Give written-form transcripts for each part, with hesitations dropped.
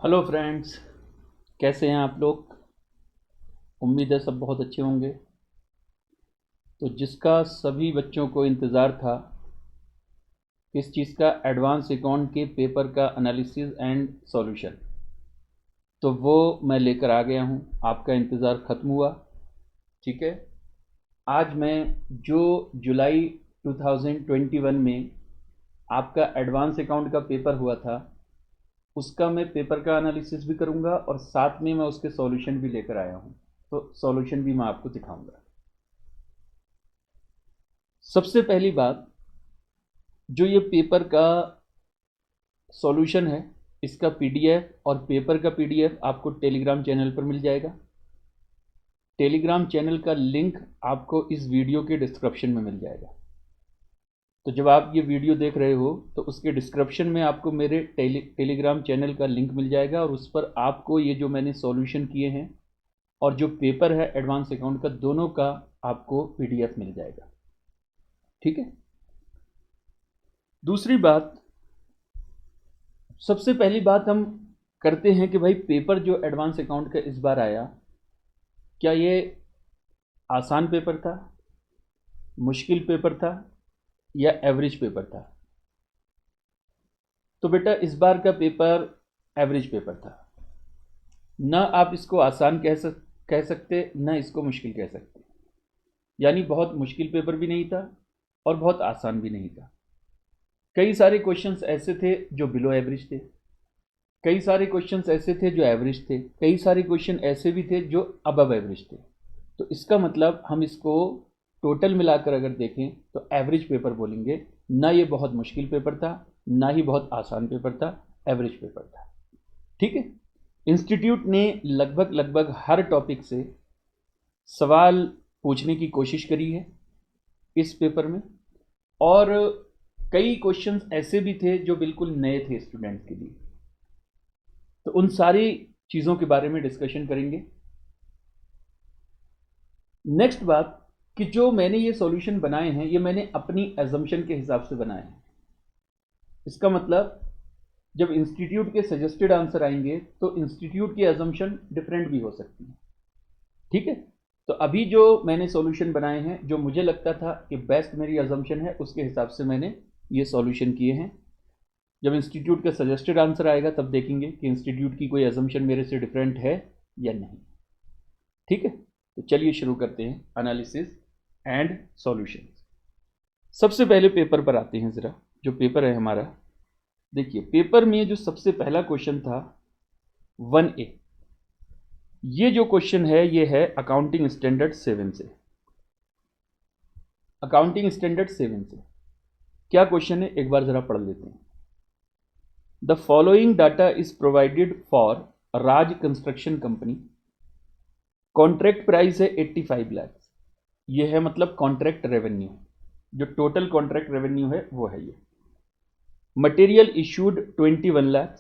Hello friends, कैसे हैं आप लोग। उम्मीद है सब बहुत अच्छे होंगे। तो जिसका सभी बच्चों को इंतज़ार था, किस चीज़ का, एडवांस अकाउंट के पेपर का एनालिसिस एंड सॉल्यूशन, तो वो मैं लेकर आ गया हूँ। आपका इंतज़ार ख़त्म हुआ। ठीक है। आज मैं जो जुलाई 2021 में आपका एडवांस अकाउंट का पेपर हुआ था, उसका मैं पेपर का एनालिसिस भी करूँगा और साथ में मैं उसके सॉल्यूशन भी लेकर आया हूँ। तो सॉल्यूशन भी मैं आपको दिखाऊंगा। सबसे पहली बात, जो ये पेपर का सॉल्यूशन है, इसका पीडीएफ और पेपर का पीडीएफ आपको टेलीग्राम चैनल पर मिल जाएगा। टेलीग्राम चैनल का लिंक आपको इस वीडियो के डिस्क्रिप्शन में मिल जाएगा। तो जब आप ये वीडियो देख रहे हो तो उसके डिस्क्रिप्शन में आपको मेरे टेलीग्राम चैनल का लिंक मिल जाएगा और उस पर आपको ये जो मैंने सॉल्यूशन किए हैं और जो पेपर है एडवांस अकाउंट का, दोनों का आपको पीडीएफ मिल जाएगा। ठीक है। दूसरी बात, सबसे पहली बात हम करते हैं कि भाई पेपर जो एडवांस अकाउंट का इस बार आया, क्या ये आसान पेपर था, मुश्किल पेपर था या एवरेज पेपर था। तो बेटा इस बार का पेपर एवरेज पेपर था। ना आप इसको आसान कह सकते, ना इसको मुश्किल कह सकते। यानी बहुत मुश्किल पेपर भी नहीं था और बहुत आसान भी नहीं था। कई सारे क्वेश्चंस ऐसे थे जो बिलो एवरेज थे, कई सारे क्वेश्चंस ऐसे थे जो एवरेज थे, कई सारे क्वेश्चन ऐसे भी थे जो अबव एवरेज थे। तो इसका मतलब हम इसको टोटल मिलाकर अगर देखें तो एवरेज पेपर बोलेंगे। ना ये बहुत मुश्किल पेपर था, ना ही बहुत आसान पेपर था, एवरेज पेपर था। ठीक है। इंस्टीट्यूट ने लगभग लगभग हर टॉपिक से सवाल पूछने की कोशिश करी है इस पेपर में, और कई क्वेश्चंस ऐसे भी थे जो बिल्कुल नए थे स्टूडेंट्स के लिए। तो उन सारी चीज़ों के बारे में डिस्कशन करेंगे। नेक्स्ट बात, कि जो मैंने ये सॉल्यूशन बनाए हैं, ये मैंने अपनी एजम्पशन के हिसाब से बनाए हैं। इसका मतलब जब इंस्टीट्यूट के सजेस्टेड आंसर आएंगे तो इंस्टीट्यूट की एजम्पशन डिफरेंट भी हो सकती है। ठीक है। तो अभी जो मैंने सॉल्यूशन बनाए हैं, जो मुझे लगता था कि बेस्ट मेरी एजम्पशन है, उसके हिसाब से मैंने ये सॉल्यूशन किए हैं। जब इंस्टीट्यूट का सजेस्टेड आंसर आएगा तब देखेंगे कि इंस्टीट्यूट की कोई एजम्पशन मेरे से डिफरेंट है या नहीं। ठीक है। तो चलिए शुरू करते हैं एनालिसिस एंड सॉल्यूशन। सबसे पहले पेपर पर आते हैं ज़रा। जो पेपर है हमारा, देखिए पेपर में जो सबसे पहला क्वेश्चन था 1A, ये जो क्वेश्चन है ये है अकाउंटिंग स्टैंडर्ड 7 से। अकाउंटिंग स्टैंडर्ड 7 से क्या क्वेश्चन है, एक बार ज़रा पढ़ लेते हैं। The following data is provided for Raj construction company. Contract price है 85 लाख। ये है मतलब कॉन्ट्रैक्ट रेवेन्यू, जो टोटल कॉन्ट्रैक्ट रेवेन्यू है वो है ये। Material issued 21 lakh,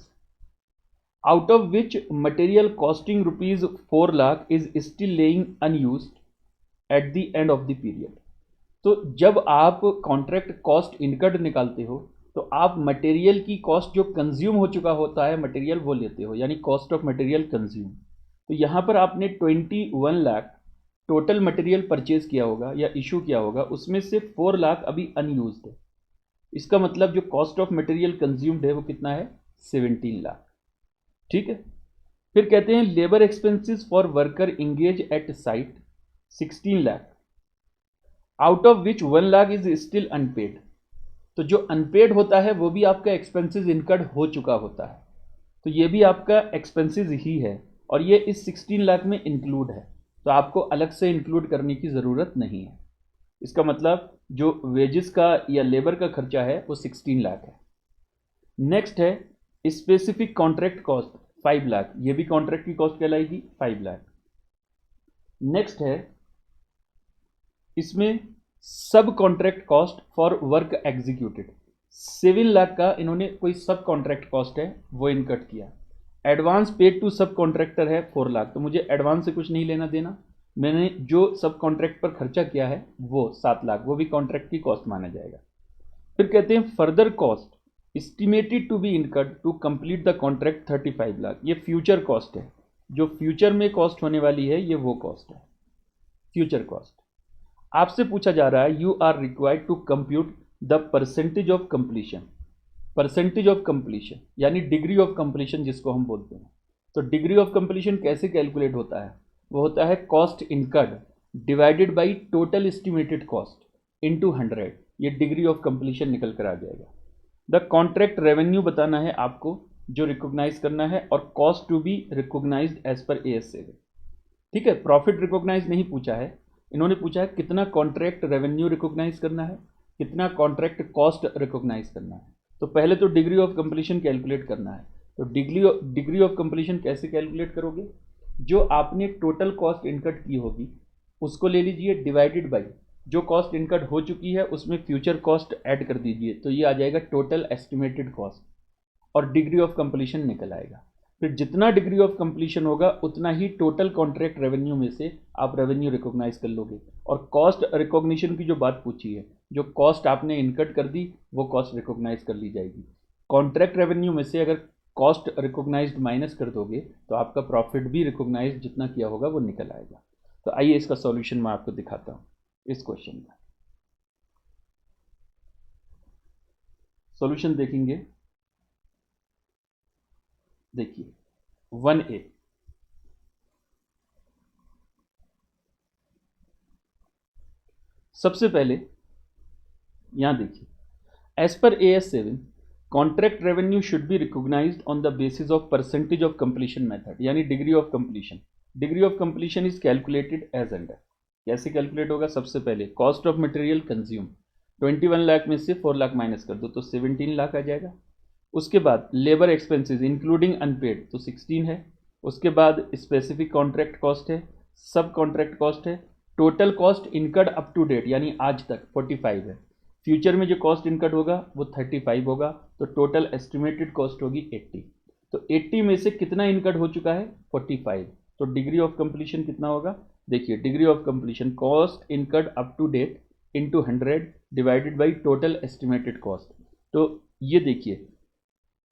out of which material costing rupees 4 lakh is still laying unused at the end of the period। तो जब आप कॉन्ट्रैक्ट कॉस्ट इनकर्ड निकालते हो तो आप मटेरियल की कॉस्ट जो कंज्यूम हो चुका होता है मटेरियल वो लेते हो, यानी कॉस्ट ऑफ मटेरियल कंज्यूम। तो यहाँ पर आपने 21 लाख टोटल मटेरियल परचेज किया होगा या इशू किया होगा, उसमें से 4 लाख अभी अनयूज्ड है। इसका मतलब जो कॉस्ट ऑफ मटेरियल कंज्यूम्ड है वो कितना है, 17 लाख। ठीक है। फिर कहते हैं labour expenses for worker engage at site 16 lakh, out of which 1 lakh is still unpaid. तो जो अनपेड होता है वो भी आपका एक्सपेंसेस इनकर्ड हो चुका होता है, तो ये भी आपका एक्सपेंसेस ही है और ये इस 16 लाख में इंक्लूड है। तो आपको अलग से इंक्लूड करने की ज़रूरत नहीं है। इसका मतलब जो वेजेस का या लेबर का खर्चा है वो 16 लाख है। नेक्स्ट है स्पेसिफिक कॉन्ट्रैक्ट कॉस्ट 5 लाख, ये भी कॉन्ट्रैक्ट की कॉस्ट कहलाएगी 5 लाख। नेक्स्ट है इसमें सब contract cost for work executed 7 lakh का इन्होंने कोई सब कॉन्ट्रैक्ट कॉस्ट है वो इनकट किया। एडवांस पेड टू सब कॉन्ट्रैक्टर है 4 लाख, तो मुझे एडवांस से कुछ नहीं लेना देना, मैंने जो सब कॉन्ट्रैक्ट पर खर्चा किया है वो 7 लाख, वो भी कॉन्ट्रैक्ट की कॉस्ट माना जाएगा। फिर कहते हैं further cost estimated to be incurred to complete the contract 35 lakh. ये फ्यूचर कॉस्ट है, जो फ्यूचर में कॉस्ट होने वाली है, ये वो कॉस्ट है, फ्यूचर कॉस्ट। आपसे पूछा जा रहा है you are required to compute the percentage of completion, percentage of completion यानी डिग्री ऑफ कंप्लीशन जिसको हम बोलते हैं। तो डिग्री ऑफ कंप्लीशन कैसे कैलकुलेट होता है? वो होता है cost incurred divided by total estimated cost into 100। ये डिग्री ऑफ कंप्लीशन निकल कर आ जाएगा। द कॉन्ट्रैक्ट रेवेन्यू बताना है आपको जो रिकॉग्नाइज करना है, और cost to be recognised as पर AS7। ठीक है, प्रॉफिट रिकॉग्नाइज नहीं पूछा है, इन्होंने पूछा है कितना कॉन्ट्रैक्ट रेवेन्यू रिकॉग्नाइज करना है, कितना कॉन्ट्रैक्ट कॉस्ट रिकॉग्नाइज करना है। तो पहले तो डिग्री ऑफ कंप्लीशन कैलकुलेट करना है। तो डिग्री ऑफ कंप्लीशन कैसे कैलकुलेट करोगे? जो आपने टोटल कॉस्ट इनकट की होगी उसको ले लीजिए, डिवाइडेड बाई जो कॉस्ट इनकट हो चुकी है उसमें फ्यूचर कॉस्ट ऐड कर दीजिए, तो ये आ जाएगा टोटल एस्टिमेटेड कॉस्ट, और डिग्री ऑफ कंप्लीशन निकल आएगा। फिर जितना डिग्री ऑफ कंप्लीशन होगा उतना ही टोटल कॉन्ट्रैक्ट रेवेन्यू में से आप रेवेन्यू रिकॉग्नाइज कर लोगे। और कॉस्ट रिकॉग्निशन की जो बात पूछी है, जो कॉस्ट आपने इनकट कर दी वो कॉस्ट रिकॉग्नाइज कर ली जाएगी। कॉन्ट्रैक्ट रेवेन्यू में से अगर कॉस्ट रिकॉग्नाइज्ड माइनस कर दोगे तो आपका प्रॉफिट भी रिकॉग्नाइज जितना किया होगा वो निकल आएगा। तो आइए इसका सॉल्यूशन मैं आपको दिखाता हूँ। इस क्वेश्चन का सॉल्यूशन देखेंगे, देखिए 1A, सबसे पहले यहां देखिए, एज पर AS7 contract revenue should be recognised on the basis of percentage of completion method, यानी degree of completion. Degree of completion is calculated as under. कैसे कैलकुलेट होगा? सबसे पहले cost of material consume 21 lakh में से 4 लाख माइनस कर दो तो 17 लाख आ जाएगा। उसके बाद लेबर एक्सपेंसेस इंक्लूडिंग अनपेड तो 16 है। उसके बाद स्पेसिफिक कॉन्ट्रैक्ट कॉस्ट है, सब कॉन्ट्रैक्ट कॉस्ट है, total cost incurred up to date यानी आज तक 45 है। फ्यूचर में जो कॉस्ट इनकर्ड होगा वो 35 होगा, तो टोटल एस्टिमेटेड कॉस्ट होगी 80। तो 80 में से कितना इनकर्ड हो चुका है? 45। तो डिग्री ऑफ कंप्लीशन कितना होगा? देखिए, degree of completion cost incurred up to date into 100 divided by total estimated cost. तो ये देखिए,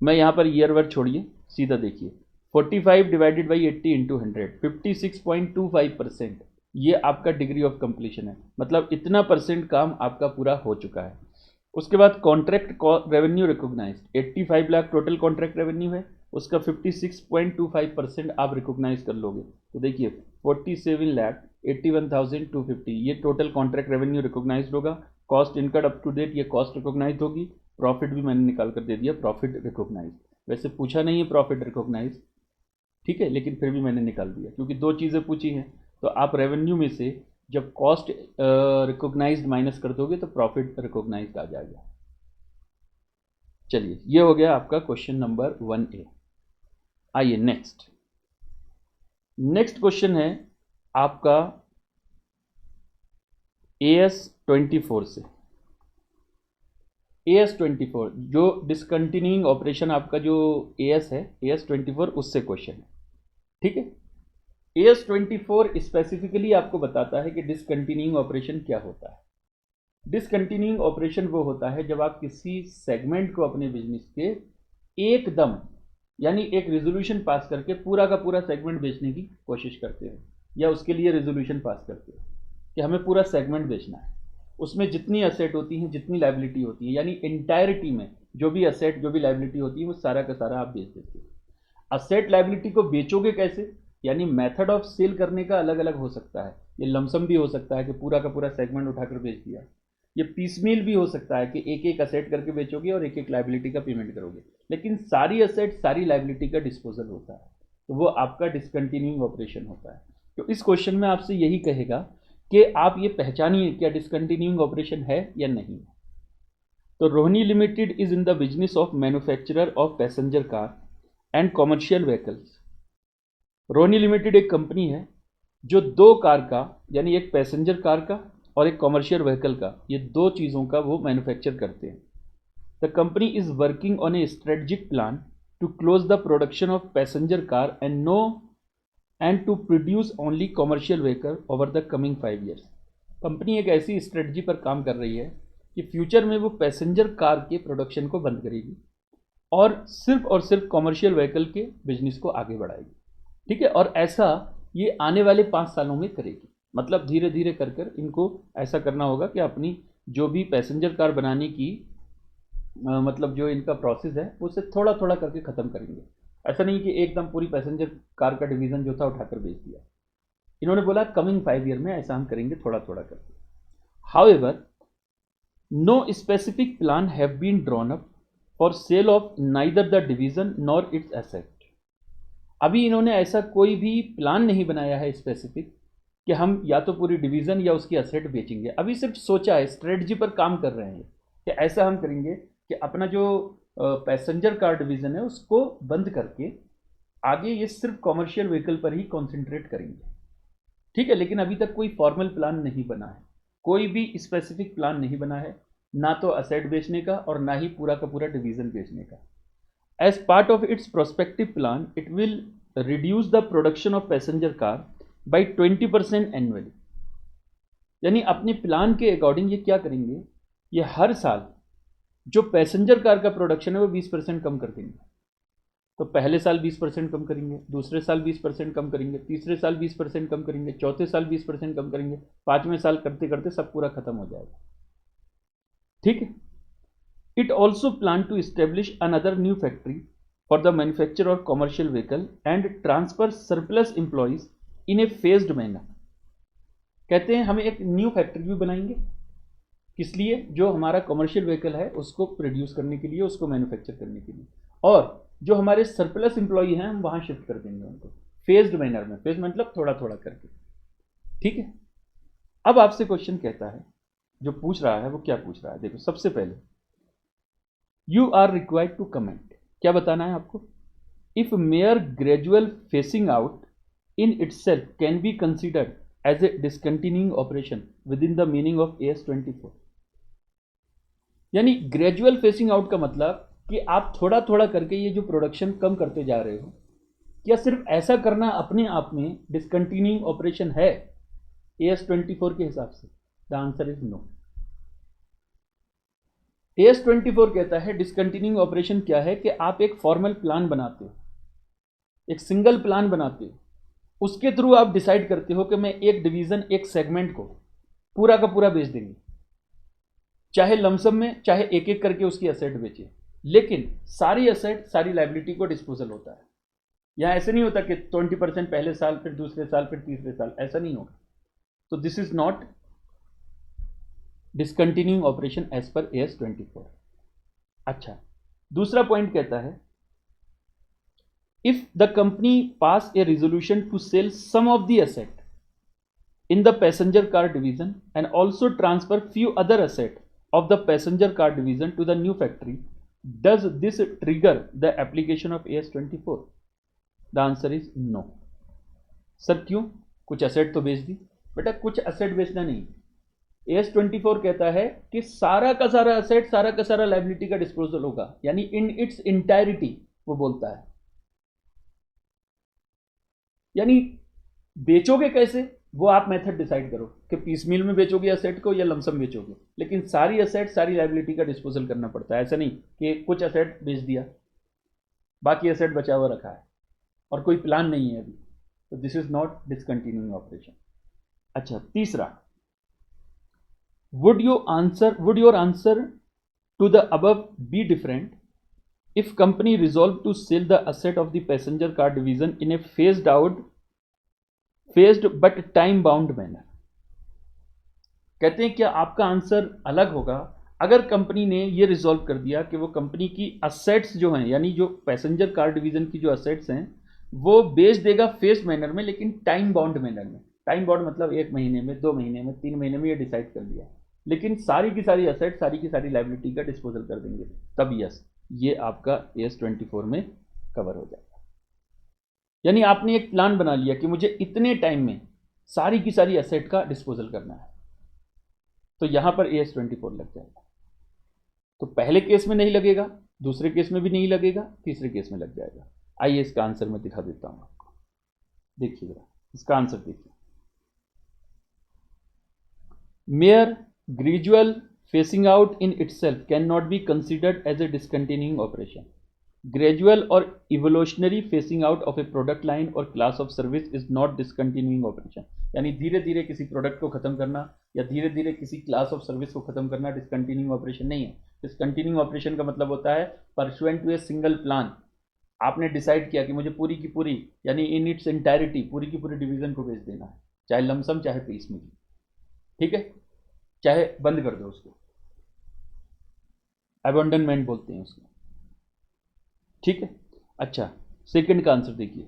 मैं यहाँ पर ईयर वर्ड छोड़िए, सीधा देखिए 45 डिवाइडेड बाई 80 इंटू 100, 56.25%। ये आपका डिग्री ऑफ कंप्लीशन है, मतलब इतना परसेंट काम आपका पूरा हो चुका है। उसके बाद contract revenue recognised 85 lakh total contract revenue है, उसका 56.25% आप रिकॉग्नाइज कर लोगे। तो देखिए 47,81,250 ये टोटल कॉन्ट्रैक्ट रेवेन्यू रिकॉग्नाइज्ड होगा। Cost incurred up to date ये कॉस्ट रिकॉग्नाइज होगी। प्रॉफिट भी मैंने निकाल कर दे दिया, प्रॉफिट रिकॉग्नाइज। वैसे पूछा नहीं है प्रॉफिट रिकॉग्नाइज, ठीक है, लेकिन फिर भी मैंने निकाल दिया क्योंकि दो चीज़ें पूछी हैं। तो आप रेवेन्यू में से जब कॉस्ट रिकॉग्नाइज्ड माइनस कर दोगे तो प्रॉफिट रिकॉग्नाइज्ड आ जाएगा। चलिए, ये हो गया आपका क्वेश्चन नंबर 1A। आइए नेक्स्ट क्वेश्चन है आपका AS24 से। AS24 जो डिसकंटिन्यूइंग ऑपरेशन आपका जो AS है, AS24 उससे क्वेश्चन है, ठीक है। AS24 स्पेसिफिकली आपको बताता है कि डिसकंटिन्यूइंग ऑपरेशन क्या होता है। डिसकंटिन्यूइंग ऑपरेशन वो होता है जब आप किसी सेगमेंट को अपने बिजनेस के एकदम यानी एक रेजोल्यूशन पास करके पूरा का पूरा सेगमेंट बेचने की कोशिश करते हो, या उसके लिए रेजोल्यूशन पास करते हो कि हमें पूरा सेगमेंट बेचना है। उसमें जितनी असेट होती हैं, जितनी लायबिलिटी होती है, यानी इंटायरिटी में जो भी असेट जो भी लायबिलिटी होती है वो सारा का सारा आप बेच देते हो। असेट लायबिलिटी को बेचोगे कैसे? यानी मेथड ऑफ सेल करने का अलग अलग हो सकता है। ये लमसम भी हो सकता है कि पूरा का पूरा सेगमेंट उठाकर बेच दिया। ये पीसमील भी हो सकता है कि एक एक असेट करके बेचोगे और एक एक लायबिलिटी का पेमेंट करोगे, लेकिन सारी असेट सारी लायबिलिटी का डिस्पोजल होता है, तो वो आपका डिसकंटिन्यूइंग ऑपरेशन होता है। तो इस क्वेश्चन में आपसे यही कहेगा कि आप ये पहचानिए क्या डिसकंटिन्यूइंग ऑपरेशन है या नहीं। तो Rohini limited is in the business of manufacturer of passenger car and commercial vehicles. Rohini limited एक कंपनी है जो दो कार का, यानी एक पैसेंजर कार का और एक कॉमर्शियल व्हीकल का, ये दो चीज़ों का वो मैन्युफैक्चर करते हैं। The company is working on a strategic plan to close the production of passenger car and to produce only commercial vehicle over the coming 5 years। Company एक ऐसी स्ट्रेटजी पर काम कर रही है कि फ्यूचर में वो पैसेंजर कार के प्रोडक्शन को बंद करेगी और सिर्फ कॉमर्शियल व्हीकल के बिजनेस को आगे बढ़ाएगी। ठीक है, और ऐसा ये आने वाले 5 सालों में करेगी। मतलब धीरे धीरे कर कर इनको ऐसा करना होगा कि अपनी जो भी पैसेंजर कार बनाने की मतलब जो इनका प्रोसेस है उसे थोड़ा थोड़ा करके ख़त्म करेंगे। ऐसा नहीं कि एकदम पूरी पैसेंजर कार का डिवीज़न जो था उठाकर बेच दिया। इन्होंने बोला कमिंग 5 ईयर में ऐसा हम करेंगे थोड़ा थोड़ा करके। However no specific plan have been drawn up for sale of neither the division nor its asset. अभी इन्होंने ऐसा कोई भी प्लान नहीं बनाया है स्पेसिफिक कि हम या तो पूरी डिवीज़न या उसकी एसेट बेचेंगे। अभी सिर्फ सोचा है, स्ट्रेटजी पर काम कर रहे हैं कि ऐसा हम करेंगे कि अपना जो पैसेंजर कार डिवीज़न है उसको बंद करके आगे ये सिर्फ कॉमर्शियल व्हीकल पर ही कॉन्सेंट्रेट करेंगे। ठीक है, लेकिन अभी तक कोई फॉर्मल प्लान नहीं बना है, कोई भी स्पेसिफिक प्लान नहीं बना है, ना तो असेट बेचने का और ना ही पूरा का पूरा डिवीज़न बेचने का। As part of its prospective plan, it will reduce the production of passenger car by 20% annually। यानी अपने प्लान के अकॉर्डिंग ये क्या करेंगे, ये हर साल जो पैसेंजर कार का प्रोडक्शन है वो 20% कम कर देंगे। तो पहले साल 20% कम करेंगे, दूसरे साल 20% कम करेंगे, तीसरे साल 20% कम करेंगे, चौथे साल 20% कम करेंगे, 5वें साल करते करते सब पूरा खत्म हो जाएगा। ठीक है। It also planned to establish another new factory for the manufacture of commercial vehicle and transfer surplus employees in a phased manner। कहते हैं हम एक न्यू फैक्ट्री भी बनाएंगे, किस लिए, जो हमारा कमर्शियल व्हीकल है उसको प्रोड्यूस करने के लिए, उसको मैन्युफैक्चर करने के लिए, और जो हमारे सरप्लस एम्प्लॉई हैं हम वहां शिफ्ट कर देंगे उनको फेज्ड मैनर में। फेज मतलब थोड़ा थोड़ा करके। ठीक है। अब आपसे क्वेश्चन कहता है, जो पूछ रहा है वो क्या पूछ रहा है, देखो सबसे पहले you are required to comment. क्या बताना है आपको, if mere gradual phasing out in itself can be considered as a discontinuing operation within the meaning of AS24। यानी ग्रेजुअल फेसिंग आउट का मतलब कि आप थोड़ा थोड़ा करके ये जो प्रोडक्शन कम करते जा रहे हो, क्या सिर्फ ऐसा करना अपने आप में डिसकंटिन्यूइंग ऑपरेशन है AS24 के हिसाब से? The answer is no. AS24 कहता है डिसकंटिन्यूइंग ऑपरेशन क्या है, कि आप एक फॉर्मल प्लान बनाते हो, एक सिंगल प्लान बनाते हो, उसके थ्रू आप डिसाइड करते हो कि मैं एक डिवीजन, एक सेगमेंट को पूरा का पूरा बेच देंगे, चाहे लमसम में, चाहे एक एक करके उसकी एसेट बेचे, लेकिन सारी एसेट सारी लायबिलिटी को डिस्पोजल होता है। यहां ऐसे नहीं होता कि 20% पहले साल, फिर दूसरे साल, फिर तीसरे साल, ऐसा नहीं होगा। तो this is not discontinuing operation as per AS24। अच्छा, दूसरा पॉइंट कहता है, if the company pass a resolution to sell some of the asset in the passenger car division and also transfer few other asset of the passenger car division to the new factory, does this trigger the application of AS24? The answer is no। Sir क्यों? कुछ asset तो बेच दी। बेटा कुछ asset बेचना नहीं, AS24 कहता है कि सारा का सारा एसेट, सारा का सारा लायबिलिटी का डिस्पोजल होगा, यानी इन इट्स इंटायरिटी वो बोलता है। यानी बेचोगे कैसे, वो आप मेथड डिसाइड करो कि पीसमील में बेचोगे एसेट को या लमसम बेचोगे, लेकिन सारी एसेट सारी लायबिलिटी का डिस्पोजल करना पड़ता है। ऐसा नहीं कि कुछ एसेट बेच दिया, बाकी एसेट बचा हुआ रखा है और कोई प्लान नहीं है अभी, तो this is not discontinuing operation. अच्छा, तीसरा, would your answer to the above be different if company resolved to sell the asset of the passenger car division in a phased but time bound manner? कहते हैं क्या आपका answer अलग होगा अगर company ने ये रिजॉल्व कर दिया कि वो कंपनी की असेट्स जो हैं, यानी जो पैसेंजर कार डिवीजन की जो असेट्स हैं वो बेच देगा फेस्ड मैनर में, लेकिन टाइम बाउंड मैनर में। टाइम बाउंड मतलब 1 महीने में, 2 महीने में, 3 महीने में ये डिसाइड कर दिया, लेकिन सारी की सारी असेट, सारी की सारी लायबिलिटी का डिस्पोजल कर देंगे, तब यस, ये आपका AS24 में कवर हो जाएगा। यानी आपने एक प्लान बना लिया कि मुझे इतने टाइम में सारी की सारी एसेट का डिस्पोजल करना है, तो यहां पर AS24 लग जाएगा। तो पहले केस में नहीं लगेगा, दूसरे केस में भी नहीं लगेगा, तीसरे केस में लग जाएगा। आइए इसका आंसर मैं दिखा देता हूं आपको, देखिए जरा इसका आंसर देखिए। Mayor gradual phasing out in itself cannot be considered as a discontinuing operation। Gradual और evolutionary phasing out of a product line और class of service is not discontinuing operation. यानी धीरे धीरे किसी प्रोडक्ट को खत्म करना या धीरे धीरे किसी क्लास ऑफ सर्विस को खत्म करना डिसकंटिन्यूइंग ऑपरेशन नहीं है। डिसकंटिन्यूइंग ऑपरेशन का मतलब होता है pursuant to a single plan, आपने डिसाइड किया कि मुझे पूरी की पूरी यानी इन इट्स इंटायरिटी पूरी की पूरी डिवीजन को बेच देना है, चाहे लमसम चाहे पीस में, ठीक है, चाहे बंद कर दो उसको, अबंडनमेंट बोलते हैं उसको, ठीक है। अच्छा, सेकंड का आंसर देखिए,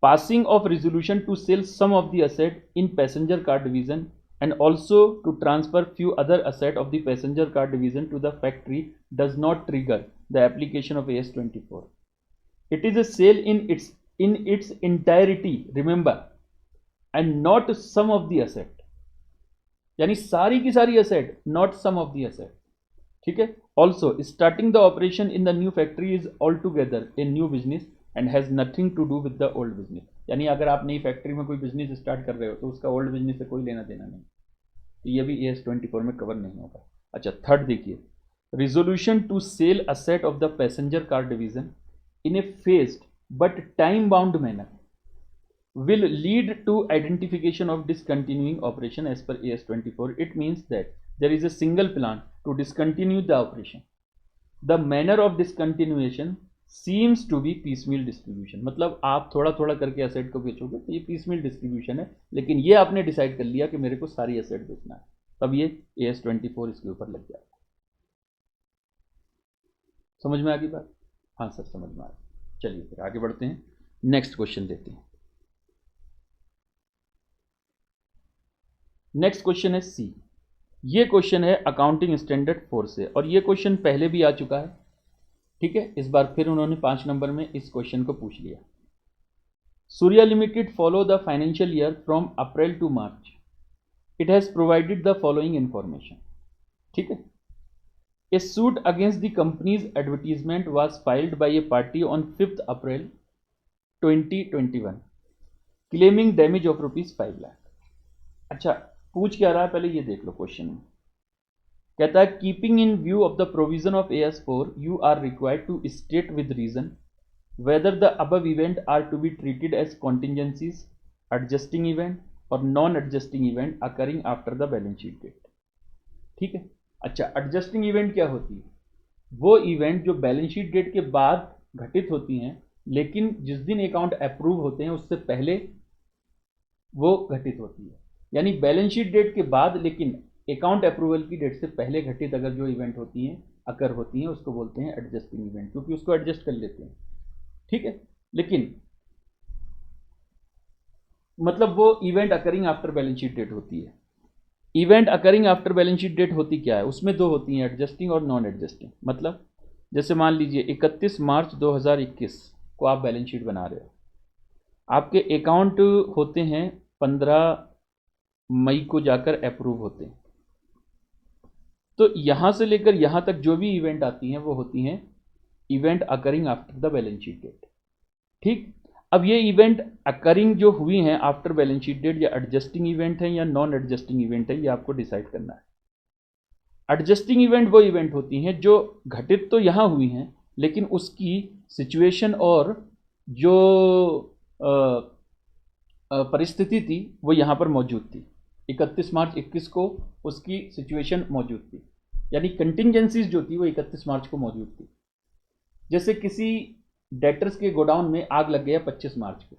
passing of resolution to sell some of the asset in passenger car division and also to transfer few other asset of the passenger car division to the factory does not trigger the application of AS24. It is a sale in its entirety, remember, and not some of the asset, यानी सारी की सारी asset, not some of the asset, ठीक है। Also starting the operation in the new factory is all together a new business and has nothing to do with the old business. यानी अगर आप नई फैक्ट्री में कोई बिजनेस स्टार्ट कर रहे हो तो उसका ओल्ड बिजनेस से कोई लेना देना नहीं, तो ये भी AS24 में कवर नहीं होगा। अच्छा, थर्ड देखिए, resolution to sell asset of the passenger car division in a phased but time bound manner will lead to identification of discontinuing operation as per AS24. It means that there is a single plan to discontinue the operation. The manner of discontinuation seems to be piecemeal distribution. मतलब आप थोड़ा थोड़ा करके asset को बेचोगे तो ये piecemeal distribution है, लेकिन ये आपने डिसाइड कर लिया कि मेरे को सारी एसेट बेचना है, तब ये AS24 इसके ऊपर लग जाएगा। समझ में आ गई बात? हाँ सर, समझ में आ गई। चलिए फिर आगे बढ़ते हैं, नेक्स्ट क्वेश्चन देते हैं। नेक्स्ट क्वेश्चन है सी। ये क्वेश्चन है अकाउंटिंग स्टैंडर्ड 4 से, और ये क्वेश्चन पहले भी आ चुका है, ठीक है। इस बार फिर उन्होंने 5 नंबर में इस क्वेश्चन को पूछ लिया। Surya limited follow the financial year from April to March, it has provided the following information, ठीक है। A suit against the company's advertisement was filed by a party on 5 April 2021 claiming damage of ₹5 lakh. अच्छा, पूछ क्या रहा है पहले ये देख लो क्वेश्चन में। कहता है keeping in view of the provision of AS4 you are required to state with reason whether the above event are to be treated as contingencies, adjusting event और non adjusting event occurring after the balance sheet date, ठीक है। अच्छा, adjusting event क्या होती है? वो event जो balance sheet date के बाद घटित होती हैं, लेकिन जिस दिन अकाउंट अप्रूव होते हैं उससे पहले वो घटित होती है। यानी बैलेंस शीट डेट के बाद लेकिन अकाउंट अप्रूवल की डेट से पहले घटित अगर जो इवेंट होती हैं, अकर होती हैं, उसको बोलते हैं एडजस्टिंग इवेंट, क्योंकि उसको एडजस्ट कर लेते हैं, ठीक है। लेकिन मतलब वो event occurring after balance sheet date होती है। Event occurring after balance sheet date होती क्या है? उसमें दो होती हैं, एडजस्टिंग और नॉन एडजस्टिंग। मतलब जैसे मान लीजिए 31 मार्च 2021 को आप बैलेंस शीट बना रहे हो, आपके अकाउंट होते हैं 15 मई को जाकर अप्रूव होते हैं, तो यहां से लेकर यहां तक जो भी इवेंट आती हैं वो होती हैं event occurring after the balance sheet date, ठीक। अब ये इवेंट अकरिंग जो हुई हैं आफ्टर बैलेंस शीट डेट, या एडजस्टिंग इवेंट है या नॉन एडजस्टिंग इवेंट है, ये आपको डिसाइड करना है। एडजस्टिंग इवेंट वो इवेंट होती हैं जो घटित तो यहां हुई हैं, लेकिन उसकी सिचुएशन और जो परिस्थिति थी वो यहां पर मौजूद थी। 31 मार्च 21 को उसकी सिचुएशन मौजूद थी, यानी कंटिंजेंसीज जो थी वो 31 मार्च को मौजूद थी। जैसे किसी डेटर्स के गोडाउन में आग लग गया 25 मार्च को,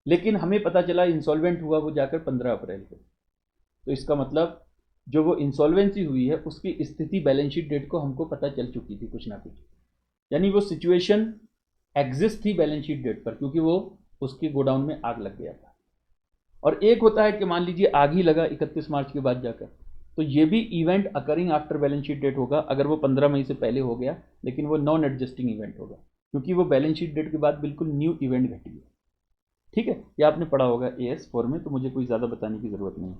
लेकिन हमें पता चला इंसॉल्वेंट हुआ वो जाकर 15 अप्रैल को, तो इसका मतलब जो वो इंसॉल्वेंसी हुई है उसकी स्थिति बैलेंस शीट डेट को हमको पता चल चुकी थी कुछ ना कुछ, यानी वो सिचुएशन एग्जिस्ट थी बैलेंस शीट डेट पर, क्योंकि वो उसके गोडाउन में आग लग गया था। और एक होता है कि मान लीजिए आग ही लगा 31 मार्च के बाद जाकर, तो ये भी event occurring after balance sheet date होगा अगर वो 15 मई से पहले हो गया, लेकिन वो नॉन एडजस्टिंग इवेंट होगा क्योंकि वो बैलेंस शीट डेट के बाद बिल्कुल न्यू इवेंट घटी है, ठीक है। ये आपने पढ़ा होगा AS4 में, तो मुझे कोई ज़्यादा बताने की ज़रूरत नहीं है।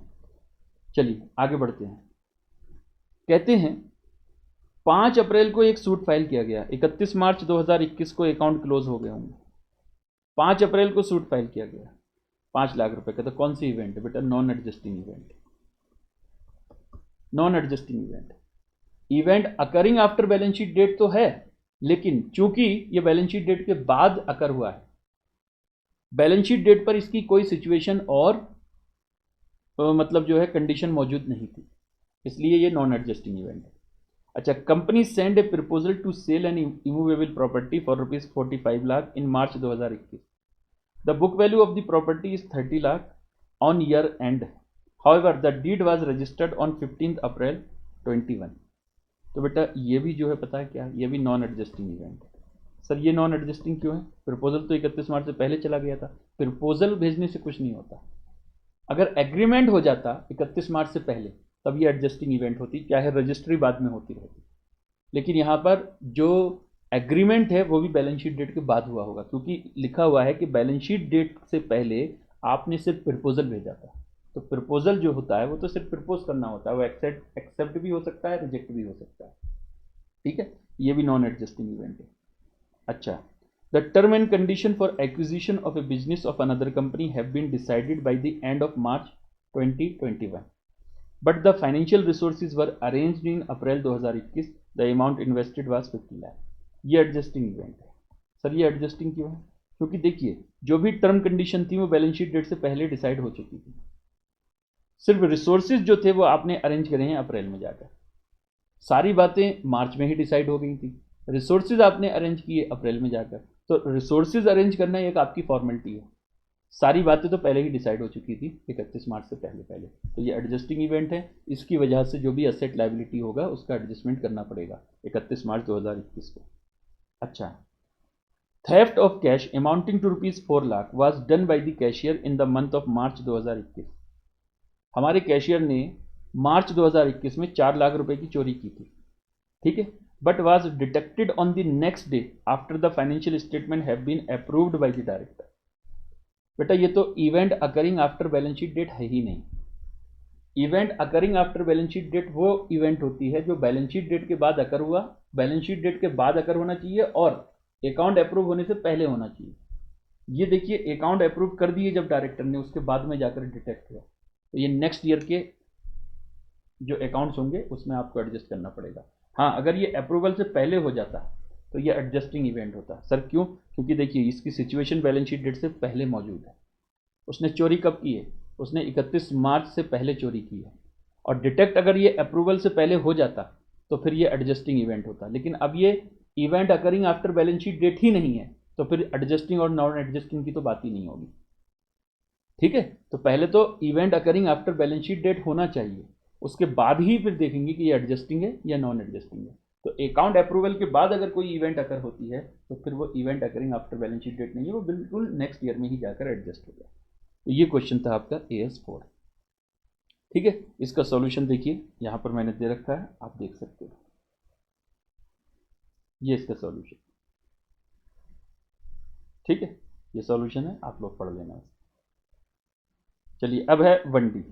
चलिए आगे बढ़ते हैं। कहते हैं 5 अप्रैल को एक सूट फाइल किया गया, 31 मार्च 2021 को अकाउंट क्लोज हो गए होंगे। 5 अप्रैल को सूट फाइल किया गया 5 लाख रुपए का, तो कौन सी इवेंट है बेटा? Non adjusting event. Non adjusting event, event occurring after balance sheet date तो है, लेकिन चूंकि ये बैलेंस शीट डेट के बाद अकर हुआ है, बैलेंस शीट डेट पर इसकी कोई सिचुएशन और मतलब जो है कंडीशन मौजूद नहीं थी, इसलिए ये नॉन एडजस्टिंग इवेंट है। अच्छा, company send a proposal to sell an immovable property for ₹45 lakh in March 2021। The book value of the property is 30 lakh on year end, however the deed was registered on 15 April 21। तो बेटा ये भी जो है पता है क्या, ये भी नॉन एडजस्टिंग इवेंट है। सर ये नॉन एडजस्टिंग क्यों है? प्रपोजल तो 31 मार्च से पहले चला गया था। प्रपोजल भेजने से कुछ नहीं होता, अगर एग्रीमेंट हो जाता 31 मार्च से पहले तब ये एडजस्टिंग इवेंट होती, चाहे रजिस्ट्री बाद में होती रहती। लेकिन यहाँ पर जो एग्रीमेंट है वो भी बैलेंस शीट डेट के बाद हुआ होगा, क्योंकि लिखा हुआ है कि बैलेंस शीट डेट से पहले आपने सिर्फ प्रपोजल भेजा था। तो प्रपोजल जो होता है वो तो सिर्फ प्रपोज करना होता है, वो एक्सेप्ट भी हो सकता है, रिजेक्ट भी हो सकता है। ठीक है, ये भी नॉन एडजस्टिंग इवेंट है। अच्छा, the term and condition for acquisition of a business of another company have been decided by the end of March 2021, but the financial resources were arranged in April 2021, the amount invested was 50 lakh. ये adjusting event है। Sir ये adjusting क्यों है? क्योंकि देखिए जो भी term condition थी वो बैलेंस शीट डेट से पहले डिसाइड हो चुकी थी, सिर्फ रिसोर्सेज जो थे वो आपने अरेंज करे हैं अप्रैल में जाकर। सारी बातें मार्च में ही डिसाइड हो गई थी, रिसोर्सेज आपने अरेंज किए अप्रैल में जाकर। तो रिसोर्सेज अरेंज करना एक आपकी फॉर्मेलिटी है, सारी बातें तो पहले ही डिसाइड हो चुकी थी 31 मार्च से पहले। तो ये एडजस्टिंग इवेंट है, इसकी वजह से जो भी असेट लायबिलिटी होगा उसका एडजस्टमेंट करना पड़ेगा 31 मार्च 2021 को। अच्छा, theft of cash amounting to ₹4 lakh was done by the cashier in the month of March 2021। हमारे कैशियर ने मार्च 2021 में 4 लाख रुपए की चोरी की थी, ठीक है, but was detected on the next day after the financial statement have been approved by the director. बेटा ये तो event occurring after balance sheet date है ही नहीं। Event occurring after balance sheet date वो इवेंट होती है जो बैलेंस शीट डेट के बाद अकर हुआ, बैलेंस शीट डेट के बाद अकर होना चाहिए और अकाउंट अप्रूव होने से पहले होना चाहिए। ये देखिए अकाउंट अप्रूव कर दिए जब डायरेक्टर ने, उसके बाद में जाकर डिटेक्ट हुआ, तो ये नेक्स्ट ईयर के जो अकाउंट्स होंगे उसमें आपको एडजस्ट करना पड़ेगा। हाँ, अगर ये अप्रूवल से पहले हो जाता तो ये एडजस्टिंग इवेंट होता। सर क्यों? क्योंकि देखिए इसकी सिचुएशन बैलेंस शीट डेट से पहले मौजूद है। उसने चोरी कब की है? उसने 31 मार्च से पहले चोरी की है, और डिटेक्ट अगर ये अप्रूवल से पहले हो जाता तो फिर ये एडजस्टिंग इवेंट होता। लेकिन अब ये event occurring after balance sheet date ही नहीं है, तो फिर एडजस्टिंग और नॉन एडजस्टिंग की तो बात ही नहीं होगी। ठीक है, तो पहले तो event occurring after balance sheet date होना चाहिए, उसके बाद ही फिर देखेंगे कि ये एडजस्टिंग है या नॉन एडजस्टिंग है। तो अकाउंट अप्रूवल के बाद अगर कोई इवेंट अकर होती है तो फिर वो event occurring after balance sheet date नहीं है, वो बिल्कुल नेक्स्ट ईयर में ही जाकर एडजस्ट हो जाए। तो ये क्वेश्चन था आपका AS4। ठीक है, इसका सॉल्यूशन देखिए यहां पर मैंने दे रखा है, आप देख सकते हो, ये इसका सॉल्यूशन। ठीक है, ये सॉल्यूशन है, आप लोग पढ़ लेना। चलिए अब है 1D,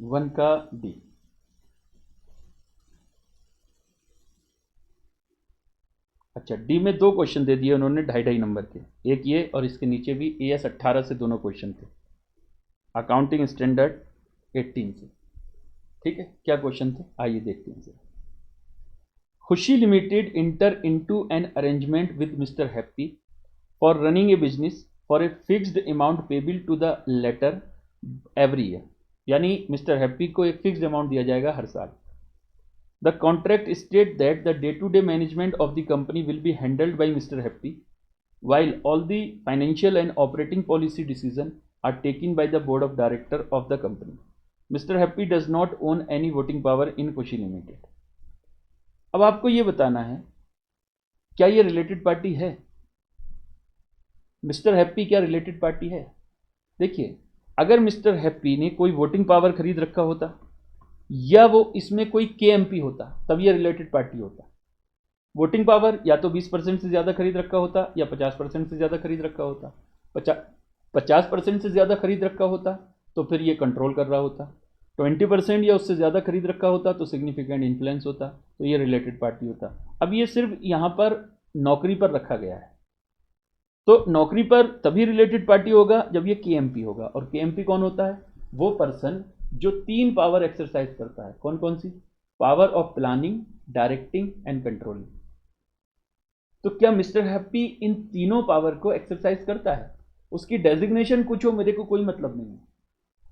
1 का D। अच्छा, डी में 2 क्वेश्चन दे दिए उन्होंने 2.5 नंबर के, एक ये और इसके नीचे भी AS 18 से दोनों क्वेश्चन थे, अकाउंटिंग स्टैंडर्ड 18 से। ठीक है, क्या क्वेश्चन थे आइए देखते हैं। Khushi limited enter into an arrangement with mister Happy for running a business for a fixed amount payable to the latter every year, यानी मिस्टर हैप्पी को एक फिक्स्ड अमाउंट दिया जाएगा हर साल। The contract states that the day-to-day management of the company will be handled by Mr. Happy, while all the financial and operating policy decisions are taken by the board of directors of the company. Mr. Happy does not own any voting power in Khushi Limited. अब आपको ये बताना है क्या ये related party है? Mister happy क्या related party है? देखिए, अगर मिस्टर हैप्पी ने कोई वोटिंग पावर खरीद रखा होता या वो इसमें कोई KMP होता तब ये रिलेटेड पार्टी होता। वोटिंग पावर या तो 20% से ज़्यादा खरीद रखा होता या 50% से ज़्यादा खरीद रखा होता। 50% से ज़्यादा खरीद रखा होता तो फिर ये कंट्रोल कर रहा होता। 20% या उससे ज़्यादा खरीद रखा होता तो सिग्निफिकेंट इन्फ्लुएंस होता, तो ये रिलेटेड पार्टी होता। अब ये सिर्फ यहाँ पर नौकरी पर रखा गया है, तो नौकरी पर तभी रिलेटेड पार्टी होगा जब ये KMP होगा। और KMP कौन होता है? वो पर्सन जो 3 पावर एक्सरसाइज करता है। कौन कौन सी? Power of planning, directing and controlling. तो क्या मिस्टर हैप्पी इन तीनों पावर को एक्सरसाइज करता है? उसकी डेजिग्नेशन कुछ हो, मेरे को कोई मतलब नहीं है।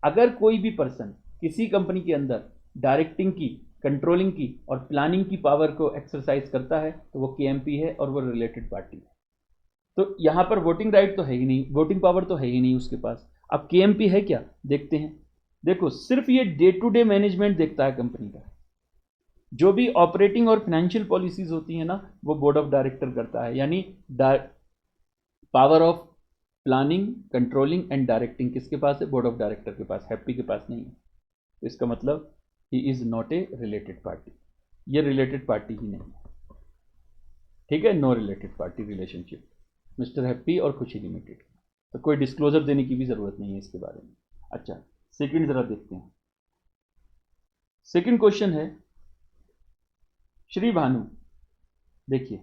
अगर कोई भी पर्सन किसी कंपनी के अंदर डायरेक्टिंग की, कंट्रोलिंग की और प्लानिंग की पावर को एक्सरसाइज करता है तो वो केएमपी है और वो रिलेटेड पार्टी है। तो यहां पर वोटिंग राइट तो है ही नहीं, वोटिंग पावर तो है ही नहीं उसके पास। अब केएमपी है क्या, देखते हैं। देखो, सिर्फ ये डे टू डे मैनेजमेंट देखता है कंपनी का। जो भी ऑपरेटिंग और फाइनेंशियल पॉलिसीज होती है ना, वो बोर्ड ऑफ डायरेक्टर करता है। यानी power of planning, controlling and directing किसके पास है? बोर्ड ऑफ डायरेक्टर के पास, हैप्पी के पास नहीं है। तो इसका मतलब he is not a related party, ये रिलेटेड पार्टी ही नहीं है। ठीक है, know related party relationship mister happy और खुशी लिमिटेड। तो कोई डिस्क्लोजर देने की भी जरूरत नहीं है इसके बारे में। अच्छा, सेकंड जरा देखते हैं। सेकंड क्वेश्चन है, श्री भानु, देखिए,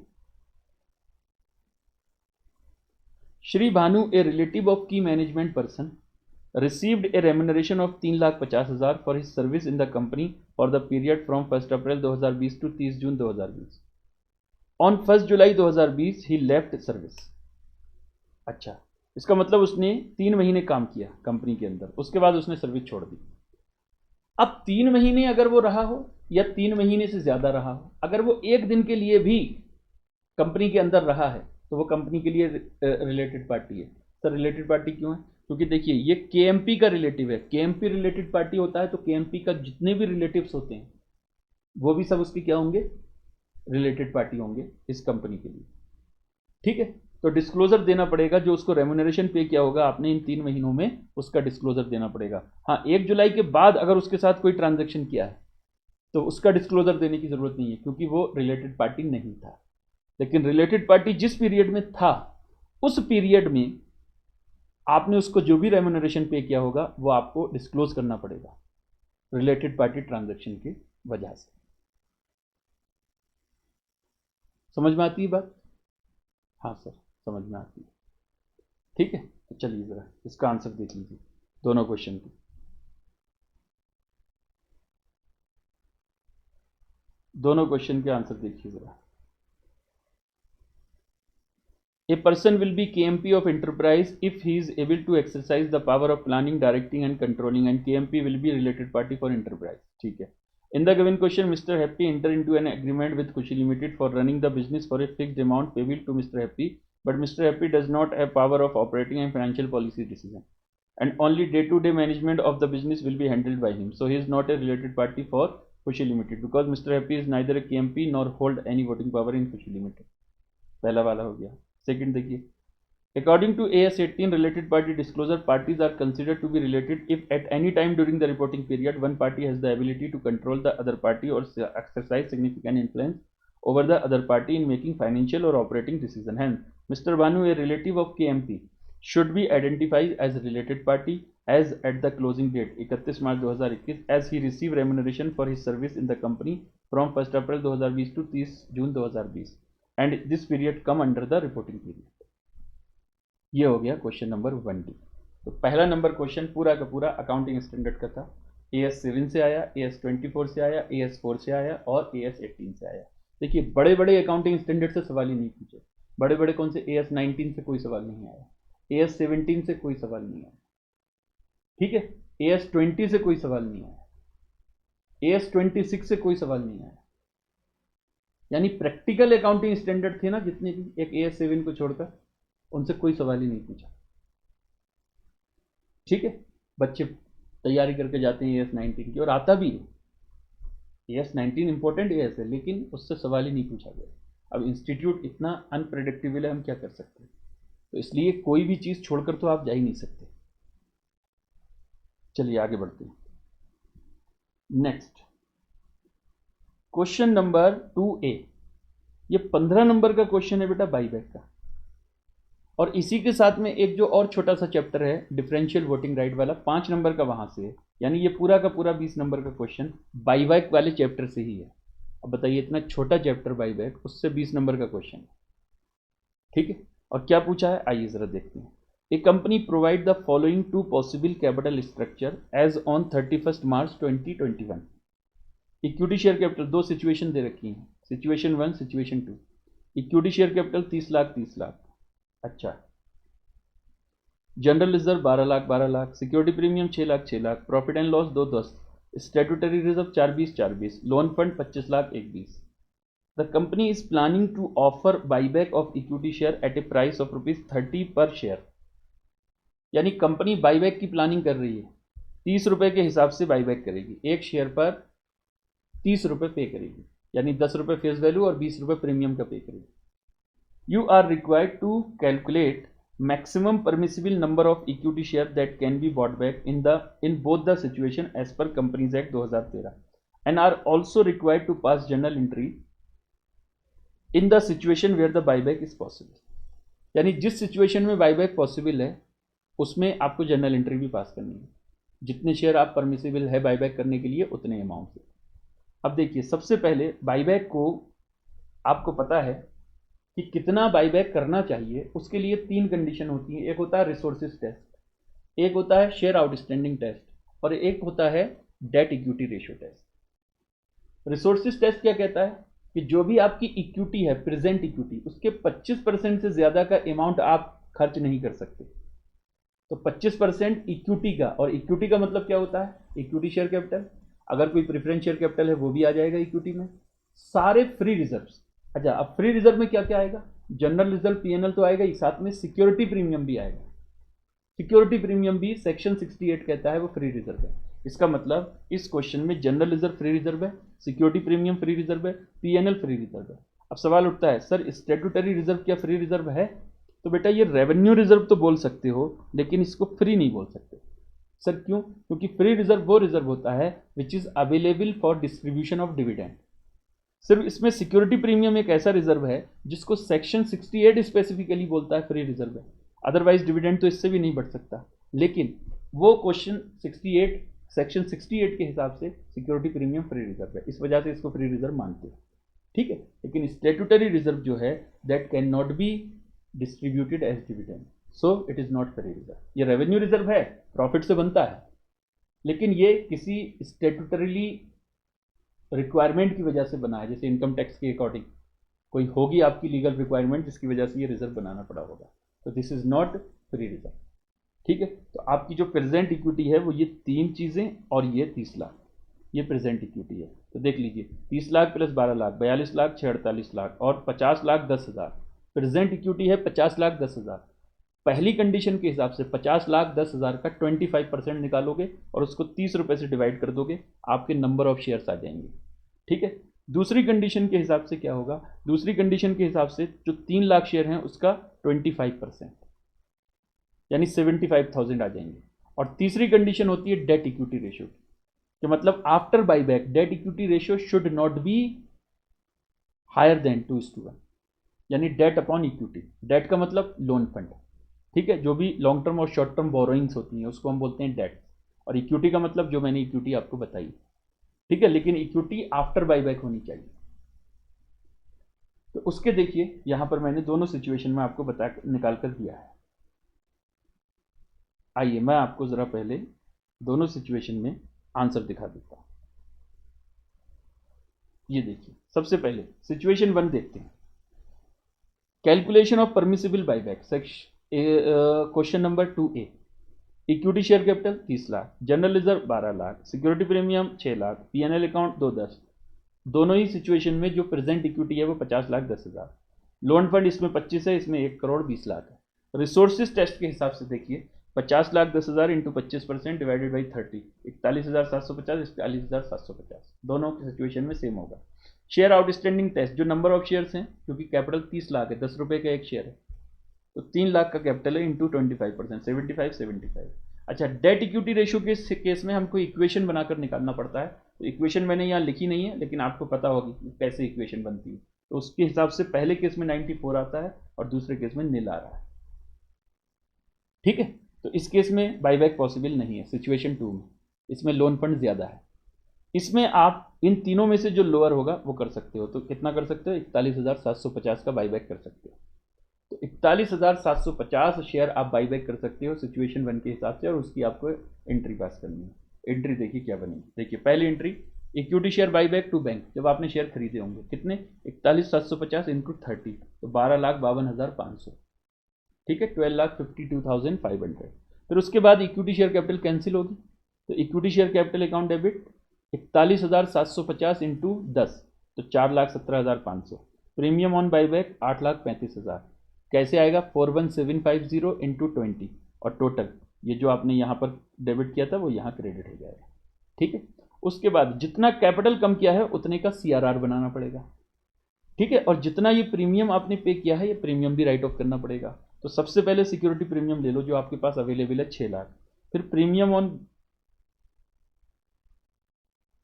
Shri Bhanu a relative of की management person received a remuneration of 3,50,000 for his service in the company for the period from 1st April 2020 to 30 June 2020. On 1st July 2020 he left service. अच्छा, इसका मतलब उसने 3 महीने काम किया कंपनी के अंदर, उसके बाद उसने सर्विस छोड़ दी। अब 3 महीने अगर वो रहा हो या 3 महीने से ज्यादा रहा हो, अगर वो एक दिन के लिए भी कंपनी के अंदर रहा है तो वो कंपनी के लिए रिलेटेड पार्टी है। सर रिलेटेड पार्टी क्यों है? क्योंकि देखिए, ये केएमपी का रिलेटिव है। केएमपी रिलेटेड पार्टी होता है तो केएमपी का जितने भी रिलेटिव्स होते हैं वो भी सब उसके क्या होंगे? रिलेटेड पार्टी होंगे इस कंपनी के लिए। ठीक है, तो डिस्क्लोजर देना पड़ेगा। जो उसको रेम्यूनरेशन पे किया होगा आपने इन 3 महीनों में, उसका डिस्क्लोजर देना पड़ेगा। हाँ, 1 जुलाई के बाद अगर उसके साथ कोई ट्रांजेक्शन किया है तो उसका डिस्क्लोजर देने की जरूरत नहीं है, क्योंकि वो रिलेटेड पार्टी नहीं था। लेकिन रिलेटेड पार्टी जिस पीरियड में था, उस पीरियड में आपने उसको जो भी रेम्यूनरेशन पे किया होगा वो आपको डिस्क्लोज करना पड़ेगा रिलेटेड पार्टी ट्रांजैक्शन की वजह से। समझ में आती है बात? हाँ सर, समझ में आती है। ठीक है, तो चलिए जरा इसका आंसर देख लीजिए दोनों क्वेश्चन की। दोनों क्वेश्चन के आंसर देखिए जरा। A person will be KMP of enterprise if he is able to exercise the power of planning, directing and controlling, and KMP will be related party for enterprise. ठीक है। In the given question, Mr. Happy enter into an agreement with Khushi Limited for running the business for a fixed amount payable to Mr. Happy, but Mr. Happy does not have power of operating and financial policy decision, and only day-to-day management of the business will be handled by him. So he is not a related party for Khushi Limited because Mr. Happy is neither a KMP nor hold any voting power in Khushi Limited. पहला वाला हो गया। Second देखिए, according to AS 18 related party disclosure, parties are considered to be related if at any time during the reporting period one party has the ability to control the other party or exercise significant influence over the other party in making financial or operating decision. Hence, Mr. Banu, a relative of KMP, should be identified as a related party as at the closing date 31 March 2021 as he received remuneration for his service in the company from 1st April 2020 to 30 June 2020 and this period come under the reporting period. ये हो गया question number 1D। तो पहला number question पूरा का पूरा accounting standard का था। AS 7 से आया, AS 24 से आया, AS 4 से आया और AS 18 से आया। देखिए, बड़े बड़े अकाउंटिंग स्टैंडर्ड से सवाल ही नहीं पूछे। बड़े बड़े कौन से? AS 19 से कोई सवाल नहीं आया, AS 17 से कोई सवाल नहीं आया, ठीक है, AS 20 से कोई सवाल नहीं आया, AS 26 से कोई सवाल नहीं आया। यानी प्रैक्टिकल अकाउंटिंग स्टैंडर्ड थे ना जितने भी, एक AS 7 को छोड़कर, उनसे कोई सवाल ही नहीं पूछा। ठीक है, बच्चे तैयारी करके जाते हैं AS 19 की और आता भी है। AS 19 इंपॉर्टेंट AS है, लेकिन उससे सवाल ही नहीं पूछा गया। अब इंस्टीट्यूट इतना अनप्रेडिक्टेबल है, हम क्या कर सकते हैं? तो इसलिए कोई भी चीज छोड़कर तो आप जा ही नहीं सकते। चलिए आगे बढ़ते हैं। नेक्स्ट क्वेश्चन नंबर 2A, ये 15 नंबर का क्वेश्चन है बेटा बाईबैक का, और इसी के साथ में एक जो और छोटा सा चैप्टर है डिफरेंशियल वोटिंग राइट वाला, 5 नंबर का वहां से है। यानी ये पूरा का पूरा 20 नंबर का क्वेश्चन बाईबैक वाले चैप्टर से ही है। अब बताइए, इतना छोटा चैप्टर बाईबैक, उससे 20 नंबर का क्वेश्चन है। ठीक है, और क्या पूछा है आइए जरा देखते हैं। A company provide the following 2 possible capital structure as on 31 March 2021। Equity share capital, दो सिचुएशन दे रखी हैं, situation 1 situation 2। Equity share capital 30 lakh 30 lakh. अच्छा, general reserve 12 lakh 12 lakh, security premium 6 lakh 6 lakh, profit and loss 2 10, statutory reserve 4 20, loan fund 25 lakh 1 20। The company is planning to offer buyback of equity share eight A price of ₹30 पर share. यानी company buyback की planning कर रही है, 30 रुपए के हिसाब से बाईबैक करेगी, एक शेयर पर 30 रुपए पे करेगी, यानी 10 रुपए फेस वैल्यू और 20 रुपए प्रीमियम का पे करेगी। You are required to calculate maximum permissible number of equity share that can be bought back in both the situation as per Companies Act 2013 and are also required to pass journal entry in the situation where the buyback is possible। यानी जिस situation में buyback possible है उसमें आपको journal entry भी पास करनी है, जितने शेयर आप परमिसिबल है बाईबैक करने के लिए उतने अमाउंट से। अब देखिए, सबसे पहले बाईबैक को आपको पता है कि कितना बाईबैक करना चाहिए, उसके लिए 3 कंडीशन होती हैं। एक होता है रिसोर्सेज टेस्ट, एक होता है शेयर आउटस्टैंडिंग टेस्ट और एक होता है debt equity ratio test. Resources test क्या कहता है कि जो भी आपकी इक्विटी है, प्रेजेंट इक्विटी, उसके 25% से ज़्यादा का अमाउंट आप खर्च नहीं कर सकते। तो 25% इक्विटी का, और इक्विटी का मतलब क्या होता है, इक्विटी शेयर कैपिटल, अगर कोई प्रेफरेंस शेयर कैपिटल है वो भी आ जाएगा इक्विटी में, सारे फ्री रिजर्व्स। अच्छा, अब फ्री रिजर्व में क्या क्या आएगा, जनरल रिजर्व पीएनएल तो आएगा ही, साथ में सिक्योरिटी प्रीमियम भी आएगा। सिक्योरिटी प्रीमियम भी सेक्शन 68 कहता है वो फ्री रिजर्व है। इसका मतलब इस क्वेश्चन में जनरल रिजर्व फ्री रिजर्व है, सिक्योरिटी प्रीमियम फ्री रिजर्व है, पीएनएल फ्री रिजर्व है। अब सवाल उठता है, सर स्टैट्यूटरी रिजर्व क्या फ्री रिजर्व है? तो बेटा ये रेवेन्यू रिजर्व तो बोल सकते हो, लेकिन इसको फ्री नहीं बोल सकते। सर क्यों? क्योंकि फ्री रिजर्व वो रिजर्व होता है which is available for distribution of dividend. सिर्फ इसमें सिक्योरिटी प्रीमियम एक ऐसा रिजर्व है जिसको सेक्शन 68 स्पेसिफिकली बोलता है फ्री रिजर्व है, अदरवाइज डिविडेंड तो इससे भी नहीं बढ़ सकता। लेकिन वो क्वेश्चन 68 सेक्शन 68 के हिसाब से सिक्योरिटी प्रीमियम फ्री रिजर्व है, इस वजह से इसको फ्री रिजर्व मानते हैं, ठीक है। लेकिन स्टैट्यूटरी रिजर्व जो है that can not be distributed as dividend, so it is not free reserve. ये रेवेन्यू रिजर्व है, प्रॉफिट से बनता है, लेकिन ये किसी स्टैट्यूटरीली रिक्वायरमेंट की वजह से बना है, जैसे इनकम टैक्स के अकॉर्डिंग कोई होगी आपकी लीगल रिक्वायरमेंट जिसकी वजह से ये रिजर्व बनाना पड़ा होगा, तो this is not free reserve, ठीक है। तो आपकी जो प्रेजेंट इक्विटी है वो ये 3 चीज़ें और ये 30 लाख, ये प्रेजेंट इक्विटी है। तो देख लीजिए, 30 लाख प्लस 12 लाख 42 लाख 48 लाख और 50 लाख 10 हज़ार। प्रेजेंट इक्विटी है 50 लाख 10 हज़ार। पहली कंडीशन के हिसाब से 50 लाख 10 हज़ार का 25% निकालोगे और उसको 30 रुपये से डिवाइड कर दोगे, आपके नंबर ऑफ शेयर्स आ जाएंगे, ठीक है। दूसरी कंडीशन के हिसाब से क्या होगा, दूसरी कंडीशन के हिसाब से जो 3 लाख शेयर हैं उसका 25% यानी 75,000 आ जाएंगे। और तीसरी कंडीशन होती है डेट इक्विटी रेशियो, कि मतलब after buyback debt equity ratio should not be higher than 2:1, यानी डेट अपॉन इक्विटी। डेट का मतलब लोन फंड, ठीक है, जो भी लॉन्ग टर्म और शॉर्ट टर्म बोरोइंग्स होती हैं उसको हम बोलते हैं डेट, और इक्विटी का मतलब जो मैंने इक्विटी आपको बताई, ठीक है। लेकिन इक्विटी आफ्टर बाईबैक होनी चाहिए। तो उसके देखिए यहां पर मैंने दोनों सिचुएशन में आपको बता निकाल कर दिया है। आइए मैं आपको जरा पहले दोनों सिचुएशन में आंसर दिखा देता हूं। ये देखिए, सबसे पहले सिचुएशन 1 देखते हैं, calculation of permissible buyback, question number 2A। Equity share capital 30 lakh, general reserve 12 lakh, security premium 6 lakh, PNL account 2 10। दोनों ही सिचुएशन में जो प्रेजेंट इक्विटी है वो 50 लाख 10 हज़ार। लोन फंड इसमें 25 है, इसमें 1 करोड़ 20 लाख है। रिसोर्सेज टेस्ट के हिसाब से देखिए, 50 लाख 10 हज़ार इंटू 25% डिवाइडेड बाई 30, 41,750, 41,750, दोनों की सिचुएशन में सेम होगा। शेयर आउटस्टैंडिंग टेस्ट, जो नंबर ऑफ शेयर्स हैं, क्योंकि कैपिटल 30 लाख है, 10 रुपये का एक शेयर है, तो 3 लाख का कैपिटल है इंटू 25%, 75। अच्छा, डेट इक्विटी रेशियो के केस में हमको इक्वेशन बनाकर निकालना पड़ता है। तो इक्वेशन मैंने यहाँ लिखी नहीं है, लेकिन आपको पता होगी कैसे इक्वेशन बनती है। तो उसके हिसाब से पहले केस में 94 आता है और दूसरे केस में नील आ रहा है, ठीक है। तो इस केस में बाईबैक पॉसिबल नहीं है, सिचुएशन 2 में इसमें लोन फंड ज़्यादा है। इसमें आप इन तीनों में से जो लोअर होगा वो कर सकते हो। तो कितना कर सकते हो, 41,750 का बाईबैक कर सकते हो। तो 41,750 शेयर आप बाईबैक कर सकते हो सिचुएशन 1 के हिसाब से, और उसकी आपको एंट्री पास करनी है। एंट्री देखिए क्या बनेगी। देखिए पहली entry, equity share buyback to bank, जब आपने शेयर खरीदे होंगे कितने, 41,750 इंटू 30, तो 12,52,500, ठीक है, 12,52,500। फिर उसके बाद इक्विटी शेयर कैपिटल कैंसिल होगी, तो equity share capital account debit 41,750 into 10, तो 4,17,500। Premium on buyback 8,35,000। कैसे आएगा, 41,750 इंटू 20, और टोटल ये जो आपने यहाँ पर डेबिट किया था वो यहाँ क्रेडिट हो जाएगा, ठीक है। उसके बाद जितना कैपिटल कम किया है उतने का CRR बनाना पड़ेगा, ठीक है, और जितना ये प्रीमियम आपने पे किया है ये प्रीमियम भी राइट ऑफ करना पड़ेगा। तो सबसे पहले सिक्योरिटी प्रीमियम ले लो जो आपके पास अवेलेबल है 6 लाख। फिर प्रीमियम ऑन,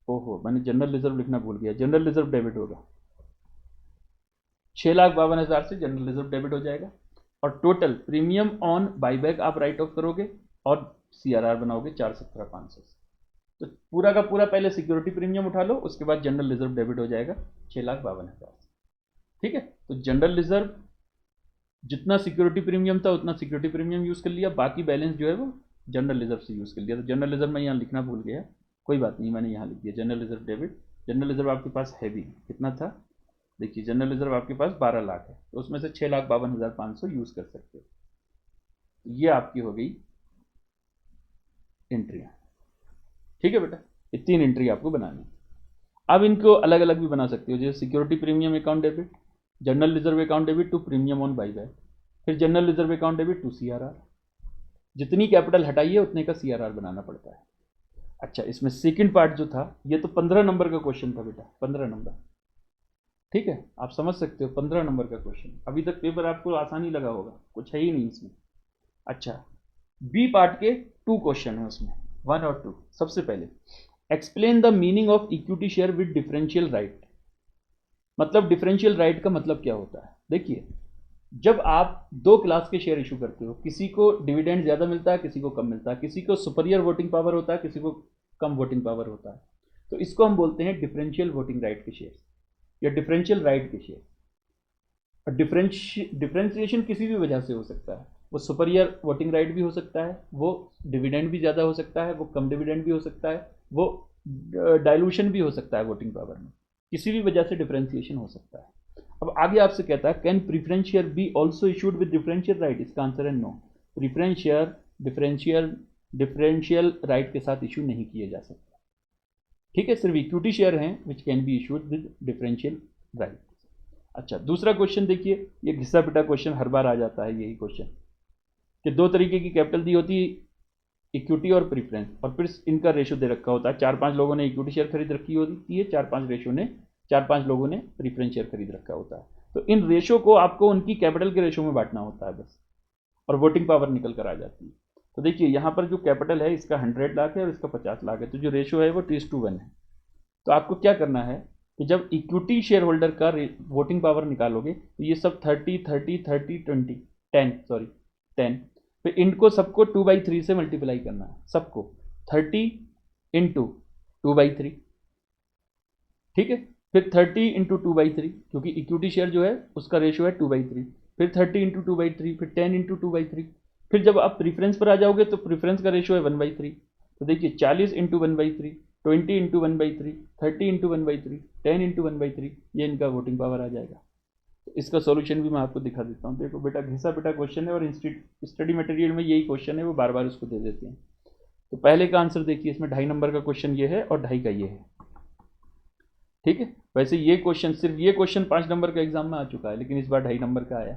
ओहो मैंने जनरल रिजर्व लिखना भूल गया, जनरल रिजर्व डेबिट होगा 6,52,000 से जनरल रिजर्व डेबिट हो जाएगा, और टोटल प्रीमियम ऑन बाईबैक आप राइट ऑफ करोगे और CRR बनाओगे 4,17,500 से। तो पूरा का पूरा पहले सिक्योरिटी प्रीमियम उठा लो, उसके बाद जनरल रिजर्व डेबिट हो जाएगा 6,52,000, ठीक है। तो जनरल रिजर्व जितना सिक्योरिटी प्रीमियम था उतना सिक्योरिटी प्रीमियम यूज कर लिया, बाकी बैलेंस जो है वो जनरल रिजर्व से यूज कर लिया। तो जनरल रिजर्व मैं यहाँ लिखना भूल गया, कोई बात नहीं, मैंने यहाँ लिख दिया general reserve debit. General reserve आपके पास है भी, कितना था देखिए, जनरल रिजर्व आपके पास 12 लाख है, तो उसमें से 6,52,500 यूज कर सकते हो। ये आपकी हो गई एंट्रियां, ठीक है बेटा, ये 3 एंट्री आपको बनानी। अब इनको अलग अलग भी बना सकते हो, जैसे security premium account debit, general reserve account debit to premium on buyback, फिर general reserve account debit to CRR। जितनी कैपिटल हटाइए उतने का CRR बनाना पड़ता है। अच्छा, इसमें सेकंड पार्ट जो था, ये तो 15 नंबर का क्वेश्चन था बेटा, 15 नंबर, ठीक है, आप समझ सकते हो 15 नंबर का क्वेश्चन। अभी तक पेपर आपको आसानी लगा होगा, कुछ है ही नहीं इसमें। अच्छा, बी पार्ट के 2 क्वेश्चन है उसमें, 1 और 2। सबसे पहले explain the meaning of equity share with differential right. मतलब डिफरेंशियल राइट का मतलब क्या होता है, देखिए जब आप 2 क्लास के शेयर इशू करते हो, किसी को डिविडेंड ज़्यादा मिलता है, किसी को कम मिलता है, किसी को सुपीरियर वोटिंग पावर होता है, किसी को कम वोटिंग पावर होता है, तो इसको हम बोलते हैं डिफरेंशियल वोटिंग राइट के शेयर या डिफरेंशियल राइट के शेयर। डिफरेंशिएशन किसी भी वजह से हो सकता है, वो सुपीरियर वोटिंग राइट भी हो सकता है, वो डिविडेंड भी ज़्यादा हो सकता है, वो कम डिविडेंड भी हो सकता है, वो डाइल्यूशन भी हो सकता है वोटिंग पावर में, किसी भी वजह से डिफरेंशिएशन हो सकता है। अब आगे आपसे कहता है can preference share be also issued with differential right, इसका आंसर है no. Preference share differential right के साथ इशू नहीं किए जा सकते, ठीक है, सिर्फ इक्विटी शेयर हैं which can be issued with differential right. अच्छा, दूसरा क्वेश्चन देखिए, ये घिसा पिटा क्वेश्चन हर बार आ जाता है यही क्वेश्चन, कि 2 तरीके की कैपिटल दी होती है, इक्विटी और प्रीफरेंस, और फिर इनका रेशो दे रखा होता है। 4-5 लोगों ने इक्विटी शेयर खरीद रखी होती है, 4-5 लोगों ने प्रीफरेंस शेयर खरीद रखा होता है। तो इन रेशो को आपको उनकी कैपिटल के रेशो में बांटना होता है बस, और वोटिंग पावर निकल कर आ जाती है। तो देखिए यहाँ पर जो कैपिटल है इसका 100 लाख है और इसका 50 लाख है, तो जो रेशो है वो 2:1 है। तो आपको क्या करना है कि जब इक्विटी शेयर होल्डर का वोटिंग पावर निकालोगे तो ये सब 10, फिर इनको सबको 2/3 से मल्टीप्लाई करना है, सबको 30 इंटू 2/3, ठीक है, फिर 30 इंटू 2/3, क्योंकि इक्विटी शेयर जो है उसका रेशियो है 2/3, फिर 30 इंटू 2/3, फिर 10 इंटू 2/3, फिर जब आप प्रीफरेंस पर आ जाओगे तो प्रीफरेंस का रेशियो है 1/3। तो देखिए 40 इंटू 1/3, 20 इंटू 1/3, 30 इंटू 1/3, 10 इंटू 1/3, ये इनका वोटिंग पावर आ जाएगा। तो इसका सॉल्यूशन भी मैं आपको दिखा देता हूँ। देखो बेटा, घिसा पिटा क्वेश्चन है और स्टडी मटेरियल में यही क्वेश्चन है, वो बार बार उसको दे देते हैं। तो पहले का आंसर देखिए, इसमें 2.5 नंबर का क्वेश्चन ये है और 2.5 का ये है, ठीक है। वैसे ये क्वेश्चन, सिर्फ ये क्वेश्चन 5 नंबर का एग्जाम में आ चुका है, लेकिन इस बार 2.5 नंबर का आया।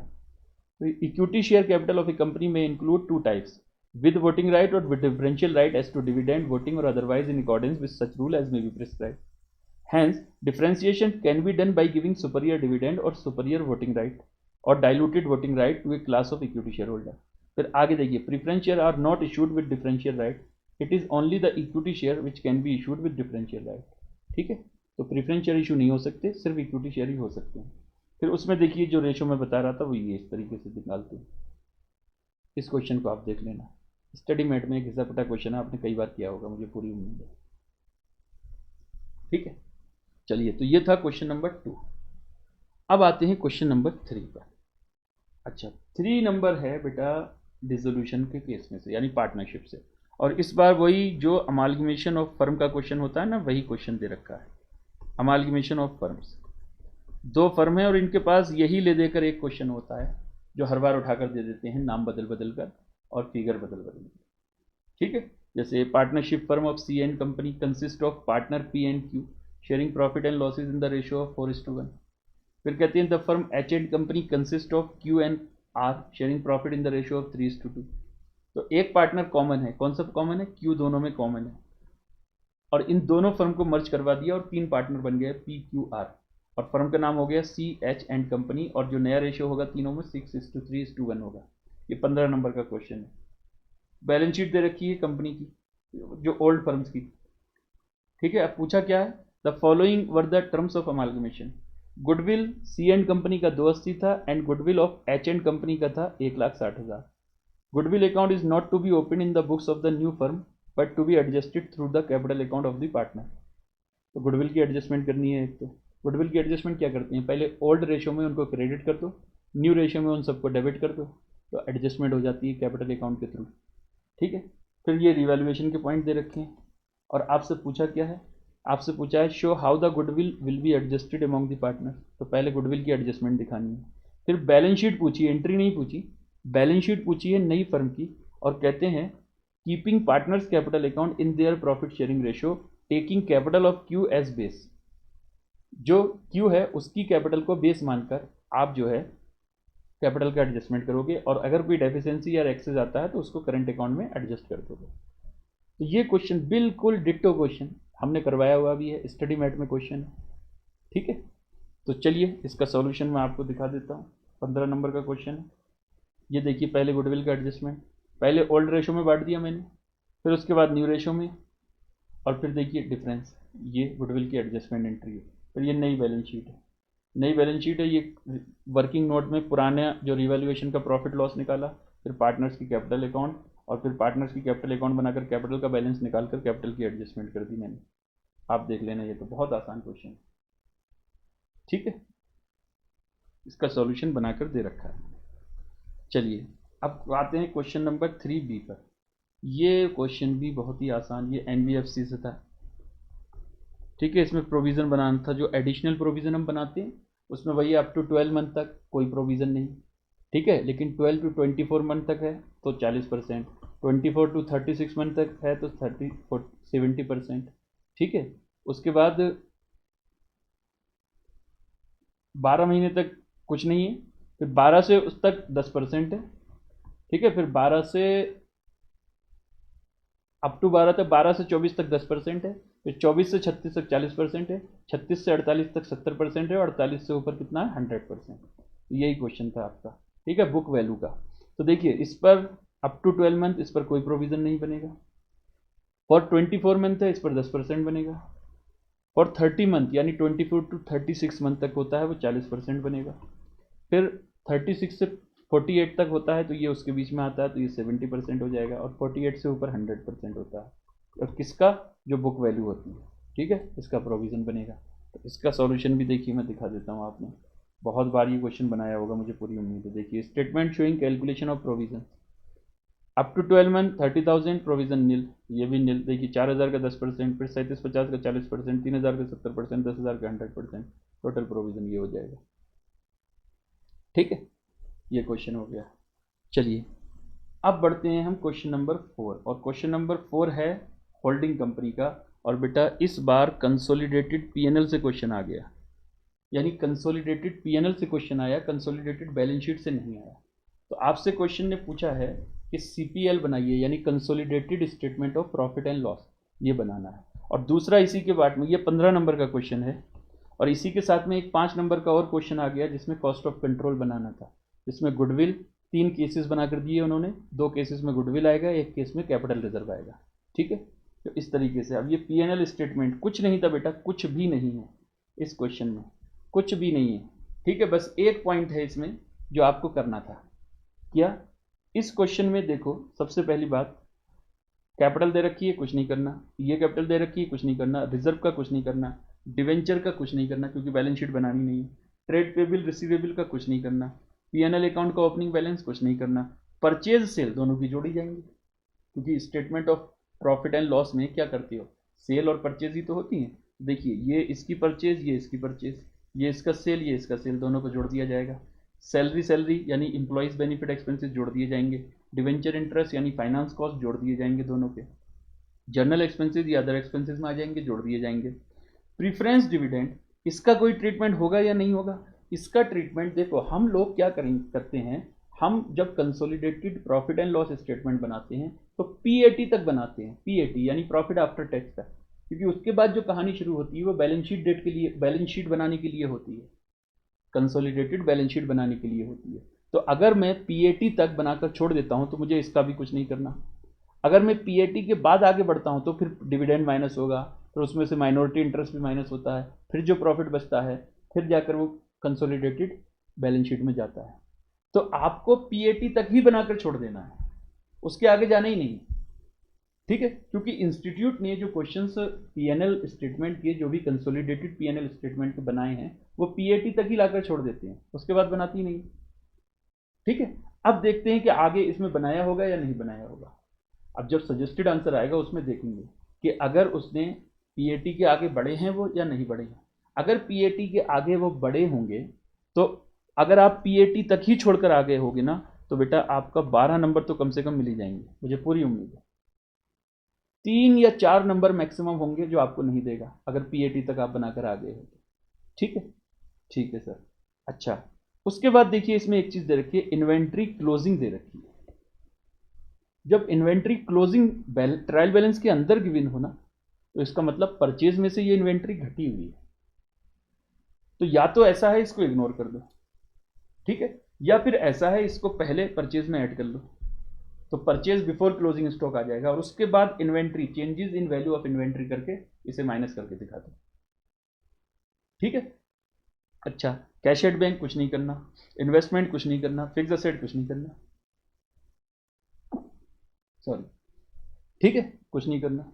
तो equity share capital of a company में include 2 types, with voting right or with differential right as to dividend voting or otherwise in accordance with such rule as may be prescribed. Hence, differentiation can be done by giving superior dividend or superior voting right or diluted voting right to a class of equity shareholder. फिर आगे देखिए, preference share are not issued with differential right. It is only the equity share which can be issued with differential right. ठीक है, तो preference share issue नहीं हो सकते, सिर्फ इक्विटी शेयर ही हो सकते हैं। फिर उसमें देखिए जो रेशो मैं बता रहा था वो ये इस तरीके से निकालते हैं। इस क्वेश्चन को आप देख लेना, स्टडी मेट में एक घिसा पिटा क्वेश्चन है, आपने कई बार किया होगा, मुझे पूरी उम्मीद है, ठीक है। चलिए, तो ये था क्वेश्चन नंबर 2। अब आते हैं क्वेश्चन नंबर 3 पर। अच्छा, 3 नंबर है बेटा डिसोल्यूशन के केस में से, यानी पार्टनरशिप से। और इस बार वही जो अमालगमेशन ऑफ फर्म का क्वेश्चन होता है ना, वही क्वेश्चन दे रखा है, अमालगमेशन ऑफ फर्म्स। दो फर्म है और इनके पास यही ले देकर एक क्वेश्चन होता है जो हर बार उठाकर दे देते हैं, नाम बदल बदल कर और फिगर बदल बदल कर। ठीक है, जैसे partnership firm of C and company consist of partner P and Q sharing profit and losses in the ratio of 4:1। फिर कहते हैं the firm H and company consist of Q and R sharing profit in the ratio of 3:2। तो एक partner common है, कौन सा common है, Q दोनों में कॉमन है, और इन दोनों फर्म को मर्ज करवा दिया और तीन पार्टनर बन गए पी क्यू आर, और फर्म का नाम हो गया सी एच एंड कंपनी, और जो नया रेशियो होगा तीनों में 6:3:1 होगा। ये 15 नंबर का क्वेश्चन है। बैलेंस शीट दे रखी है कंपनी की, जो ओल्ड फर्म्स की। ठीक है, अब पूछा क्या है, the following were the terms of amalgamation. Goodwill C and company का 280 था and goodwill of H and company का था 1,60,000। Goodwill account is not to be open in the books of the new firm but to be adjusted through the capital account of the partner. तो goodwill की adjustment करनी है। एक तो goodwill की adjustment क्या करते हैं, पहले ओल्ड रेशो में उनको क्रेडिट कर दो, न्यू रेशो में उन सबको डेबिट कर दो, तो एडजस्टमेंट हो जाती है कैपिटल अकाउंट के थ्रू। ठीक है, फिर ये रिवैल्यूएशन के पॉइंट दे रखे हैं, और आपसे पूछा क्या है, आपसे पूछा है show how the goodwill will be adjusted among the partner. तो पहले गुडविल की एडजस्टमेंट दिखानी है। फिर बैलेंस शीट पूछी, एंट्री नहीं पूछी, बैलेंस शीट पूछी है नई फर्म की, और कहते हैं keeping partners capital account in their profit sharing ratio taking capital of Q as base. जो क्यू है उसकी कैपिटल को बेस मानकर आप जो है कैपिटल का एडजस्टमेंट करोगे, और अगर कोई डेफिशिएंसी या एक्सेस आता है तो उसको करंट अकाउंट में एडजस्ट कर दोगे। तो ये क्वेश्चन बिल्कुल डिट्टो क्वेश्चन हमने करवाया हुआ भी है, स्टडी मैट में क्वेश्चन है। ठीक है, तो चलिए इसका सॉल्यूशन मैं आपको दिखा देता हूँ। 15 नंबर का क्वेश्चन है। ये देखिए, पहले गुडविल का एडजस्टमेंट, पहले ओल्ड रेशो में बांट दिया मैंने, फिर उसके बाद न्यू रेशो में, और फिर देखिए डिफरेंस, ये गुडविल की एडजस्टमेंट एंट्री है। फिर ये नई बैलेंस शीट है, नई बैलेंस शीट है, ये वर्किंग नोट में पुराने जो रिवैल्यूएशन का प्रॉफिट लॉस निकाला, फिर पार्टनर्स की कैपिटल अकाउंट, और फिर पार्टनर्स की कैपिटल अकाउंट बनाकर कैपिटल का बैलेंस निकालकर कैपिटल की एडजस्टमेंट कर दी मैंने। आप देख लेना, ये तो बहुत आसान क्वेश्चन है। ठीक है, इसका सॉल्यूशन बनाकर दे रखा है। चलिए अब आते हैं क्वेश्चन नंबर 3B पर। ये क्वेश्चन भी बहुत ही आसान, ये NBFC से था। ठीक है, इसमें प्रोविज़न बनाना था, जो एडिशनल प्रोविज़न हम बनाते हैं उसमें वही अप टू 12 मंथ तक कोई प्रोविज़न नहीं। ठीक है, लेकिन 12 टू 24 मंथ तक है तो 40%, 24 टू 36 मंथ तक है तो 70%। ठीक है, उसके बाद 12 महीने तक कुछ नहीं है, फिर 12 से उस तक 10% है। ठीक है, फिर 12 से अप टू 12 तक, 12 से 24 तक 10% है, फिर 24 से 36 तक 40% है, 36 से 48 तक 70% है, और 48 से ऊपर कितना है 100%। यही क्वेश्चन था आपका। ठीक है, बुक वैल्यू का। तो देखिए इस पर अप टू 12 मंथ इस पर कोई प्रोविज़न नहीं बनेगा, फॉर 24 मंथ है इस पर 10% बनेगा, फॉर 30 मंथ यानी 24 टू 36 मंथ तक होता है वो 40% बनेगा, फिर 36 से 48 तक होता है तो ये उसके बीच में आता है तो ये 70% हो जाएगा, और 48 से ऊपर 100% होता है, और किसका, जो बुक वैल्यू होती है। ठीक है, इसका प्रोविज़न बनेगा। तो इसका सॉल्यूशन भी देखिए मैं दिखा देता हूँ, आपने बहुत बार ये क्वेश्चन बनाया होगा मुझे पूरी उम्मीद है। देखिए, statement showing calculation of provision up to 12 month 30,000 provision nil, ये भी नील। देखिए 4,000 का 10%, फिर 3750 का 40%, 3,000 का 70%, 10,000 का 100%, टोटल प्रोविज़न ये हो जाएगा। ठीक है, ये क्वेश्चन हो गया। चलिए अब बढ़ते हैं हम क्वेश्चन नंबर 4, और क्वेश्चन नंबर 4 है होल्डिंग कंपनी का। और बेटा इस बार कंसोलिडेटेड पीएनएल से क्वेश्चन आ गया, यानी कंसोलिडेटेड पीएनएल से क्वेश्चन आया, कंसोलिडेटेड बैलेंस शीट से नहीं आया। तो आपसे क्वेश्चन ने पूछा है कि सीपीएल बनाइए, यानी consolidated statement of profit and loss, ये बनाना है। और दूसरा इसी के बाद में, ये 15 नंबर का क्वेश्चन है, और इसी के साथ में एक 5 नंबर का और क्वेश्चन आ गया जिसमें कॉस्ट ऑफ कंट्रोल बनाना था, जिसमें गुडविल 3 केसेस बनाकर दिए उन्होंने, 2 केसेस में गुडविल आएगा, एक केस में कैपिटल रिजर्व आएगा। ठीक है, तो इस तरीके से अब ये पीएनएल स्टेटमेंट कुछ नहीं था बेटा, कुछ भी नहीं है इस क्वेश्चन में, कुछ भी नहीं है। ठीक है, बस एक पॉइंट है इसमें जो आपको करना था। क्या, इस क्वेश्चन में देखो सबसे पहली बात, कैपिटल दे रखी है कुछ नहीं करना, ये कैपिटल दे रखी है कुछ नहीं करना, रिजर्व का कुछ नहीं करना, डिवेंचर का कुछ नहीं करना क्योंकि बैलेंस शीट बनानी नहीं है, ट्रेड पेबल रिसीवेबल का कुछ नहीं करना, पीएनएल अकाउंट का ओपनिंग बैलेंस कुछ नहीं करना, परचेज सेल दोनों की जोड़ी जाएंगी। क्योंकि statement of profit and loss में क्या करते हो, सेल और परचेज ही तो होती हैं। देखिए ये इसकी परचेज, ये इसकी परचेज, ये इसका सेल, ये इसका सेल, दोनों को जोड़ दिया जाएगा। सैलरी सैलरी यानी इंप्लॉइज बेनिफिट एक्सपेंसेस जोड़ दिए जाएंगे। डिवेंचर इंटरेस्ट यानी फाइनेंस कॉस्ट जोड़ दिए जाएंगे दोनों के। जर्नल एक्सपेंसेस या अदर एक्सपेंसेस में आ जाएंगे, जोड़ दिए जाएंगे। प्रीफरेंस डिविडेंड, इसका कोई ट्रीटमेंट होगा या नहीं होगा? इसका ट्रीटमेंट देखो, हम लोग क्या करते हैं, हम जब consolidated profit and loss statement बनाते हैं तो पीएटी तक बनाते हैं, पीएटी यानी प्रॉफिट आफ्टर टैक्स तक, क्योंकि उसके बाद जो कहानी शुरू होती है वो बैलेंस शीट डेट के लिए, बैलेंस शीट बनाने के लिए होती है, कंसोलिडेटेड बैलेंस शीट बनाने के लिए होती है। तो अगर मैं पीएटी तक बनाकर छोड़ देता हूं तो मुझे इसका भी कुछ नहीं करना। अगर मैं पीएटी के बाद आगे बढ़ता हूं तो फिर डिविडेंड माइनस होगा, फिर उसमें से माइनॉरिटी इंटरेस्ट भी माइनस होता है, फिर जो प्रॉफिट बचता है फिर जाकर वो कंसोलिडेटेड बैलेंस शीट में जाता है। तो आपको पीएटी तक ही बनाकर छोड़ देना है, उसके आगे जाना ही नहीं, ठीक है। क्योंकि इंस्टीट्यूट ने जो क्वेश्चंस पीएनएल स्टेटमेंट के, जो भी कंसोलिडेटेड पीएनएल स्टेटमेंट के बनाए हैं, वो पीएटी तक ही लाकर छोड़ देते हैं, उसके बाद बनाती नहीं, ठीक है। अब देखते हैं कि आगे इसमें बनाया होगा या नहीं बनाया होगा। अब जब सजेस्टेड आंसर आएगा उसमें देखेंगे कि अगर उसने पीएटी के आगे बढ़े हैं वो या नहीं बढ़े हैं। अगर पीएटी के आगे वो बढ़े होंगे तो अगर आप पीएटी तक ही छोड़कर आगे होगे ना तो बेटा आपका 12 नंबर तो कम से कम मिल ही जाएंगे, मुझे पूरी उम्मीद है। 3 या 4 नंबर मैक्सिमम होंगे जो आपको नहीं देगा अगर पीएटी तक आप बनाकर आ गए हो तो, ठीक है। ठीक है सर। अच्छा, उसके बाद देखिए इसमें एक चीज दे रखी है, इन्वेंट्री क्लोजिंग दे रखी है। जब इन्वेंट्री क्लोजिंग ट्रायल बैलेंस के अंदर गिवन हो ना तो इसका मतलब परचेज में से ये इन्वेंट्री घटी हुई है। तो या तो ऐसा है इसको इग्नोर कर दो, ठीक है, या फिर ऐसा है इसको पहले परचेज में ऐड कर लो, तो परचेज बिफोर क्लोजिंग स्टॉक आ जाएगा और उसके बाद inventory, changes in value of inventory करके इसे माइनस करके दिखा दो, ठीक है। अच्छा, कैश एट बैंक कुछ नहीं करना, इन्वेस्टमेंट कुछ नहीं करना, फिक्स असेट कुछ नहीं करना, सॉरी, ठीक है, कुछ नहीं करना।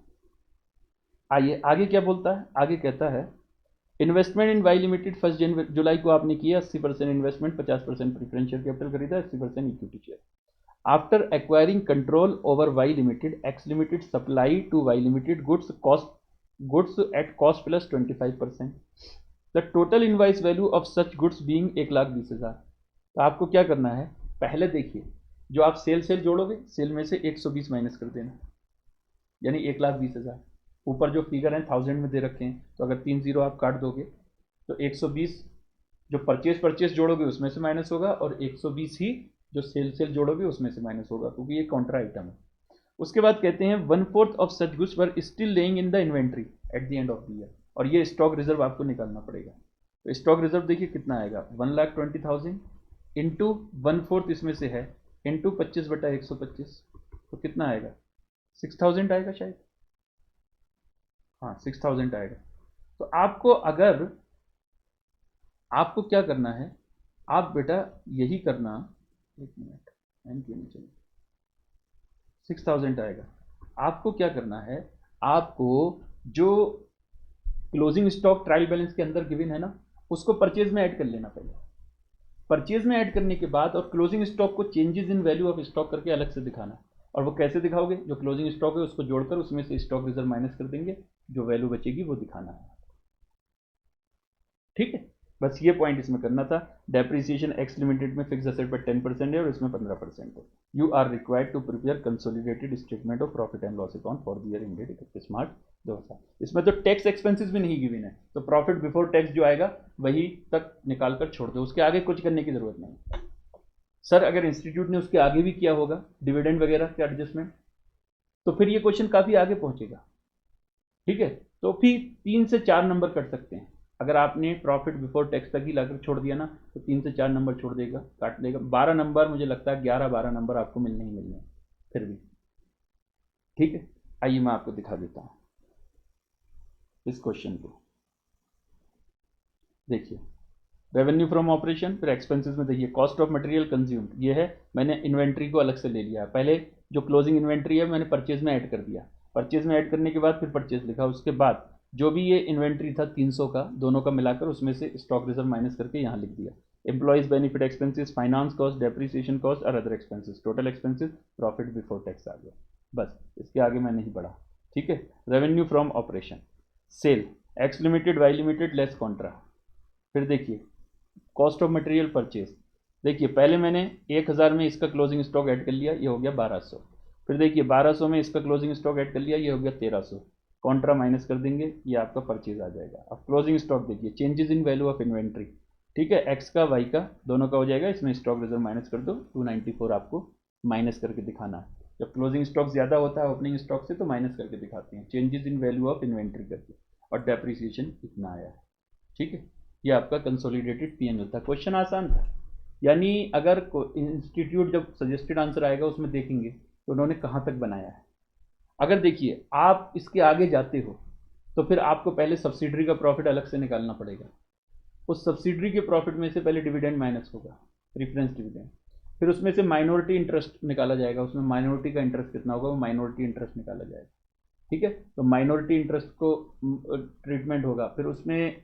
आइए आगे क्या बोलता है, आगे कहता है इन्वेस्टमेंट इन वाई लिमिटेड 1 जुलाई को आपने किया 80% इन्वेस्टमेंट, 50% प्रीफरेंशियल कैपिटल खरीदा, 80% equity share. After acquiring control over Y limited, X limited supply to Y limited goods at cost plus 25%, the total invoice value of such goods being 1,20,000। तो आपको क्या करना है, पहले देखिए जो आप सेल जोड़ोगे, सेल में से 120 माइनस कर देना, यानी 1,20,000। ऊपर जो फिगर है 1000 में दे रखे हैं, तो अगर 3 जीरो आप काट दोगे तो 120 जो परचेज जोड़ोगे उसमें से माइनस होगा और 120 ही जो सेल जोड़ोगे उसमें से माइनस होगा, क्योंकि ये काउंटर आइटम है। उसके बाद कहते हैं 1/4 of such goods were still laying in the inventory at the end of the year, और ये स्टॉक रिजर्व आपको निकालना पड़ेगा। तो स्टॉक रिजर्व देखिए कितना आएगा, 1,20,000 इंटू 1/4 इसमें से है, इंटू 25/125, तो कितना आएगा, 6,000 आएगा शायद, हाँ 6,000 आएगा। तो आपको क्या करना है, आप बेटा यही करना, एक मिनट, एन क्यों नहीं चले, 6,000 आएगा। आपको क्या करना है, आपको जो क्लोजिंग स्टॉक ट्रायल बैलेंस के अंदर गिवन है ना उसको परचेज में ऐड कर लेना पहले। परचेज में ऐड करने के बाद और क्लोजिंग स्टॉक को changes in value of stock करके अलग से दिखाना। और वो कैसे दिखाओगे, जो क्लोजिंग स्टॉक है उसको जोड़कर उसमें से स्टॉक रिजर्व माइनस कर देंगे, जो वैल्यू बचेगी वो दिखाना है, ठीक है। बस ये पॉइंट इसमें करना था। डेप्रिसिएशन एक्स लिमिटेड में फिक्स असेट पर 10% है और इसमें 15% है। You are required to prepare consolidated statement of profit and loss account for the year ended 31 March 2000। इसमें तो टैक्स एक्सपेंसेस भी नहीं गिवन है, तो प्रॉफिट बिफोर टैक्स जो आएगा वही तक निकाल कर छोड़ दो, उसके आगे कुछ करने की जरूरत नहीं। सर अगर इंस्टीट्यूट ने उसके आगे भी किया होगा डिविडेंड वगैरह के एडजस्टमेंट, तो फिर ये क्वेश्चन काफी आगे पहुंचेगा, ठीक है। तो फिर 3 से 4 नंबर कट सकते हैं। अगर आपने प्रॉफिट बिफोर टैक्स तक ही लाकर छोड़ दिया ना तो 3 से 4 नंबर छोड़ देगा, काट देगा। 12 नंबर मुझे लगता है 11-12 नंबर आपको मिलने ही मिलने फिर भी, ठीक है। आइए मैं आपको दिखा देता हूं इस क्वेश्चन को। देखिए रेवेन्यू फ्रॉम ऑपरेशन, फिर एक्सपेंसेस में देखिए कॉस्ट ऑफ मटेरियल कंज्यूम्ड, ये है, मैंने इन्वेंट्री को अलग से ले लिया। पहले जो क्लोजिंग इन्वेंट्री है मैंने परचेज में ऐड कर दिया, परचेज में ऐड करने के बाद फिर परचेज लिखा, उसके बाद जो भी ये इन्वेंट्री था 300 का, दोनों का मिलाकर उसमें से स्टॉक रिजर्व माइनस करके यहाँ लिख दिया। Employees benefit expenses, finance cost, depreciation cost और other expenses, total expenses, profit before tax आ गया। बस, इसके आगे मैं नहीं बढ़ा। ठीक है, revenue from operation, sale, X limited Y limited less contra. फिर देखिए कॉस्ट ऑफ मटेरियल परचेज, देखिए पहले मैंने 1000 में इसका क्लोजिंग स्टॉक ऐड कर लिया, ये हो गया 1200। फिर देखिए 1200 में इसका क्लोजिंग स्टॉक ऐड कर लिया, ये हो गया 1300। कॉन्ट्रा माइनस कर देंगे, ये आपका परचेज आ जाएगा। अब क्लोजिंग स्टॉक देखिए, changes in value of inventory, ठीक है, एक्स का वाई का दोनों का हो जाएगा, इसमें स्टॉक रिजर्व माइनस कर दो, 294 आपको माइनस करके दिखाना है। जब क्लोजिंग स्टॉक ज़्यादा होता है ओपनिंग स्टॉक से तो माइनस करके दिखाते हैं, changes in value of inventory करके, और डेप्रिसिएशन इतना आया है। ठीक है, ये आपका कंसोलिडेटेड पीएनएल था। क्वेश्चन आसान था, यानी अगर इंस्टीट्यूट जब सजेस्टेड आंसर आएगा उसमें देखेंगे तो उन्होंने कहाँ तक बनाया है। अगर देखिए आप इसके आगे जाते हो तो फिर आपको पहले सब्सिडरी का प्रॉफिट अलग से निकालना पड़ेगा, उस सब्सिडरी के प्रॉफिट में से पहले डिविडेंड माइनस होगा, प्रीफरेंस डिविडेंड, फिर उसमें से माइनॉरिटी इंटरेस्ट निकाला जाएगा, उसमें माइनॉरिटी का इंटरेस्ट कितना होगा वो माइनॉरिटी इंटरेस्ट निकाला जाएगा। ठीक है, तो माइनॉरिटी इंटरेस्ट को ट्रीटमेंट होगा, फिर उसमें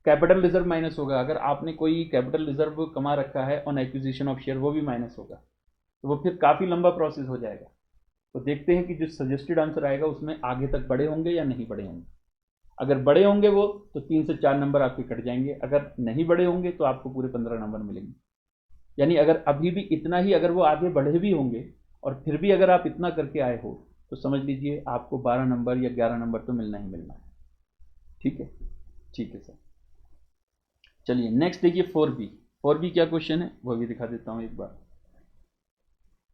कैपिटल रिजर्व माइनस होगा, अगर आपने कोई कैपिटल रिजर्व कमा रखा है ऑन एक्विजिशन ऑफ शेयर वो भी माइनस होगा, तो वो फिर काफ़ी लंबा प्रोसेस हो जाएगा। तो देखते हैं कि जो सजेस्टेड आंसर आएगा उसमें आगे तक बड़े होंगे या नहीं बड़े होंगे। अगर बड़े होंगे वो तो 3 से 4 नंबर आपके कट जाएंगे, अगर नहीं बड़े होंगे तो आपको पूरे 15 नंबर मिलेंगे। यानी अगर अभी भी इतना ही अगर वो आगे बढ़े भी होंगे और फिर भी अगर आप इतना करके आए हो तो समझ लीजिए आपको 12 नंबर या 11 नंबर तो मिलना ही मिलना है। ठीक है, ठीक है सर। चलिए नेक्स्ट देखिए 4B। 4B क्या क्वेश्चन है वो भी दिखा देता हूँ एक बार।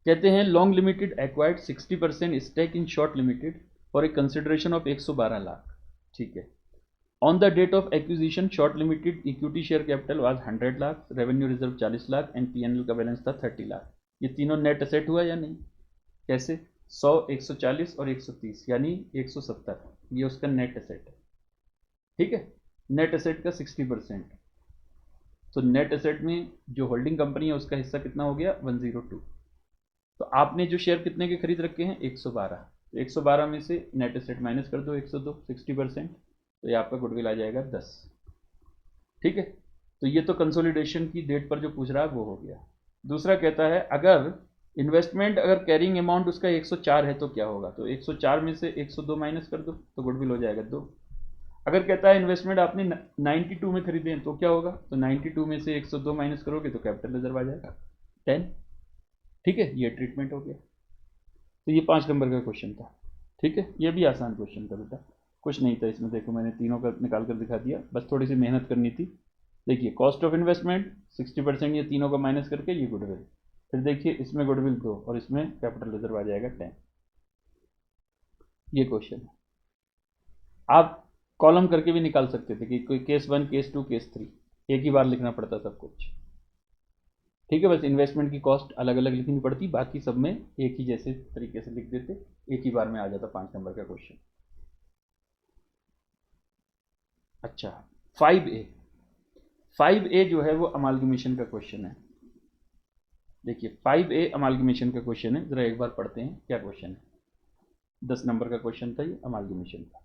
कहते हैं long limited acquired 60% stake in short limited for a consideration of 112 lakh. ठीक है, on the date of acquisition short limited equity share capital was 100 lakh, revenue reserve 40 lakh and PNL का बैलेंस था 30 लाख। ये तीनों नेट असेट हुआ या नहीं? कैसे? 100, 140 और 130 यानी 170, ये उसका नेट असेट है। ठीक है, नेट असेट का 60%, तो नेट एसेट में जो होल्डिंग कंपनी है उसका हिस्सा कितना हो गया 102। तो आपने जो शेयर कितने के खरीद रखे हैं 112, तो 112 में से नेट एसेट माइनस कर दो 102, 60%, तो ये आपका गुडविल आ जाएगा 10। ठीक है, तो ये तो कंसोलिडेशन की डेट पर जो पूछ रहा है वो हो गया। दूसरा कहता है अगर इन्वेस्टमेंट अगर कैरिंग अमाउंट उसका 104 है तो क्या होगा, तो 104 में से 102 माइनस कर दो तो गुडविल हो जाएगा 2। अगर कहता है इन्वेस्टमेंट आपने 92 में खरीदे हैं तो क्या होगा, तो 92 में से 102 माइनस करोगे तो कैपिटल रिजर्व आ जाएगा 10। ठीक है, ये ट्रीटमेंट हो गया। तो ये 5 नंबर का क्वेश्चन था। ठीक है, ये भी आसान क्वेश्चन था बेटा, कुछ नहीं था इसमें, देखो मैंने तीनों का निकाल कर दिखा दिया, बस थोड़ी सी मेहनत करनी थी। देखिए कॉस्ट ऑफ इन्वेस्टमेंट 60%, ये तीनों का माइनस करके ये गुडविल, फिर देखिए इसमें गुडविल 2 और इसमें कैपिटल रिजर्व आ जाएगा 10। ये क्वेश्चन है, आप कॉलम करके भी निकाल सकते थे कि कोई केस 1, केस 2, केस 3, एक ही बार लिखना पड़ता सब कुछ। ठीक है, बस इन्वेस्टमेंट की कॉस्ट अलग अलग लिखनी पड़ती, बाकी सब में एक ही जैसे तरीके से लिख देते, एक ही बार में आ जाता 5 नंबर का क्वेश्चन। अच्छा 5A, 5A जो है वो अमालगमेशन का क्वेश्चन है। देखिए 5A अमालगमेशन का क्वेश्चन है, जरा एक बार पढ़ते हैं क्या क्वेश्चन है। 10 नंबर का क्वेश्चन था ये अमालगमेशन का।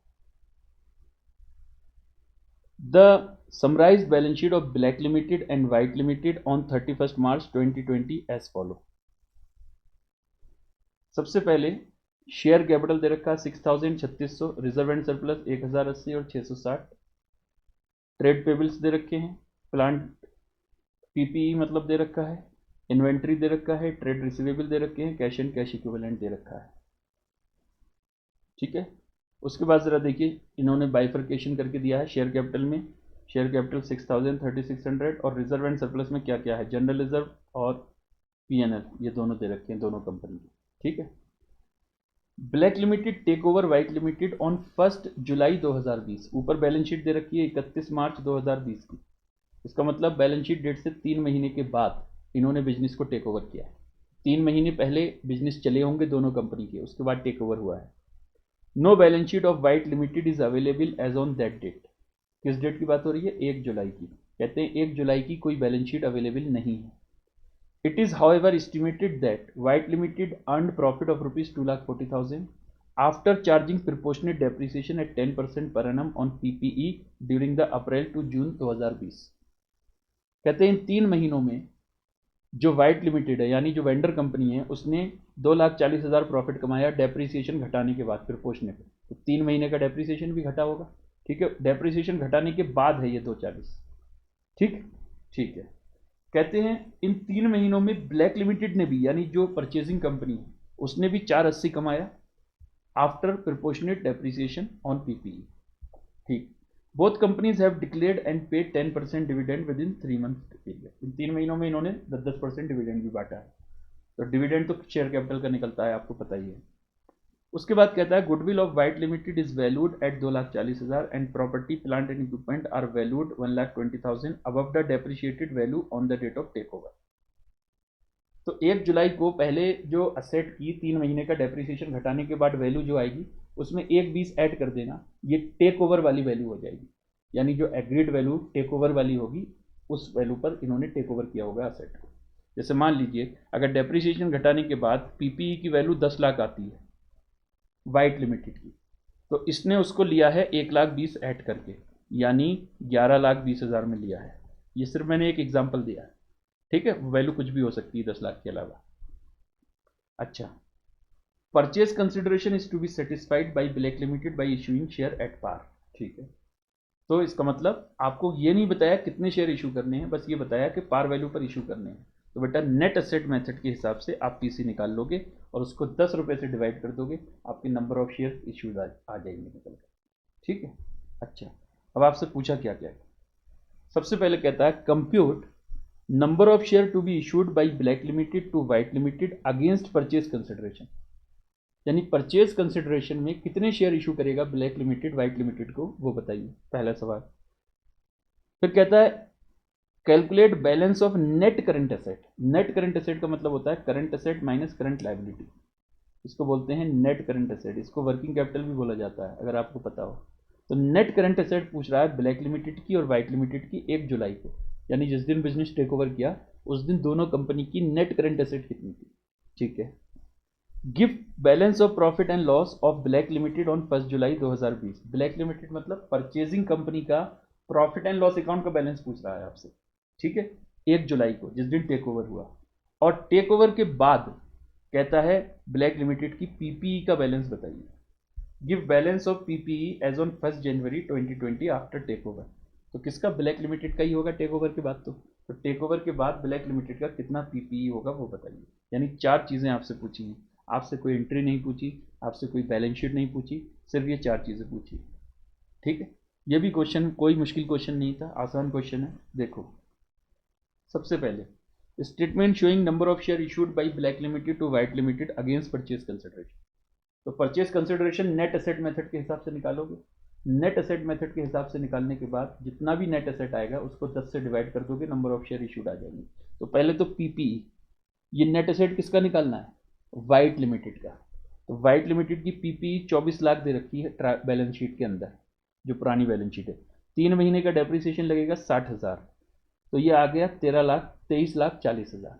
The summarized balance sheet of Black Limited and White Limited on 31st March 2020 as follow। सबसे पहले शेयर कैपिटल दे रखा है 6,3600, रिजर्व एंड सरप्लस 1080 और 660, ट्रेड पेबल्स दे रखे हैं, प्लांट पीपीई मतलब दे रखा है, इन्वेंट्री दे रखा है, ट्रेड रिसीवेबल दे रखे हैं, कैश एंड कैश इक्विवेलेंट दे रखा है। ठीक है, उसके बाद ज़रा देखिए इन्होंने बाइफर्केशन करके दिया है, शेयर कैपिटल में शेयर कैपिटल 6,000, 3600 और रिजर्व एंड सरप्लस में क्या क्या है, जनरल रिजर्व और पीएनएल, ये दोनों दे रखे हैं दोनों कंपनी के। ठीक है, black limited take over white limited on 1 July 2020, ऊपर बैलेंस शीट दे रखी है 31 मार्च 2020 की, इसका मतलब बैलेंस शीट डेट से 3 महीने के बाद इन्होंने बिजनेस को टेक ओवर किया है। 3 महीने पहले बिजनेस चले होंगे दोनों कंपनी के, उसके बाद टेक ओवर हुआ है। No balance sheet of white limited is available as on that date, किस डेट की बात हो रही है 1 जुलाई की, कहते हैं 1 जुलाई की कोई बैलेंस शीट अवेलेबल नहीं है। It is however estimated that White limited earned profit of rupees 2,40,000 after charging proportionate depreciation at 10% per annum on PPE during the April to June 2020। कहते हैं इन 3 महीनों में जो वाइट लिमिटेड है यानी जो वेंडर कंपनी है उसने 2,40,000 प्रॉफिट कमाया डेप्रीसिएशन घटाने के बाद प्रिपोर्शनेट, तो 3 महीने का डेप्रीसिएशन भी घटा होगा। ठीक है, डेप्रीसिएशन घटाने के बाद है ये 240। ठीक ठीक है। कहते हैं इन 3 महीनों में ब्लैक लिमिटेड ने भी यानी जो परचेजिंग कंपनी है उसने भी 480 कमाया after proportionate depreciation on PPE. ठीक, both companies have declared and paid 10% dividend with in 3 month period. इन 3 महीनों में इन्होंने 10% डिविडेंड भी बांटा है। तो डिविडेंड तो शेयर कैपिटल का निकलता है, आपको पता ही है। उसके बाद कहता है goodwill of white limited is valued at 2,40,000 and property plant and equipment are valued 1,20,000 above the depreciated value on the date of take over. तो 1 जुलाई को पहले जो असेट की 3 महीने का डेप्रिसिएशन घटाने के बाद वैल्यू जो आएगी उसमें 1,20 ऐड कर देना, ये टेक ओवर वाली वैल्यू हो जाएगी। यानी जो एग्रीड वैल्यू टेक ओवर वाली होगी उस वैल्यू पर इन्होंने टेक ओवर किया होगा असेट को। जैसे मान लीजिए अगर डेप्रिसिएशन घटाने के बाद पीपीई की वैल्यू 10 लाख आती है वाइट लिमिटेड की, तो इसने उसको लिया है 1,20,000 ऐड करके, यानी 11,20,000 में लिया है। ये सिर्फ मैंने एक एग्जाम्पल दिया है। ठीक है, वैल्यू कुछ भी हो सकती है 10 लाख के अलावा। अच्छा, purchase consideration is to be satisfied by black limited by issuing share at par. ठीक है, तो इसका मतलब आपको ये नहीं बताया कितने शेयर इशू करने हैं, बस ये बताया कि पार वैल्यू पर इशू करने हैं। तो बेटा नेट एसेट मेथड के हिसाब से आप पीसी निकाल लोगे और उसको 10 रुपये से डिवाइड कर दोगे, आपके नंबर ऑफ शेयर इशूड आ जाएंगे निकल कर। ठीक है। अच्छा, अब आपसे पूछा क्या क्या है। सबसे पहले कहता है compute number of share to be issued by black limited to white limited against purchase consideration, यानी परचेज कंसिडरेशन में कितने शेयर इशू करेगा ब्लैक लिमिटेड वाइट लिमिटेड को, वो बताइए, पहला सवाल। फिर कहता है calculate balance of net current asset. Net current asset का मतलब होता है current asset minus current liability, इसको बोलते हैं नेट करंट एसेट। इसको वर्किंग कैपिटल भी बोला जाता है अगर आपको पता हो। तो नेट करंट एसेट पूछ रहा है ब्लैक लिमिटेड की और वाइट लिमिटेड की 1 जुलाई को, यानी जिस दिन बिजनेस टेक ओवर किया उस दिन दोनों कंपनी की नेट करंट एसेट कितनी थी। ठीक है। Give balance of profit and loss of black limited on 1 July 2020। Black limited मतलब परचेजिंग कंपनी का प्रॉफिट एंड लॉस अकाउंट का बैलेंस पूछ रहा है आपसे। ठीक है, 1 जुलाई को जिस दिन टेक ओवर हुआ, और टेक ओवर के बाद कहता है ब्लैक लिमिटेड की पीपीई का बैलेंस बताइए। Give balance of PPE as on 1 January 2020 after take over. तो किसका, ब्लैक लिमिटेड का ही होगा टेक ओवर के बाद। तो टेक ओवर के बाद ब्लैक लिमिटेड का कितना पीपीई होगा वो बताइए। यानी 4 चीज़ें आपसे पूछी हैं, आपसे कोई एंट्री नहीं पूछी, आपसे कोई बैलेंस शीट नहीं पूछी, सिर्फ ये 4 चीज़ें पूछी। ठीक है, ये भी क्वेश्चन कोई मुश्किल क्वेश्चन नहीं था, आसान क्वेश्चन है। देखो सबसे पहले statement showing number of share issued by black limited to white limited against purchase consideration. तो purchase consideration net asset method के हिसाब से निकालोगे। नेट एसेट मेथड के हिसाब से निकालने के बाद जितना भी नेट एसेट आएगा उसको 10 से डिवाइड कर दोगे, नंबर ऑफ शेयर इशूड आ जाएंगे। तो पहले तो पीपीई, ये नेट एसेट किसका निकालना है, वाइट लिमिटेड का। तो वाइट लिमिटेड की पीपीई 24 लाख दे रखी है बैलेंस शीट के अंदर, जो पुरानी बैलेंस शीट है। 3 महीने का डेप्रिसिएशन लगेगा 60,000, तो ये आ गया 23,40,000।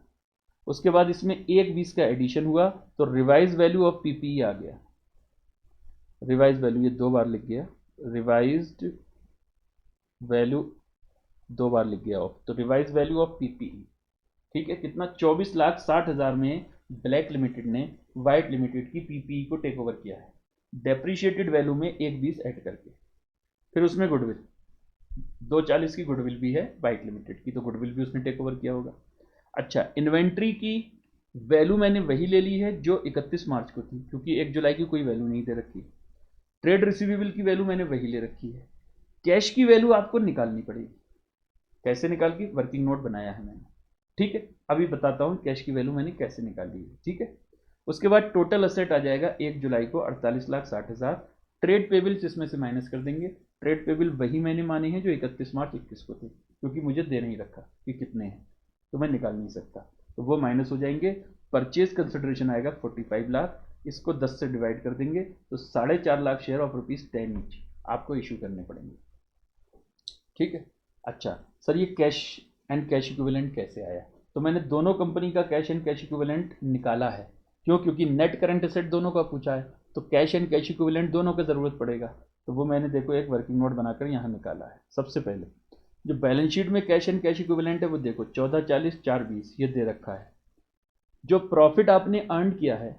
उसके बाद इसमें 1,20 का एडिशन हुआ, तो रिवाइज वैल्यू ऑफ पीपीई आ गया। रिवाइज वैल्यू ये 2 बार लिख गया, रिवाइज्ड वैल्यू 2 बार लिख गया ऑफ, तो रिवाइज वैल्यू ऑफ पीपीई। ठीक है, कितना, 24,60,000 में ब्लैक लिमिटेड ने वाइट लिमिटेड की पीपीई को टेक ओवर किया है, डेप्रिशिएटेड वैल्यू में 1,20 ऐड करके। फिर उसमें गुडविल 240 की गुडविल भी है वाइट लिमिटेड की, तो गुडविल भी उसने टेक ओवर किया होगा। अच्छा, इन्वेंट्री की वैल्यू मैंने वही ले ली है जो 31 मार्च को थी, क्योंकि 1 जुलाई की कोई वैल्यू नहीं दे रखी। ट्रेड रिसीवेबल की वैल्यू मैंने वही ले रखी है। कैश की वैल्यू आपको निकालनी पड़ेगी। कैसे निकाल की, वर्किंग नोट बनाया है मैंने। ठीक है, अभी बताता हूँ कैश की वैल्यू मैंने कैसे निकाली है। ठीक है, उसके बाद टोटल असेट आ जाएगा 1 जुलाई को 48,60,000। ट्रेड पेबल्स इसमें से माइनस कर देंगे। ट्रेड पेबल वही मैंने माने हैं जो 31 मार्च 21 को थे, क्योंकि मुझे दे नहीं रखा कि कितने हैं, तो मैं निकाल नहीं सकता, तो वो माइनस हो जाएंगे। परचेज कंसिडरेशन आएगा 45 लाख, इसको 10 से डिवाइड कर देंगे, तो 4.5 लाख शेयर ऑफ ₹10 ईच आपको इशू करने पड़ेंगे। ठीक है। अच्छा सर, ये कैश एंड कैश इक्विवेलेंट कैसे आया, तो मैंने दोनों कंपनी का कैश एंड कैश इक्विवेलेंट निकाला है। क्यों, क्योंकि नेट करंट एसेट दोनों का पूछा है, तो कैश एंड कैश इक्विवेलेंट दोनों का ज़रूरत पड़ेगा, तो वो मैंने देखो एक वर्किंग नोट बनाकर यहाँ निकाला है। सबसे पहले जो बैलेंस शीट में कैश एंड कैश इक्विवेलेंट है वो देखो 1440 420 ये दे रखा है। जो प्रॉफिट आपने अर्न किया है,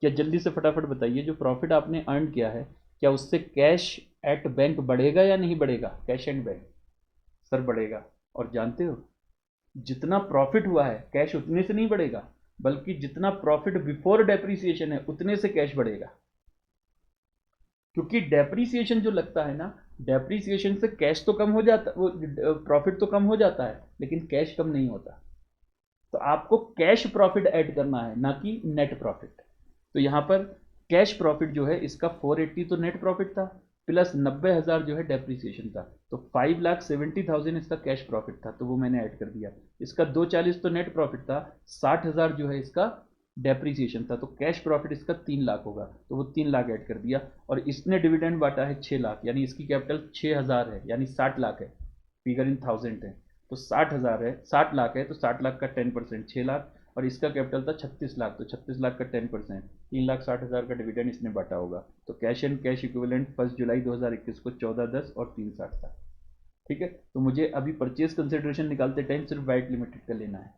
क्या जल्दी से फटाफट बताइए, जो प्रॉफिट आपने अर्न किया है क्या उससे कैश एट बैंक बढ़ेगा या नहीं बढ़ेगा? कैश एंड बैंक सर बढ़ेगा। और जानते हो जितना प्रॉफिट हुआ है कैश उतने से नहीं बढ़ेगा, बल्कि जितना प्रॉफिट बिफोर डेप्रीसिएशन है उतने से कैश बढ़ेगा। क्योंकि डेप्रीसिएशन जो लगता है ना, डेप्रीसिएशन से कैश तो कम हो जाता, वो प्रॉफिट तो कम हो जाता है लेकिन कैश कम नहीं होता। तो आपको कैश प्रॉफिट ऐड करना है, ना कि नेट प्रॉफिट। तो यहाँ पर कैश प्रॉफिट जो है इसका 480 तो नेट प्रॉफिट था, प्लस 90,000 जो है डेप्रीसिएशन था, तो 5,70,000 इसका कैश प्रॉफिट था, तो वो मैंने ऐड कर दिया। इसका 240 तो नेट प्रॉफिट था, 60,000 जो है इसका डेप्रीसिएशन था, तो कैश प्रॉफिट इसका 3 लाख होगा, तो वो 3 लाख ऐड कर दिया। और इसने डिविडेंड बांटा है 6 लाख, यानी इसकी कैपिटल 6,000 है, यानी 60 लाख है, फिगर इन थाउजेंड है। तो 60,000 है, 60 लाख है, तो 60 लाख का 10% 6 लाख, और इसका कैपिटल था 36 लाख, तो 36 लाख का 10% 3,60,000 का डिविडेंड इसने बांटा होगा। तो कैश एंड कैश इक्विवेलेंट 1 जुलाई 2021 को 1410 और 360 था। ठीक है, तो मुझे अभी परचेज कंसिडरेशन निकालते टाइम सिर्फ वाइट लिमिटेड का लेना है।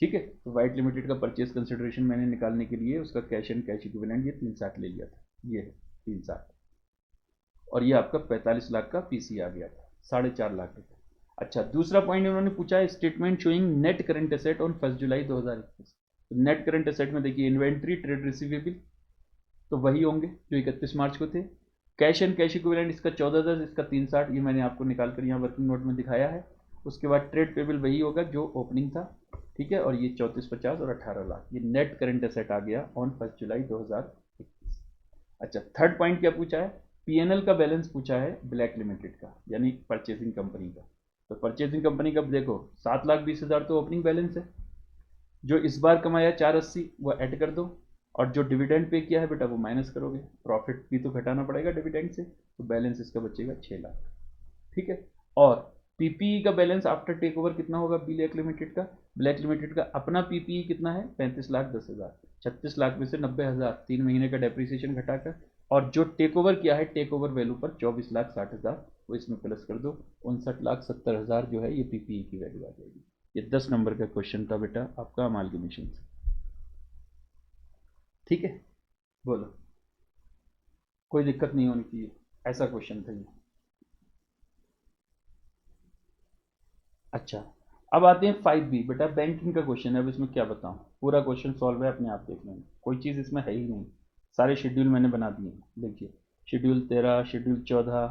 ठीक है, तो वाइट लिमिटेड का परचेज कंसिडरेशन मैंने निकालने के लिए उसका कैश एंड कैश इक्विवेलेंट ये 360 ले लिया था, ये है 360, और ये आपका 45 लाख का पीसी आ गया था, 4.5 लाख रुपये। अच्छा, दूसरा पॉइंट उन्होंने पूछा है statement showing net current asset on 1 जुलाई 2021। तो नेट करंट एसेट में देखिए इन्वेंट्री, ट्रेड रिसीवेबल तो वही होंगे जो 31 मार्च को थे। कैश एंड कैश इक्विवेलेंट इसका 1410, इसका 360, ये मैंने आपको निकाल कर यहाँ वर्किंग नोट में दिखाया है। उसके बाद ट्रेड पेबल वही होगा जो ओपनिंग था। ठीक है, और ये 3450 और 18 लाख, ये नेट करंट एसेट आ गया ऑन 1 जुलाई 2021। अच्छा, थर्ड पॉइंट क्या पूछा है? पीएनएल का बैलेंस पूछा है ब्लैक लिमिटेड का, यानी परचेजिंग कंपनी का। तो परचेजिंग कंपनी का देखो 7,20,000 तो ओपनिंग बैलेंस है, जो इस बार कमाया 480 वो ऐड कर दो, और जो डिविडेंड पे किया है बेटा वो माइनस करोगे, प्रॉफिट भी तो घटाना पड़ेगा डिविडेंड से, तो बैलेंस इसका बचेगा 6 लाख। ठीक है, और पीपीई का बैलेंस आफ्टर टेक ओवर कितना होगा ब्लैक लिमिटेड का? ब्लैक लिमिटेड का अपना पीपीई कितना है? 35,10,000, 36 लाख में से 90,000 3 महीने का डेप्रीसिएशन घटाकर, और जो टेक ओवर किया है टेक ओवर वैल्यू पर 24,60,000 वो इसमें प्लस कर दो, 59,70,000 जो है ये पीपीई की वैल्यू आ जाएगी। ये 10 नंबर का क्वेश्चन था बेटा आपका अमालगमेशन से। ठीक है, बोलो, कोई दिक्कत नहीं होनी चाहिए, ऐसा क्वेश्चन था ये। अच्छा, अब आते हैं 5B बेटा, बैंकिंग का क्वेश्चन है। अब इसमें क्या बताऊं, पूरा क्वेश्चन सॉल्व है, अपने आप देख लेंगे, कोई चीज़ इसमें है ही नहीं, सारे शेड्यूल मैंने बना दिए हैं। देखिए शेड्यूल 13, शेड्यूल 14,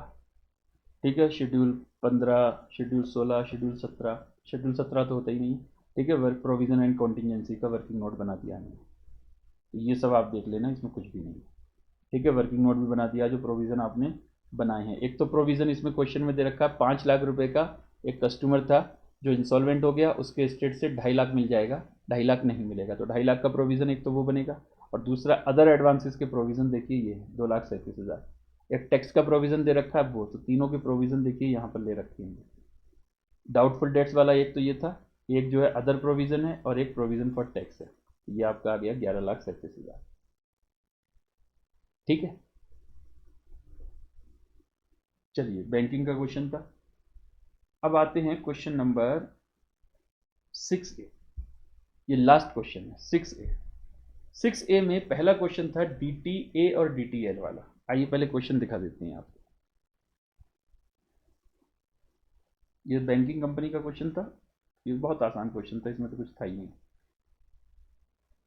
ठीक है, शेड्यूल 15, शेड्यूल 16, शेड्यूल 17, शेड्यूल 17 तो होता ही नहीं। ठीक है, वर्क प्रोविजन एंड कॉन्टीजेंसी का वर्किंग नोट बना दिया मैंने, तो ये सब आप देख लेना, इसमें कुछ भी नहीं। ठीक है, वर्किंग नोट भी बना दिया जो प्रोविज़न आपने बनाए हैं। एक तो प्रोविज़न इसमें क्वेश्चन में दे रखा है 5 लाख रुपए का, एक कस्टमर था जो इंसॉल्वेंट हो गया, उसके स्टेट से 2.5 लाख मिल जाएगा, 2.5 लाख नहीं मिलेगा, तो 2.5 लाख का प्रोविज़न एक तो वो बनेगा। और दूसरा अदर एडवांसेस के प्रोविज़न देखिए ये 2,37,000, एक टैक्स का प्रोविज़न दे रखा है वो, तो तीनों के प्रोविज़न देखिए यहाँ पर ले रखे हैं। डाउटफुल डेट्स वाला एक तो ये था, एक जो है अदर प्रोविज़न है, और एक प्रोविज़न फॉर टैक्स है, ये आपका आ गया 11,37,000। ठीक है, चलिए बैंकिंग का क्वेश्चन था। अब आते हैं क्वेश्चन नंबर 6A, ये लास्ट क्वेश्चन है 6A। 6A में पहला क्वेश्चन था DTA और DTL वाला। आइए पहले क्वेश्चन दिखा देते हैं आपको। ये बैंकिंग कंपनी का क्वेश्चन था, ये बहुत आसान क्वेश्चन था, इसमें तो कुछ था ही नहीं।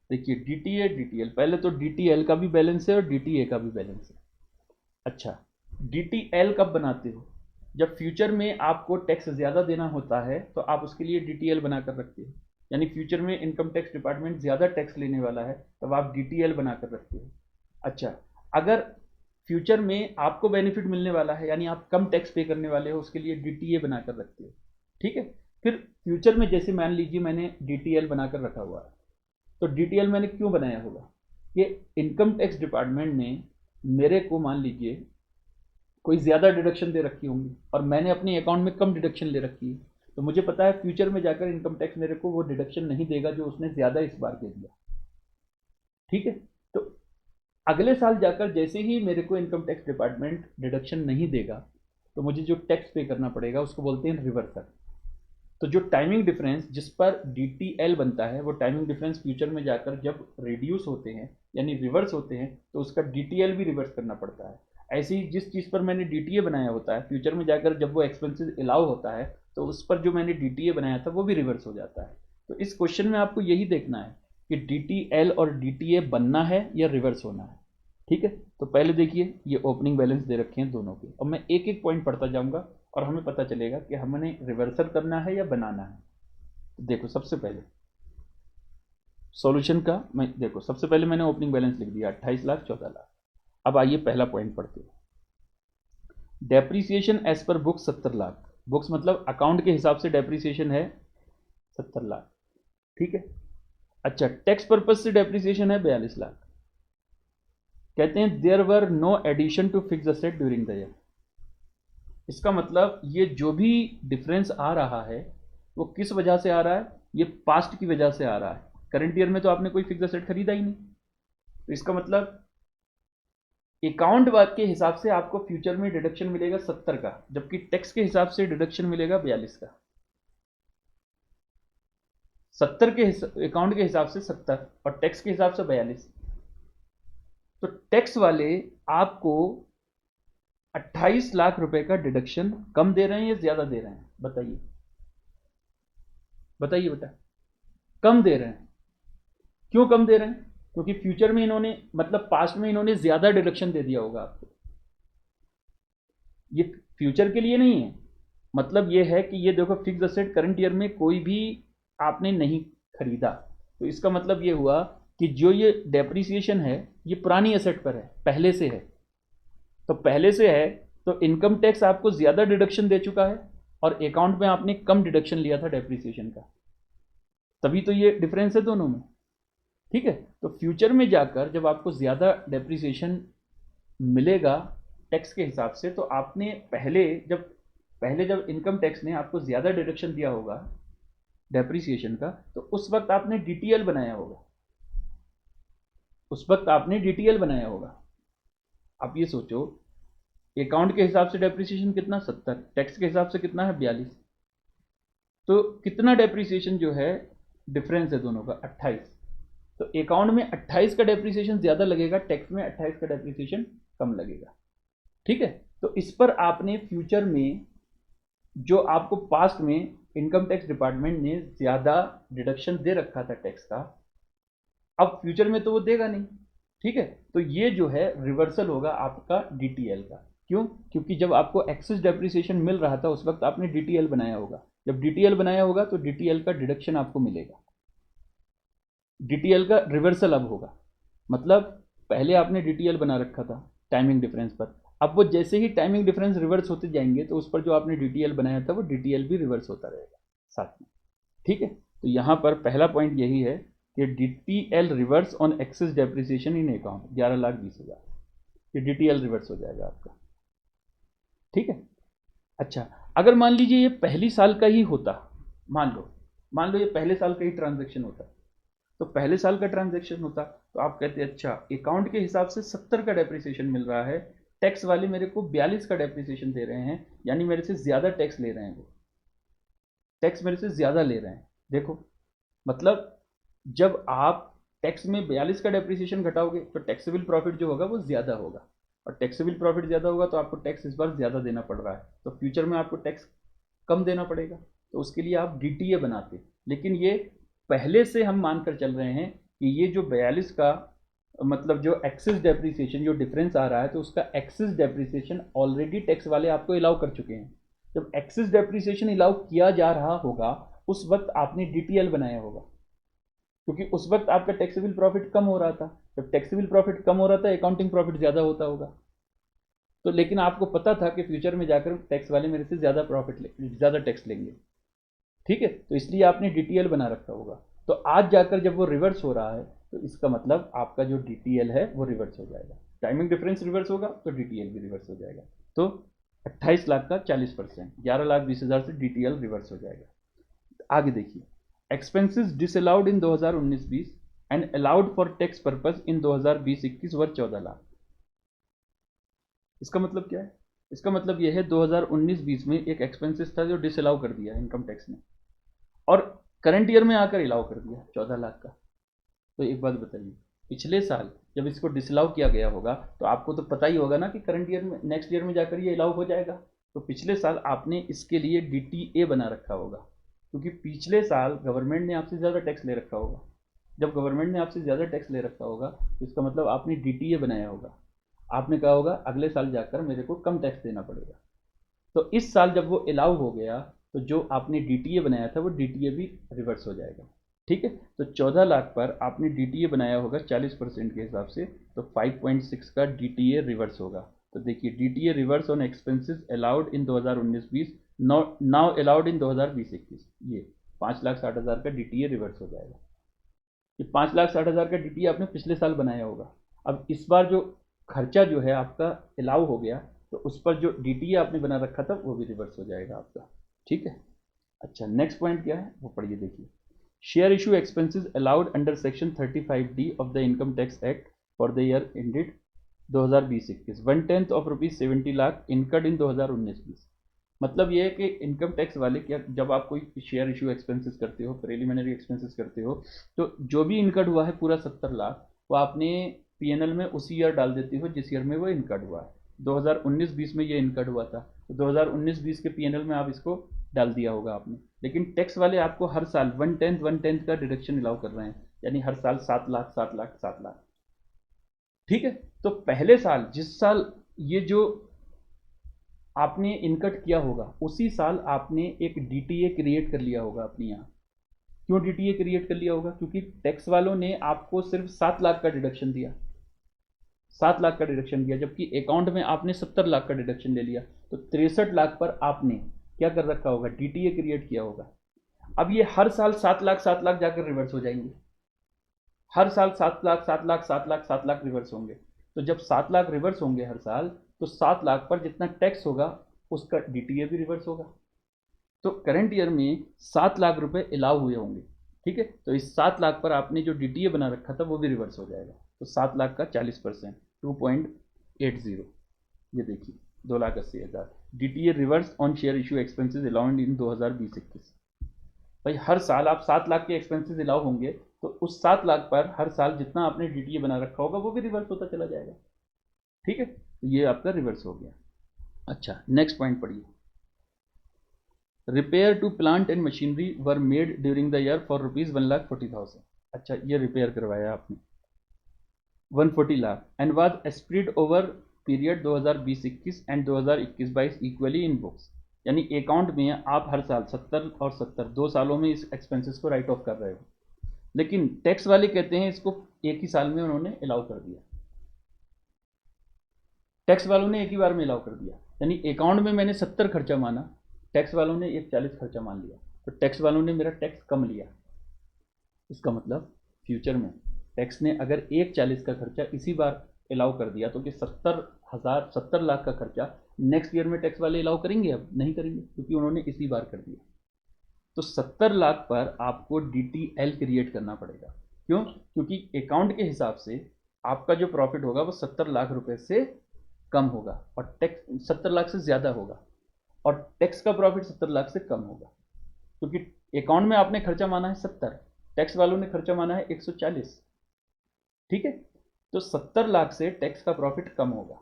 देखिए DTA DTL, पहले तो DTL का भी बैलेंस है और DTA का भी बैलेंस है। अच्छा, DTL कब बनाते हो? जब फ्यूचर में आपको टैक्स ज़्यादा देना होता है तो आप उसके लिए DTL बना कर रखते हो, यानी फ्यूचर में इनकम टैक्स डिपार्टमेंट ज़्यादा टैक्स लेने वाला है तब आप DTL बना कर रखते हो। अच्छा, अगर फ्यूचर में आपको बेनिफिट मिलने वाला है यानी आप कम टैक्स पे करने वाले हो, उसके लिए DTA बना कर रखते हो। ठीक है, फिर फ्यूचर में जैसे मान लीजिए मैंने DTL बना कर रखा हुआ है, तो DTL मैंने क्यों बनाया होगा? ये इनकम टैक्स डिपार्टमेंट ने मेरे को मान लीजिए कोई ज़्यादा डिडक्शन दे रखी होंगी और मैंने अपने अकाउंट में कम डिडक्शन ले रखी है, तो मुझे पता है फ्यूचर में जाकर इनकम टैक्स मेरे को वो डिडक्शन नहीं देगा जो उसने ज़्यादा इस बार दे दिया। ठीक है, तो अगले साल जाकर जैसे ही मेरे को इनकम टैक्स डिपार्टमेंट डिडक्शन नहीं देगा, तो मुझे जो टैक्स पे करना पड़ेगा उसको बोलते हैं रिवर्सल। तो जो टाइमिंग डिफरेंस जिस पर DTL बनता है वो टाइमिंग डिफरेंस फ्यूचर में जाकर जब रिड्यूस होते हैं यानी रिवर्स होते हैं तो उसका DTL भी रिवर्स करना पड़ता है। ऐसे ही जिस चीज़ पर मैंने DTA बनाया होता है फ्यूचर में जाकर जब वो एक्सपेंसेस अलाउ होता है तो उस पर जो मैंने DTA बनाया था वो भी रिवर्स हो जाता है। तो इस क्वेश्चन में आपको यही देखना है कि DTL और DTA बनना है या रिवर्स होना है। ठीक है, तो पहले देखिए ये ओपनिंग बैलेंस दे रखे हैं दोनों के, अब मैं एक एक पॉइंट पढ़ता जाऊंगा और हमें पता चलेगा कि हमने रिवर्सल करना है या बनाना है। तो देखो सबसे पहले सॉल्यूशन का मैं देखो सबसे पहले मैंने ओपनिंग बैलेंस लिख दिया 28 लाख 14 लाख। अब आइए पहला पॉइंट पढ़ते हैं। Depreciation as per book 70 lakh, books मतलब अकाउंट के हिसाब से डेप्रीसिएशन है 70 लाख। ठीक है, अच्छा टैक्स पर्पज से डेप्रीसिएशन है 42 लाख। कहते हैं there were no addition to fix asset during the year. इसका मतलब ये जो भी डिफरेंस आ रहा है वो किस वजह से आ रहा है, ये पास्ट की वजह से आ रहा है। करंट ईयर में तो आपने कोई फिक्स असेट खरीदा ही नहीं, तो इसका मतलब अकाउंट बात के हिसाब से आपको फ्यूचर में डिडक्शन मिलेगा 70 का, जबकि टैक्स के हिसाब से डिडक्शन मिलेगा 42 का। 70 के अकाउंट के हिसाब से 70 और टैक्स के हिसाब से 42। तो टैक्स वाले आपको 28 लाख रुपए का डिडक्शन कम दे रहे हैं या ज्यादा दे रहे हैं, बताइए बताइए बेटा। कम दे रहे हैं। क्यों कम दे रहे हैं? क्योंकि फ्यूचर में इन्होंने मतलब पास्ट में इन्होंने ज्यादा डिडक्शन दे दिया होगा आपको। ये फ्यूचर के लिए नहीं है, मतलब ये है कि ये देखो फिक्स असेट करंट ईयर में कोई भी आपने नहीं खरीदा, तो इसका मतलब ये हुआ कि जो ये डेप्रीसिएशन है ये पुरानी एसेट पर है, पहले से है। तो पहले से है तो इनकम टैक्स आपको ज्यादा डिडक्शन दे चुका है और अकाउंट में आपने कम डिडक्शन लिया था डेप्रीसिएशन का, तभी तो ये डिफरेंस है दोनों में। ठीक है, तो फ्यूचर में जाकर जब आपको ज्यादा डेप्रीसिएशन मिलेगा टैक्स के हिसाब से, तो आपने पहले जब इनकम टैक्स ने आपको ज्यादा डिडक्शन दिया होगा डेप्रीसिएशन का, तो उस वक्त आपने DTL बनाया होगा, उस वक्त आपने DTL बनाया होगा। आप ये सोचो अकाउंट के हिसाब से डेप्रीसिएशन कितना 70, टैक्स के हिसाब से कितना है 42, तो कितना डेप्रीसिएशन जो है डिफरेंस है दोनों का 28। तो अकाउंट में 28 का डेप्रीसिएशन ज्यादा लगेगा, टैक्स में 28 का डेप्रीसिएशन कम लगेगा। ठीक है, तो इस पर आपने फ्यूचर में जो आपको पास्ट में इनकम टैक्स डिपार्टमेंट ने ज्यादा डिडक्शन दे रखा था टैक्स का, अब फ्यूचर में तो वो देगा नहीं। ठीक है, तो ये जो है रिवर्सल होगा आपका DTL का। क्यों? क्योंकि जब आपको एक्सेस डेप्रीसिएशन मिल रहा था उस वक्त आपने DTL बनाया होगा, जब DTL बनाया होगा तो DTL का डिडक्शन आपको मिलेगा, DTL का रिवर्सल अब होगा। मतलब पहले आपने DTL बना रखा था टाइमिंग डिफरेंस पर, अब वो जैसे ही टाइमिंग डिफरेंस रिवर्स होते जाएंगे तो उस पर जो आपने DTL बनाया था वो DTL भी रिवर्स होता रहेगा साथ में। ठीक है, तो यहां पर पहला पॉइंट यही है कि DTL reverse on excess depreciation in account 11,20,000, ये DTL रिवर्स हो जाएगा आपका। ठीक है, अच्छा अगर मान लीजिए ये पहली साल का ही होता, मान लो ये पहले साल का ही ट्रांजेक्शन होता, तो पहले साल का ट्रांजेक्शन होता तो आप कहते अच्छा अकाउंट के हिसाब से 70 का डेप्रिसिएशन मिल रहा है, टैक्स वाले मेरे को 42 का डेप्रिसिएशन दे रहे हैं, यानी मेरे से ज्यादा टैक्स ले रहे हैं, वो टैक्स मेरे से ज्यादा ले रहे हैं। देखो मतलब जब आप टैक्स में 42 का डेप्रिसिएशन घटाओगे तो टैक्सेबल प्रॉफिट जो होगा वो ज्यादा होगा, और टैक्सेबल प्रॉफिट ज्यादा होगा तो आपको टैक्स इस बार ज्यादा देना पड़ रहा है, तो फ्यूचर में आपको टैक्स कम देना पड़ेगा, तो उसके लिए आप DTA बनाते। लेकिन ये पहले से हम मानकर चल रहे हैं कि ये जो 42 का मतलब जो एक्सेस डेप्रिसिएशन जो डिफरेंस आ रहा है, तो उसका एक्सेस डेप्रिसिएशन ऑलरेडी टैक्स वाले आपको अलाउ कर चुके हैं। जब एक्सेस डेप्रिसिएशन अलाउ किया जा रहा होगा उस वक्त आपने DTL बनाया होगा, क्योंकि उस वक्त आपका टैक्सेबल प्रॉफिट कम हो रहा था। जब टैक्सेबल प्रॉफिट कम हो रहा था अकाउंटिंग प्रॉफिट ज्यादा होता होगा, तो लेकिन आपको पता था कि फ्यूचर में जाकर टैक्स वाले मेरे से ज्यादा ज्यादा टैक्स लेंगे। ठीक है, तो इसलिए आपने DTL बना रखा होगा, तो आज जाकर जब वो रिवर्स हो रहा है तो इसका मतलब आपका जो DTL है वो रिवर्स हो जाएगा, टाइमिंग डिफरेंस रिवर्स होगा तो DTL भी रिवर्स हो जाएगा। तो 28 लाख का 40%, 11,20,000 से DTL रिवर्स हो जाएगा। आगे देखिए, expenses disallowed in 2019-20 and allowed for tax purpose in 2020-21 वर 14 लाख। इसका मतलब क्या है? इसका मतलब ये है 2019-20 में एक एक्सपेंसेस था जो डिसअलाउ कर दिया इनकम टैक्स ने, और करंट ईयर में आकर अलाउ कर दिया 14 लाख का। तो एक बात बताइए, पिछले साल जब इसको डिसअलाउ किया गया होगा तो आपको तो पता ही होगा ना कि करंट ईयर में, नेक्स्ट ईयर में जाकर ये अलाउ हो जाएगा। तो पिछले साल आपने इसके लिए DTA बना रखा होगा, क्योंकि पिछले साल गवर्नमेंट ने आपसे ज़्यादा टैक्स ले रखा होगा। जब गवर्नमेंट ने आपसे ज़्यादा टैक्स ले रखा होगा तो इसका मतलब आपने DTA बनाया होगा। आपने कहा होगा अगले साल जाकर मेरे को कम टैक्स देना पड़ेगा। तो इस साल जब वो अलाउ हो गया तो जो आपने DTA बनाया था वो DTA भी रिवर्स हो जाएगा। ठीक है, तो 14 लाख पर आपने DTA बनाया होगा 40% के हिसाब से, तो 5.6 का DTA रिवर्स होगा। तो देखिए DTA reverse on expenses allowed in 2019-20, now allowed in 2020-21, ये 5,60,000 का DTA रिवर्स हो जाएगा। ये 5,60,000 का DTA आपने पिछले साल बनाया होगा। अब इस बार जो खर्चा जो है आपका अलाउ हो गया, तो उस पर जो DTA आपने बना रखा था वो भी रिवर्स हो जाएगा आपका। ठीक है, अच्छा नेक्स्ट पॉइंट क्या है वो पढ़िए। देखिए, share issue expenses allowed under section 35D of the income tax act for the year ended 2020-21, 1/10 of ₹70 lakh incurred in 2019-20। मतलब ये है कि इनकम टैक्स वाले क्या, जब आप कोई शेयर इशू एक्सपेंसेस करते हो, प्रिलिमिनरी एक्सपेंसेस करते हो, तो जो भी इनकर्ड हुआ है पूरा 70 लाख, वो आपने PNL में उसी ईयर डाल देते हो जिस ईयर में वो इनकर्ड हुआ है। 2019-20 में ये इनकर्ड हुआ था, तो 2019-20 के PNL में आप इसको डाल दिया होगा आपने। लेकिन टैक्स वाले आपको हर साल 1/10 का डिडक्शन अलाउ कर रहे हैं, यानी हर साल 7 लाख 7 लाख 7 लाख। ठीक है, तो पहले साल जिस साल ये जो आपने इनकट किया होगा उसी साल आपने एक DTA क्रिएट कर लिया होगा अपने यहाँ। क्यों DTA क्रिएट कर लिया होगा? क्योंकि टैक्स वालों ने आपको सिर्फ 7 लाख का डिडक्शन दिया, 7 लाख का डिडक्शन दिया, जबकि अकाउंट में आपने 70 लाख का डिडक्शन ले लिया। तो 63 लाख पर आपने क्या कर रखा होगा? DTA क्रिएट किया होगा। अब ये हर साल 7 लाख 7 लाख जाकर रिवर्स हो जाएंगे, हर साल 7 लाख 7 लाख 7 लाख 7 लाख रिवर्स होंगे। तो जब 7 लाख रिवर्स होंगे हर साल, तो 7 लाख पर जितना टैक्स होगा उसका DTA भी रिवर्स होगा। तो करंट ईयर में 7 लाख रुपए अलाउ हुए होंगे। ठीक है, तो इस 7 लाख पर आपने जो DTA बना रखा था वो भी रिवर्स हो जाएगा। तो 7 लाख का 40%, 2.80, ये देखिए 2,80,000 DTA reverse on share issue expenses allowed इन 2020-21। भाई हर साल आप 7 लाख के एक्सपेंसेस अलाउ होंगे, तो उस 7 लाख पर हर साल जितना आपने DTA बना रखा होगा वो भी रिवर्स होता चला जाएगा। ठीक है, तो ये आपका रिवर्स हो गया। अच्छा नेक्स्ट पॉइंट पढ़िए। Repair to plant and machinery were made during the year for ₹1,40,000। अच्छा, ये रिपेयर करवाया आपने 140 lakh and was spread over period 2020-21 and 2021-22 equally in books. यानी अकाउंट में आप हर साल 70 और 70 2 सालों में इस एक्सपेंसेस को राइट ऑफ कर रहे हो, लेकिन टैक्स वाले कहते हैं इसको एक ही साल में उन्होंने अलाउ कर दिया। टैक्स वालों ने एक ही बार में अलाउ कर दिया, यानी अकाउंट में मैंने 70 खर्चा माना, टैक्स वालों ने एक 40 खर्चा मान लिया, तो टैक्स वालों ने मेरा टैक्स कम लिया। इसका मतलब फ्यूचर में टैक्स ने अगर एक 40 का खर्चा इसी बार अलाउ कर दिया, तो कि 70 लाख का खर्चा नेक्स्ट ईयर में टैक्स वाले अलाउ करेंगे? अब नहीं करेंगे, क्योंकि उन्होंने इसी बार कर दिया। तो 70 लाख पर आपको DTL क्रिएट करना पड़ेगा। क्यों? क्योंकि अकाउंट के हिसाब से आपका जो प्रॉफिट होगा वो 70 लाख रुपए से कम होगा और टैक्स 70 लाख से ज़्यादा होगा, और टैक्स का प्रॉफिट 70 लाख से कम होगा। क्योंकि अकाउंट में आपने खर्चा माना है 70, टैक्स वालों ने खर्चा माना है 140। ठीक है, तो 70 लाख से टैक्स का प्रॉफिट कम होगा,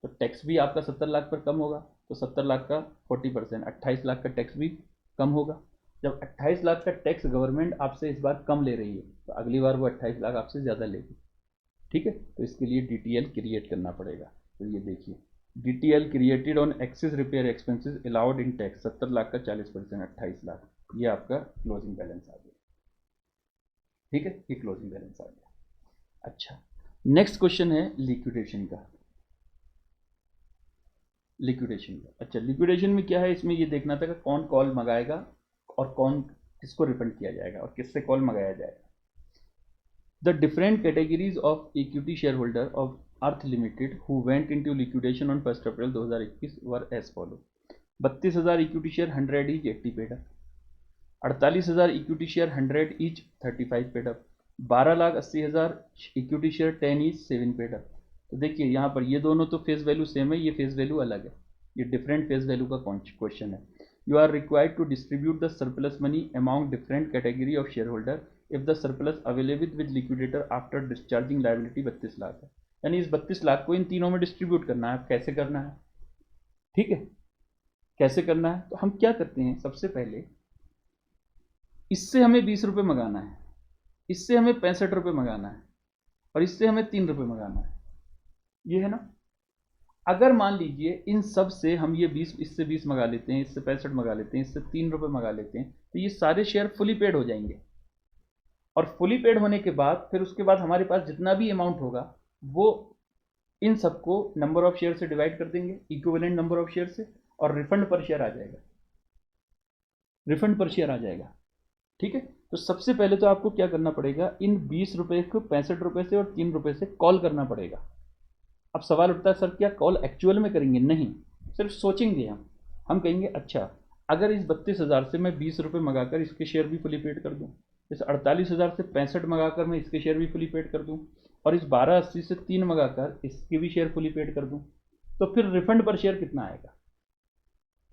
तो टैक्स भी आपका 70 लाख पर कम होगा, तो 70 लाख का 40%, 28 लाख का टैक्स भी कम होगा। जब 28 लाख का टैक्स गवर्नमेंट आपसे इस बार कम ले रही है, तो अगली बार वो 28 लाख आपसे ज़्यादा लेगी। ठीक है, तो इसके लिए DTL क्रिएट करना पड़ेगा। तो ये देखिए, DTL created on excess repair expenses allowed in tax, 70 lakh का 40%, 28 लाख, ये आपका क्लोजिंग बैलेंस आ गया। ठीक है, ये क्लोजिंग बैलेंस आ गया। अच्छा, नेक्स्ट क्वेश्चन है लिक्विडेशन का। अच्छा, लिक्विडेशन में क्या है, इसमें ये देखना था कि कौन कॉल मंगाएगा और कौन किसको रिफंड किया जाएगा और किससे कॉल मंगाया जाएगा। The different categories of equity shareholder of Earth Limited who went into liquidation on 1st April 2021 were as follow: 32,000 equity share 100 each 80 paid up, 48,000 equity share 100 each 35 paid up, 12,80,000 equity share 10 each 7 paid up। तो देखिए यहाँ पर ये दोनों तो face value same है, ये face value अलग है। ये डिफरेंट फेस वैल्यू का क्वेश्चन है। You are required to distribute the surplus money among different category of share holder if the surplus available with liquidator after discharging liability 32 lakh है। यानी इस 32 लाख को इन तीनों में डिस्ट्रीब्यूट करना है। कैसे करना है, ठीक है, कैसे करना है? तो हम क्या करते हैं, सबसे पहले इससे हमें 20 रुपये मंगाना है, इससे हमें 65 रुपये मंगाना है, और इससे हमें 3 रुपये मंगाना है। ये है ना। अगर मान लीजिए इन सब से हम ये 20, इससे 20 मंगा लेते हैं, इससे 65 मंगा लेते हैं, इससे 3 रुपये मंगा लेते हैं, तो ये सारे शेयर फुली पेड हो जाएंगे। और फुली पेड होने के बाद फिर उसके बाद हमारे पास जितना भी अमाउंट होगा वो इन सबको नंबर ऑफ शेयर से डिवाइड कर देंगे, इक्विवेलेंट नंबर ऑफ शेयर से, और रिफंड पर शेयर आ जाएगा, रिफंड पर शेयर आ जाएगा। ठीक है। तो सबसे पहले तो आपको क्या करना पड़ेगा, इन 20 रुपये को 65 रुपये से और 3 रुपये से कॉल करना पड़ेगा। अब सवाल उठता है, सर क्या कॉल एक्चुअल में करेंगे? नहीं, सिर्फ सोचेंगे हम कहेंगे अच्छा अगर इस 32,000 से मैं 20 रुपये मंगाकर इसके शेयर भी फुली पेड कर दूं, इस 48,000 से 65 मंगाकर मैं इसके शेयर भी फुली पेड कर दूं, और इस 1280 से 3 मंगाकर इसके भी शेयर फुली पेड कर दूं, तो फिर रिफंड पर शेयर कितना आएगा?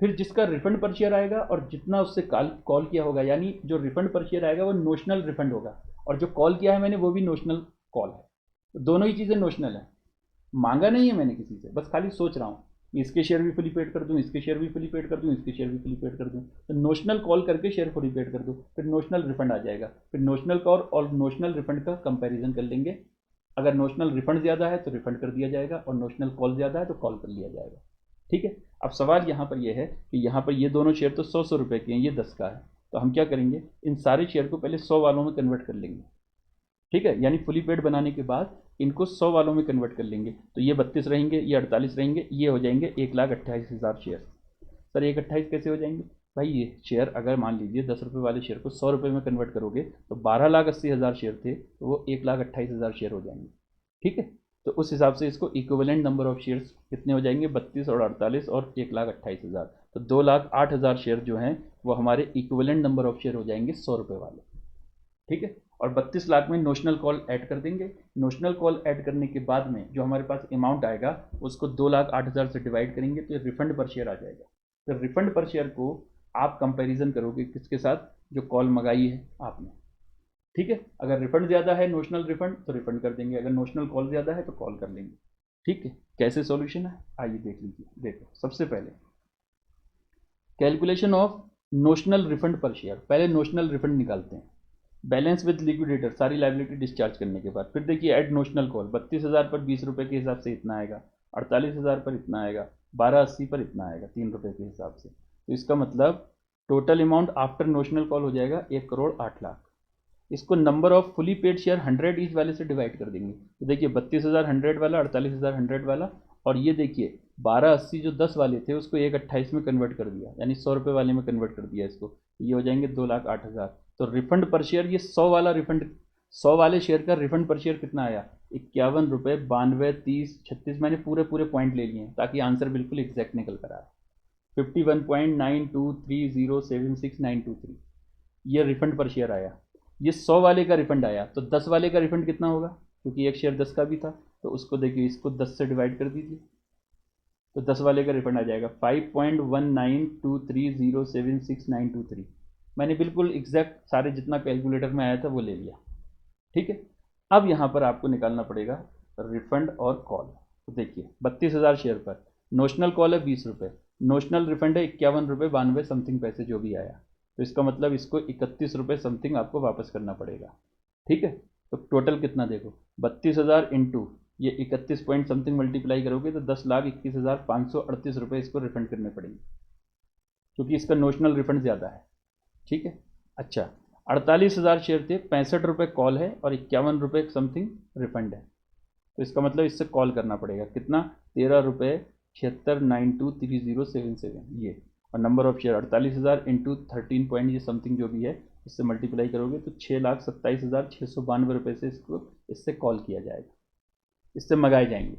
फिर जिसका रिफंड पर शेयर आएगा और जितना उससे कॉल किया होगा, यानी जो रिफंड पर शेयर आएगा वो नोशनल रिफंड होगा, और जो कॉल किया है मैंने वो भी नोशनल कॉल है। तो दोनों ही चीज़ें नोशनल है, मांगा नहीं है मैंने किसी से, बस खाली सोच रहा हूँ इसके शेयर भी फुली पेड कर दूं, इसके शेयर भी फुली पेड कर दूं, इसके शेयर भी फुली पेड कर दूं। तो नोशनल कॉल करके शेयर फुली पेड कर दूं, फिर नोशनल रिफंड आ जाएगा। फिर नोशनल कॉल और नोशनल रिफंड का कंपैरिजन कर लेंगे। अगर नोशनल रिफंड ज़्यादा है तो रिफंड कर दिया जाएगा, और नोशनल कॉल ज़्यादा है तो कॉल कर लिया जाएगा। ठीक है। अब सवाल यहाँ पर यह है कि यहाँ पर ये दोनों शेयर तो 100 रुपये के हैं, ये 10 का है, तो हम क्या करेंगे, इन सारे शेयर को पहले 100 वालों में कन्वर्ट कर लेंगे। ठीक है, यानी फुली पेड बनाने के बाद इनको 100 वालों में कन्वर्ट कर लेंगे। तो ये 32 रहेंगे, ये 48 रहेंगे, ये हो जाएंगे 1,28,000 शेयर। सर 1,28,000 कैसे हो जाएंगे? भाई ये शेयर अगर मान लीजिए 10 रुपये वाले शेयर को 100 रुपये में कन्वर्ट करोगे तो 12,80,000 शेयर थे, तो वो 1,28,000 शेयर हो जाएंगे। ठीक है। तो उस हिसाब से इसको इक्विवेलेंट नंबर ऑफ शेयर्स कितने हो जाएंगे, 32 और 48 और 1,28,000, तो 2,08,000 शेयर जो हैं वो हमारे इक्विवेलेंट नंबर ऑफ शेयर हो जाएंगे 100 रुपये वाले। ठीक है। और 32 लाख में नोशनल कॉल ऐड कर देंगे। नोशनल कॉल ऐड करने के बाद में जो हमारे पास अमाउंट आएगा उसको 2,08,000 से डिवाइड करेंगे तो ये रिफंड पर शेयर आ जाएगा। फिर रिफंड पर शेयर को आप कंपैरिजन करोगे किसके साथ, जो कॉल मंगाई है आपने। ठीक है। अगर रिफंड ज़्यादा है नोशनल रिफंड तो रिफंड कर देंगे, अगर नोशनल कॉल ज़्यादा है तो कॉल कर लेंगे। ठीक है। कैसे सॉल्यूशन है आइए देख लीजिए। देखो सबसे पहले कैलकुलेशन ऑफ नोशनल रिफंड पर शेयर, पहले नोशनल रिफंड निकालते हैं। बैलेंस विद लिक्विडेटर, सारी लाइबिलिटी डिस्चार्ज करने के बाद फिर देखिए ऐड नोशनल कॉल, 32,000 पर 20 रुपये के हिसाब से इतना आएगा, 48,000 पर इतना आएगा, 1280 पर इतना आएगा 3 रुपये के हिसाब से। तो इसका मतलब total amount after notional call हो जाएगा 1,08,00,000। इसको number of fully paid share 100 each वाले से डिवाइड कर देंगे। तो देखिए 32,000 100 वाला, 48,000 100 वाला, और ये देखिए 1280 जो 10 वाले थे उसको 1,28 में कन्वर्ट कर दिया, यानी 100 रुपये वाले में कन्वर्ट कर दिया इसको, ये हो जाएंगे 2,08,000। तो रिफंड पर शेयर ये 100 वाला रिफंड, 100 वाले शेयर का रिफंड पर शेयर कितना आया, 51 रुपये 92 30 36, मैंने पूरे पूरे पॉइंट ले लिए हैं ताकि आंसर बिल्कुल एग्जैक्ट निकल कर आए। 51.923076,923 ये रिफंड पर शेयर आया। ये 100 वाले का रिफंड आया, तो 10 वाले का रिफंड कितना होगा, क्योंकि एक शेयर 10 का भी था, तो उसको देखिए इसको 10 से डिवाइड कर दीजिए, तो 10 वाले का रिफंड आ जाएगा 5.1923076923। मैंने बिल्कुल एग्जैक्ट सारे जितना कैलकुलेटर में आया था वो ले लिया। ठीक है। अब यहाँ पर आपको निकालना पड़ेगा रिफंड और कॉल। तो देखिए 32,000 शेयर पर नोशनल कॉल है 20 रुपये, नोशनल रिफंड है 51 रुपये 92 समथिंग पैसे जो भी आया, तो इसका मतलब इसको 31 रुपये समथिंग आपको वापस करना पड़ेगा। ठीक है। तो टोटल कितना देखो, 32,000 इंटू ये 31 पॉइंट समथिंग मल्टीप्लाई करोगे तो 10,21,538 रुपये इसको रिफंड करने पड़ेंगे, क्योंकि इसका नोशनल रिफंड ज़्यादा है। ठीक है। अच्छा 48,000 शेयर थे, 65 रुपये कॉल है और 51 रुपये समथिंग रिफंड है, तो इसका मतलब इससे कॉल करना पड़ेगा कितना, 13 रुपये 76923077 ये, और number of share 48,000 into 13 point ये समथिंग जो भी है इससे मल्टीप्लाई करोगे तो 6,27,692 रुपये से इसको इससे कॉल किया जाएगा, इससे मंगाए जाएंगे।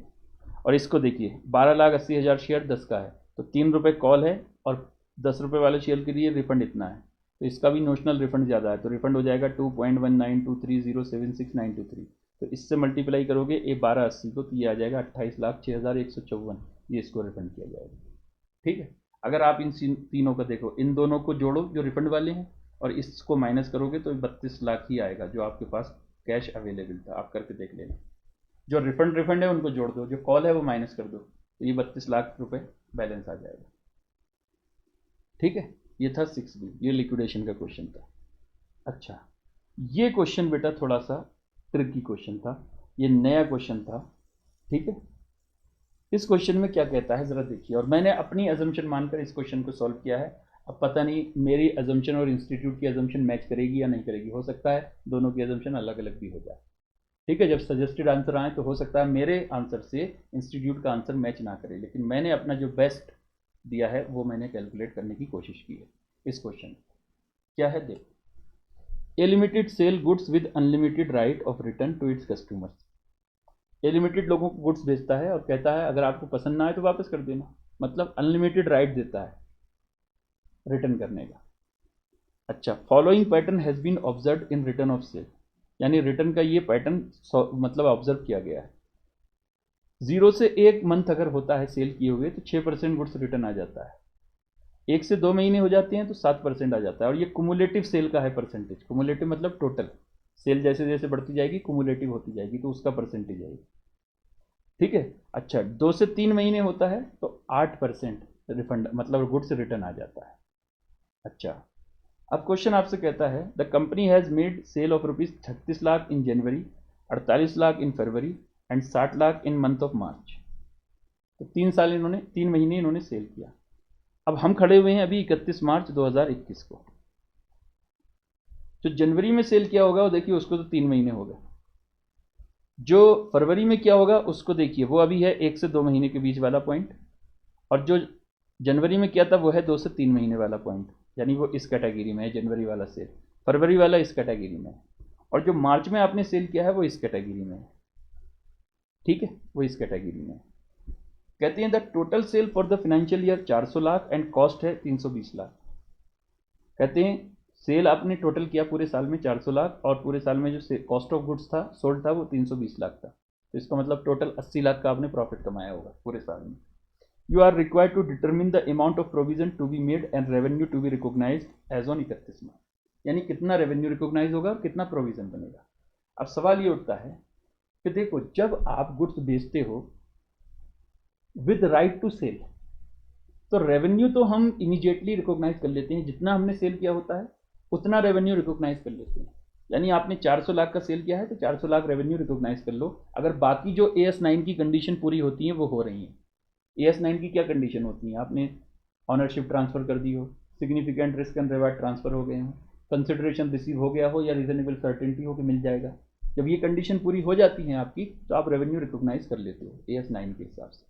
और इसको देखिए 12,80,000 शेयर 10 का है, तो 3 रुपये कॉल है और 10 रुपये वाले शेयर के लिए रिफंड इतना है, तो इसका भी नोशनल रिफंड ज़्यादा है, तो रिफंड हो जाएगा 2.1923076923। तो इससे मल्टीप्लाई करोगे ये 1280 को, तो ये आ जाएगा 28,06,154, ये इसको रिफंड किया जाएगा। ठीक है। अगर आप इन तीनों का देखो, इन दोनों को जोड़ो जो रिफंड वाले हैं और इसको माइनस करोगे तो 32 लाख ही आएगा जो आपके पास कैश अवेलेबल था। आप करके देख लेना। जो रिफंड है उनको जोड़ दो, जो कॉल है वो माइनस कर दो, तो ये 32 लाख रुपए बैलेंस आ जाएगा। ठीक है, ये था 6B, ये लिक्विडेशन का क्वेश्चन था। अच्छा, ये क्वेश्चन बेटा थोड़ा सा ट्रिकी क्वेश्चन था, ये नया क्वेश्चन था। ठीक है, इस क्वेश्चन में क्या कहता है जरा देखिए, और मैंने अपनी अजम्पशन मानकर इस क्वेश्चन को सॉल्व किया है। अब पता नहीं मेरी अजम्पशन और इंस्टीट्यूट की अजम्पशन मैच करेगी या नहीं करेगी, हो सकता है दोनों की अजम्पशन अलग अलग भी हो जाए। ठीक है, जब सजेस्टेड आंसर आए तो हो सकता है मेरे आंसर से इंस्टीट्यूट का आंसर मैच ना करे, लेकिन मैंने अपना जो बेस्ट दिया है वो मैंने कैलकुलेट करने की कोशिश की है। इस क्वेश्चन क्या है देखो, A limited sale goods with unlimited right of return to its customers. A limited लोगों को गुड्स बेचता है और कहता है अगर आपको पसंद ना आए तो वापस कर देना, मतलब अनलिमिटेड राइट देता है रिटर्न करने का। अच्छा, following pattern has been observe in return of sale, यानी रिटर्न का ये पैटर्न मतलब ऑब्जर्व किया गया है। 0 से 1 मंथ अगर होता है सेल किए हुए तो 6% गुड्स रिटर्न आ जाता है, 1 से 2 महीने हो जाते हैं तो 7% आ जाता है। और ये कुमुलेटिव सेल का है परसेंटेज, कुमुलेटिव मतलब टोटल सेल जैसे जैसे बढ़ती जाएगी कुमुलेटिव होती जाएगी, तो उसका परसेंटेज है। ठीक है। अच्छा, 2 से 3 महीने होता है तो 8% रिफंड मतलब गुड्स रिटर्न आ जाता है। अच्छा, अब क्वेश्चन आपसे कहता है the company has made sale of ₹36 lakh in January, 48 lakh in फरवरी and 60 lakh in month of March. तो 3 महीने इन्होंने सेल किया। अब हम खड़े हुए हैं अभी 31 मार्च 2021 को। जो जनवरी में सेल किया होगा वो देखिए उसको तो 3 महीने हो गए, जो फरवरी में क्या होगा उसको देखिए वो अभी है 1 से 2 महीने के बीच वाला पॉइंट, और जो जनवरी में किया था वो है 2 से 3 महीने वाला पॉइंट, यानी वो इस कैटेगरी में है जनवरी वाला सेल, फरवरी वाला इस कैटेगरी में है, और जो मार्च में आपने सेल किया है वो इस कैटेगरी में है। ठीक है, वो इस कैटेगरी में है। कहते हैं the total sale for the financial year 400 lakh and cost है 320 लाख। कहते हैं सेल आपने टोटल किया पूरे साल में 400 लाख और पूरे साल में जो कॉस्ट ऑफ गुड्स था सोल्ड था वो 320 लाख था, तो इसका मतलब टोटल 80 लाख का आपने प्रॉफिट कमाया होगा पूरे साल में। You are required to determine the amount of provision to be made and revenue to be recognised as on 31 March, यानी कितना रेवेन्यू रिकॉग्नाइज होगा और कितना प्रोविजन बनेगा। अब सवाल ये उठता है कि देखो जब आप गुड्स बेचते हो विद राइट टू सेल तो रेवेन्यू तो हम इमीडिएटली रिकॉग्नाइज कर लेते हैं, जितना हमने सेल किया होता है उतना रेवेन्यू रिकॉग्नाइज कर लेते हैं। यानी आपने 400 लाख का सेल किया है तो 400 लाख रेवेन्यू रिकॉग्नाइज कर लो, अगर बाकी जो AS9 की कंडीशन पूरी होती है वो हो रही है। AS9 की क्या कंडीशन होती है, आपने ऑनरशिप ट्रांसफर कर दी हो, significant risk and reward transfer हो गए हो, कंसिडरेशन रिसीव हो गया हो या रीजनेबल सर्टेनिटी हो कि मिल जाएगा। जब ये कंडीशन पूरी हो जाती है आपकी तो आप रेवेन्यू रिकॉग्नाइज कर लेते हो AS9 के हिसाब से।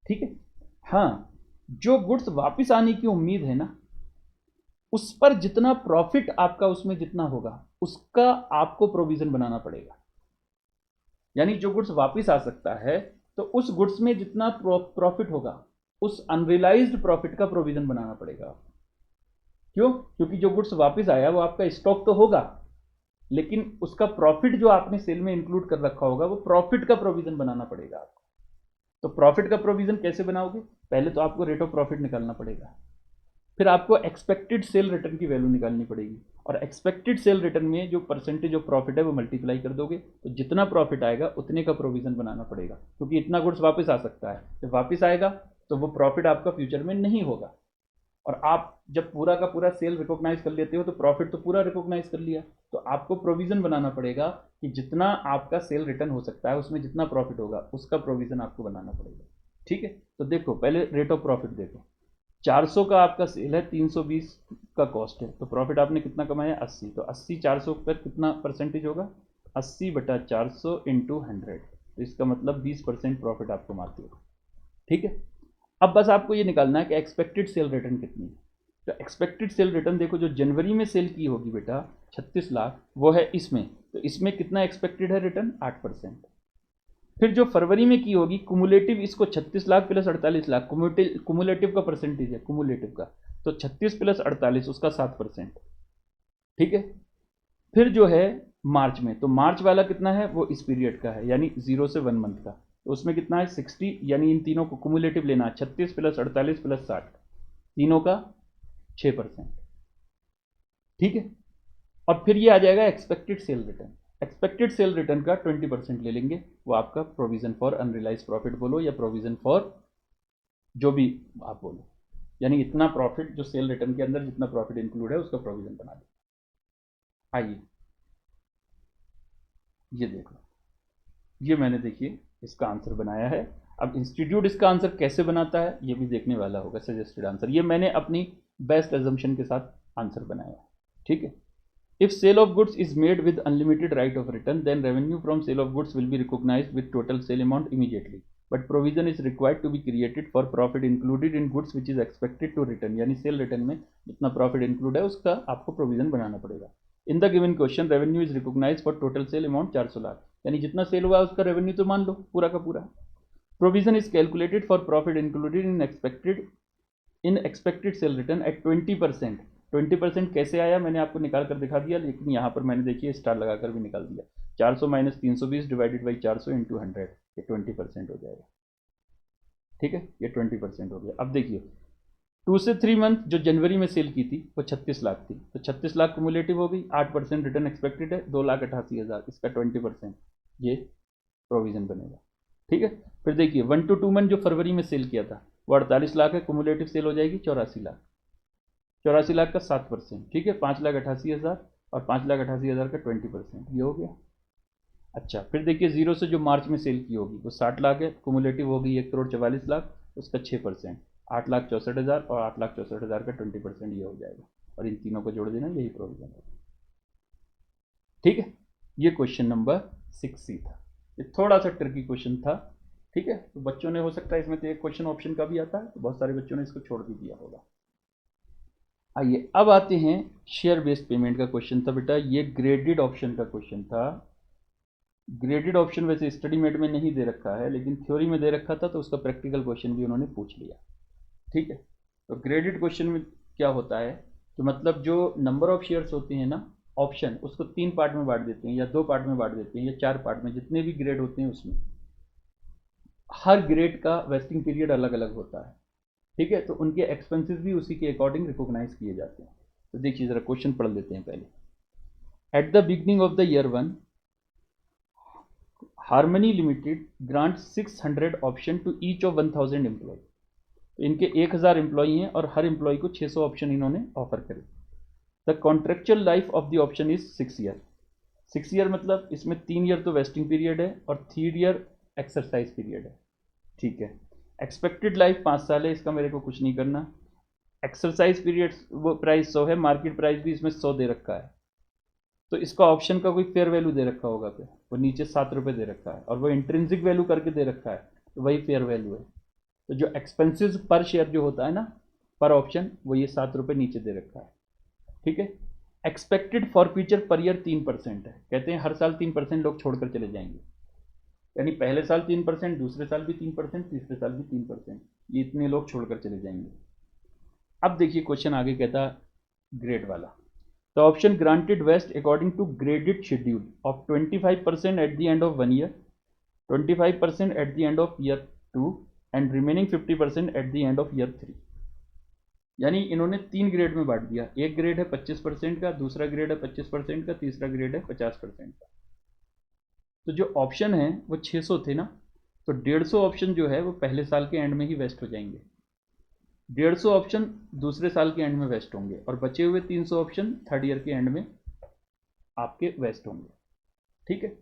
ठीक है। हाँ, जो गुड्स वापस आने की उम्मीद है ना उस पर जितना प्रॉफिट आपका उसमें जितना होगा उसका आपको प्रोविजन बनाना पड़ेगा। यानी जो गुड्स वापस आ सकता है तो उस गुड्स में जितना प्रॉफिट होगा उस अनरियलाइज्ड प्रॉफिट का प्रोविजन बनाना पड़ेगा। क्यों? क्योंकि जो गुड्स वापस आया वो आपका स्टॉक तो होगा, लेकिन उसका प्रॉफिट जो आपने सेल में इंक्लूड कर रखा होगा वो प्रॉफिट का प्रोविजन बनाना पड़ेगा आपको। तो प्रॉफिट का प्रोविजन कैसे बनाओगे? पहले तो आपको रेट ऑफ प्रॉफिट निकालना पड़ेगा, फिर आपको एक्सपेक्टेड सेल रिटर्न की वैल्यू निकालनी पड़ेगी, और एक्सपेक्टेड सेल रिटर्न में जो परसेंटेज ऑफ प्रॉफिट है वो मल्टीप्लाई कर दोगे, तो जितना प्रॉफिट आएगा उतने का प्रोविजन बनाना पड़ेगा, क्योंकि इतना गुड्स वापस आ सकता है। जब वापस आएगा तो वो प्रॉफिट आपका फ्यूचर में नहीं होगा, और आप जब पूरा का पूरा सेल रिकॉग्नाइज कर लेते हो तो प्रॉफिट तो पूरा रिकॉग्नाइज कर लिया, तो आपको प्रोविजन बनाना पड़ेगा कि जितना आपका सेल रिटर्न हो सकता है उसमें जितना प्रॉफिट होगा उसका प्रोविजन आपको बनाना पड़ेगा। ठीक है, तो देखो पहले रेट ऑफ प्रॉफिट देखो, 400 का आपका सेल है, 320 का कॉस्ट है, तो प्रॉफिट आपने कितना कमाया 80, तो 80 400 पर कितना परसेंटेज होगा 80/400 इंटू 100, तो इसका मतलब 20% प्रॉफिट आप कमाते हो। ठीक है, अब बस आपको ये निकालना है कि एक्सपेक्टेड सेल रिटर्न कितनी है। तो एक्सपेक्टेड सेल रिटर्न देखो, जो जनवरी में सेल की होगी बेटा 36 लाख वो है इसमें, तो इसमें कितना एक्सपेक्टेड है रिटर्न 8%। फिर जो फरवरी में की होगी कुमुलेटिव, इसको 36 लाख प्लस 48 लाख कुमुलेटिव का परसेंटेज है, कुमुलेटिव का, तो 36 प्लस 48 उसका 7%। ठीक है, फिर जो है मार्च में, तो मार्च वाला कितना है वो इस पीरियड का है, यानी 0 से 1 मंथ का, तो उसमें कितना है 60, यानी इन तीनों को कुमुलेटिव लेना है, 36 प्लस 48 प्लस 60, तीनों का 6%। ठीक है, और फिर ये आ जाएगा expected sale return. Expected sale return का 20% ले लेंगे, वो आपका प्रोविजन फॉर अनरियलाइज प्रॉफिट बोलो या प्रोविजन फॉर जो भी आप बोलो, यानी इतना प्रॉफिट जो सेल रिटर्न के अंदर जितना प्रॉफिट इंक्लूड है उसका प्रोविजन बना दो। आइए ये देखो, ये मैंने देखिए इसका आंसर बनाया है। अब इंस्टीट्यूट इसका आंसर कैसे बनाता है ये भी देखने वाला होगा। सजेस्टेड आंसर ये मैंने अपनी बेस्ट एजम्पशन के साथ आंसर बनाया है। ठीक है, if sale of goods is made with unlimited right of return, then revenue from sale of goods will be recognized with total sale amount immediately, but provision is required to be created for profit included in goods which is expected to return, यानी cell return में जितना profit include है उसका आपको provision बनाना पड़ेगा। In the given question revenue is recognize for total sale amount 400 lakh, यानी जितना सेल हुआ उसका रेवेन्यू तो मान लो पूरा का पूरा। Provision is calculated for profit included in expected sale return at 20%। 20% कैसे आया मैंने आपको निकाल कर दिखा दिया, लेकिन यहाँ पर मैंने देखिए स्टार लगाकर भी निकाल दिया। 400 माइनस 320 डिवाइडेड बाई 400 इंटू 100, ये 20% हो जाएगा। ठीक है, ये 20% हो गया। अब देखिए 2 से 3 मंथ जो जनवरी में सेल की थी वो 36 लाख थी, तो 36 लाख कुमुलेटिव हो गई, 8% रिटर्न एक्सपेक्टेड है, 2,88,000, इसका 20% ये प्रोविजन बनेगा। ठीक है, फिर देखिए 1 to 2 मंथ जो फरवरी में सेल किया था वो 48 लाख है, कुमुलेटिव सेल हो जाएगी 84 लाख, 84 लाख का 7%। ठीक है, 5,88,000 और 5,88,000 का 20%, ये हो गया। अच्छा, फिर देखिए 0 से जो मार्च में सेल की होगी वो 60 लाख है, कुमुलेटिव होगी 1,44,00,000, उसका 6%, 8,64,000 और 8,64,000 का 20% ये हो जाएगा, और इन तीनों को जोड़ देना, यही प्रोविजन है। ठीक है, ये क्वेश्चन नंबर 6C था। ये थोड़ा सा ट्रिकी क्वेश्चन था। ठीक है, तो बच्चों ने हो सकता है इसमें तो एक क्वेश्चन ऑप्शन का भी आता है, तो बहुत सारे बच्चों ने इसको छोड़ भी दिया होगा। आइए अब आते हैं शेयर बेस्ड पेमेंट का क्वेश्चन था बेटा, ये ग्रेडेड ऑप्शन का क्वेश्चन था। ग्रेडेड ऑप्शन वैसे स्टडी मेट में नहीं दे रखा है, लेकिन थ्योरी में दे रखा था, तो उसका प्रैक्टिकल क्वेश्चन भी उन्होंने पूछ लिया। ठीक है, तो ग्रेडेड क्वेश्चन में क्या होता है कि मतलब जो नंबर ऑफ शेयर्स होते हैं ना ऑप्शन, उसको 3 पार्ट में बांट देते हैं या 2 पार्ट में बांट देते हैं या 4 पार्ट में, जितने भी ग्रेड होते हैं उसमें हर ग्रेड का वेस्टिंग पीरियड अलग अलग होता है। ठीक है, तो उनके एक्सपेंसेस भी उसी के अकॉर्डिंग रिकॉग्नाइज किए जाते हैं। तो देखिए जरा क्वेश्चन पढ़ लेते हैं पहले। At the beginning of the year 1, Harmony limited grant 600 option to each of 1000 employ. तो इनके 1000 एम्प्लॉय हैं और हर एम्प्लॉय को 600 ऑप्शन इन्होंने ऑफर करे। The contractual life of the option is 6 year. 6 year मतलब इसमें 3 ईयर तो वेस्टिंग पीरियड है और 3 ईयर एक्सरसाइज पीरियड है। ठीक है, एक्सपेक्टेड लाइफ 5 साल है, इसका मेरे को कुछ नहीं करना। एक्सरसाइज पीरियड वो प्राइस 100 है, मार्केट प्राइस भी इसमें 100 दे रखा है, तो इसका ऑप्शन का कोई फेयर वैल्यू दे रखा होगा पे, वो नीचे 7 रुपये दे रखा है और वो इंट्रिंसिक वैल्यू करके दे रखा है, तो वही फेयर वैल्यू है। तो जो एक्सपेंसिव पर शेयर जो होता है ना पर ऑप्शन, वो ये 7 रुपये नीचे दे रखा है। ठीक है, expected for future per year 3% है, कहते हैं हर साल 3% लोग छोड़कर चले जाएंगे, यानी पहले साल 3%, दूसरे साल भी 3%, तीसरे साल भी 3%, ये इतने लोग छोड़कर चले जाएंगे। अब देखिए क्वेश्चन आगे कहता ग्रेड वाला। The option granted vest according to graded schedule of 25% at the end of 1 year, 25% at the end of year 2 and remaining 50% at the end of year 3। यानी इन्होंने 3 ग्रेड में बांट दिया, एक ग्रेड है 25% का, दूसरा ग्रेड है 25% का, तीसरा ग्रेड है 50% का। तो जो ऑप्शन है वो 600 थे ना, तो 150 ऑप्शन जो है वो पहले साल के एंड में ही वेस्ट हो जाएंगे, 150 ऑप्शन दूसरे साल के एंड में वेस्ट होंगे, और बचे हुए 300 ऑप्शन थर्ड ईयर के एंड में आपके वेस्ट होंगे। ठीक है,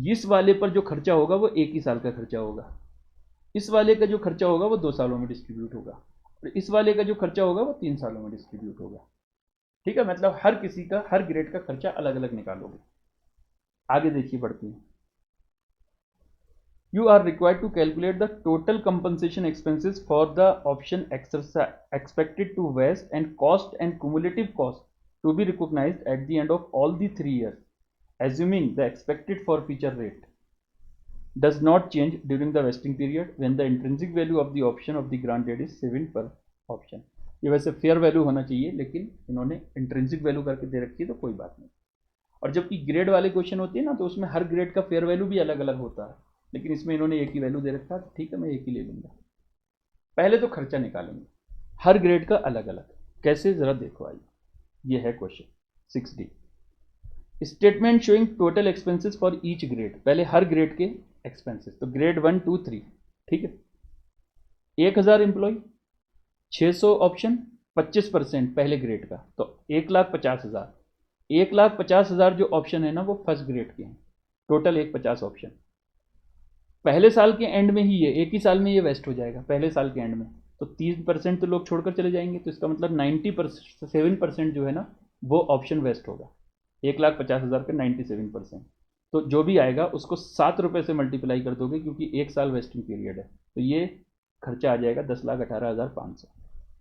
इस वाले पर जो खर्चा होगा वो 1 ही साल का खर्चा होगा, इस वाले का जो खर्चा होगा वो 2 सालों में डिस्ट्रीब्यूट होगा, और इस वाले का जो खर्चा होगा वो 3 सालों में डिस्ट्रीब्यूट होगा। ठीक है, मतलब हर किसी का हर ग्रेड का खर्चा अलग अलग निकालोगे। आगे देखिए बढ़ते हैं। You are required to calculate the total compensation expenses for the option exercise expected to vest and cost and cumulative cost to be recognized at the end of all the 3 years, assuming the expected forfeiture rate does not change during the vesting period when the intrinsic value of the option of the granted is 7 per option। ये वैसे fair value होना चाहिए, लेकिन इन्होंने intrinsic value करके दे रखी है, तो कोई बात नहीं। और जबकि ग्रेड वाले क्वेश्चन होते हैं ना, तो उसमें हर ग्रेड का फेयर वैल्यू भी अलग अलग होता है, लेकिन इसमें इन्होंने एक ही वैल्यू दे रखा, ठीक है मैं एक ही ले लूँगा। पहले तो खर्चा निकालेंगे हर ग्रेड का अलग अलग, कैसे ज़रा देखो आइए। ये है question 6D। Statement showing total expenses for each grade, पहले हर ग्रेड के एक्सपेंसेस, तो ग्रेड 1 2 3, ठीक है। 1000 एम्प्लॉय, 600 ऑप्शन, 25% पहले ग्रेड का, तो 1,50,000। 1,50,000 जो ऑप्शन है ना वो फर्स्ट ग्रेड के हैं, टोटल 150 ऑप्शन। पहले साल के एंड में ही ये एक ही साल में ये वेस्ट हो जाएगा, पहले साल के एंड में, तो 30% तो लोग छोड़कर चले जाएंगे, तो इसका मतलब 97% जो है ना वो ऑप्शन वेस्ट होगा। 1,50,000 का 97%, तो जो भी आएगा उसको 7 रुपये से मल्टीप्लाई कर दोगे, क्योंकि एक साल वेस्टिंग पीरियड है, तो ये खर्चा आ जाएगा 10,18,500।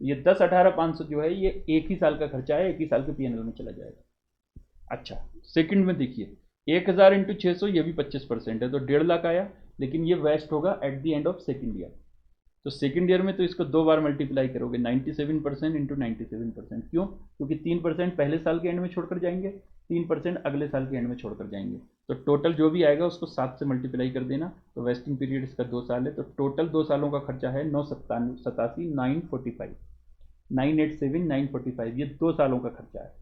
ये 10,18,500 जो है ये एक ही साल का खर्चा है, एक ही साल के P&L में चला जाएगा। अच्छा, सेकंड में देखिए 1,000 इंटू 600, ये भी 25% है, तो 1.5 लाख आया, लेकिन ये वेस्ट होगा eight the end of second year. तो सेकेंड ईयर में तो इसको 2 बार मल्टीप्लाई करोगे, 97% इंटू 97%। क्यों? क्योंकि 3% पहले साल के एंड में छोड़कर जाएंगे, 3% अगले साल के एंड में छोड़कर जाएंगे, तो टोटल जो भी आएगा उसको 7 से मल्टीप्लाई कर देना। तो वेस्टिंग पीरियड इसका 2 साल है, तो टोटल 2 सालों का खर्चा है 987 945, 987 945, ये 2 सालों का खर्चा है,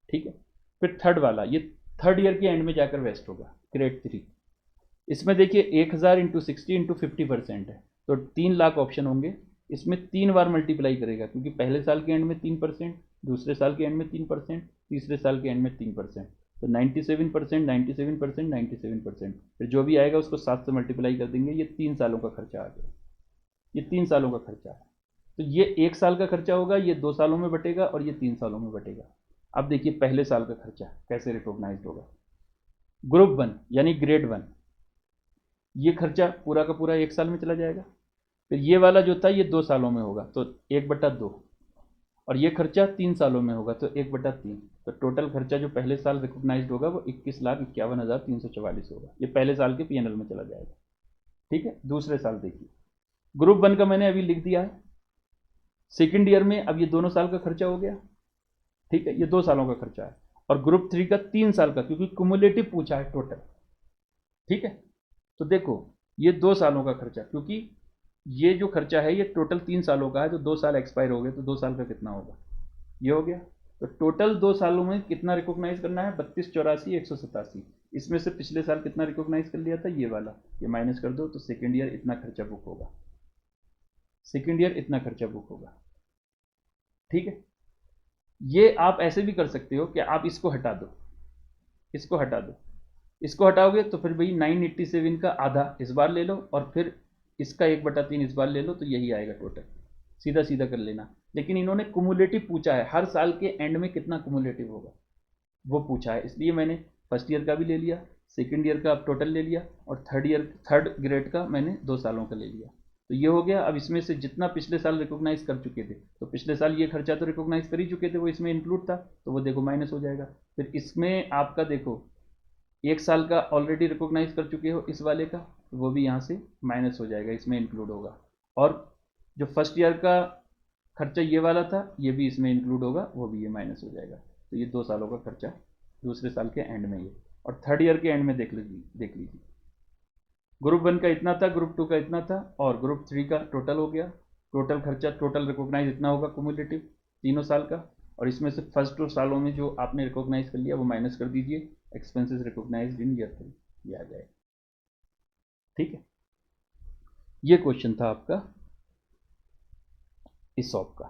ठीक है। फिर थर्ड वाला, ये थर्ड ईयर के एंड में जाकर वेस्ट होगा, ग्रेड 3। इसमें देखिए 1,000 इंटू 60 इंटू 50% है, तो 3 लाख ऑप्शन होंगे, इसमें 3 बार मल्टीप्लाई करेगा, क्योंकि पहले साल के एंड में 3%, दूसरे साल के एंड में 3%, तीसरे साल के एंड में 3%, तो 97%, 97%, 97%। फिर जो भी आएगा उसको 7 से मल्टीप्लाई कर देंगे, ये 3 सालों का खर्चा आ गया, ये 3 सालों का खर्चा है। तो ये 1 साल का खर्चा होगा, ये 2 सालों में बटेगा और ये 3 सालों में बटेगा। अब देखिए पहले साल का खर्चा कैसे रिकॉग्नाइज्ड होगा। ग्रुप 1 यानी ग्रेड 1, ये खर्चा पूरा का पूरा 1 साल में चला जाएगा। फिर ये वाला जो था ये 2 सालों में होगा, तो 1/2, और ये खर्चा 3 सालों में होगा, तो 1/3। तो टोटल खर्चा जो पहले साल रिकॉग्नाइज्ड होगा वो 21,51,344 होगा, ये पहले साल के P&L में चला जाएगा, ठीक है। दूसरे साल देखिए, ग्रुप 1 का मैंने अभी लिख दिया है, सेकेंड ईयर में अब ये दोनों साल का खर्चा हो गया, ठीक है, ये 2 सालों का खर्चा है। और ग्रुप 3 का 3 साल का, क्योंकि कुमुलेटिव पूछा है टोटल, ठीक है। तो देखो ये 2 सालों का खर्चा, क्योंकि ये जो खर्चा है ये टोटल 3 सालों का है, तो 2 साल एक्सपायर हो गए, तो 2 साल का कितना होगा, ये हो गया। तो टोटल 2 सालों में कितना रिकॉग्नाइज करना है, 32, 84, 187। इसमें से पिछले साल कितना रिकॉग्नाइज कर लिया था, ये वाला, ये माइनस कर दो, तो सेकेंड ईयर इतना खर्चा बुक होगा, सेकेंड ईयर इतना खर्चा बुक होगा, ठीक है। ये आप ऐसे भी कर सकते हो कि आप इसको हटा दो, इसको हटा दो, इसको हटाओगे तो फिर भाई 987 का आधा इस बार ले लो, और फिर इसका 1/3 इस बार ले लो, तो यही आएगा टोटल, सीधा सीधा कर लेना। लेकिन इन्होंने कुमुलेटिव पूछा है, हर साल के एंड में कितना कुमुलेटिव होगा वो पूछा है, इसलिए मैंने फर्स्ट ईयर का भी ले लिया, सेकेंड ईयर का टोटल ले लिया, और थर्ड ग्रेड का मैंने 2 सालों का ले लिया। तो ये हो गया। अब इसमें से जितना पिछले साल रिकॉग्नाइज कर चुके थे, तो पिछले साल ये खर्चा तो रिकॉग्नाइज कर ही चुके थे, वो इसमें इंक्लूड था, तो वो देखो माइनस हो जाएगा। फिर इसमें आपका देखो 1 साल का ऑलरेडी रिकॉग्नाइज कर चुके हो इस वाले का, तो वो भी यहाँ से माइनस हो जाएगा, इसमें इंक्लूड होगा। और जो फर्स्ट ईयर का खर्चा ये वाला था, ये भी इसमें इंक्लूड होगा, वो भी ये माइनस हो जाएगा। तो ये 2 सालों का खर्चा दूसरे साल के एंड में ये, और थर्ड ईयर के एंड में देख लीजिए ग्रुप 1 का इतना था, ग्रुप 2 का इतना था, और ग्रुप 3 का टोटल हो गया। टोटल खर्चा टोटल रिकॉग्नाइज इतना होगा कुमुलेटिव तीनों साल का, और इसमें से फर्स्ट 2 सालों में जो आपने रिकॉग्नाइज कर लिया वो माइनस कर दीजिए, एक्सपेंसेस रिकॉग्नाइज्ड इन ईयर 3, ये आ जाएगा, ठीक है। ये क्वेश्चन था आपका इसॉप का,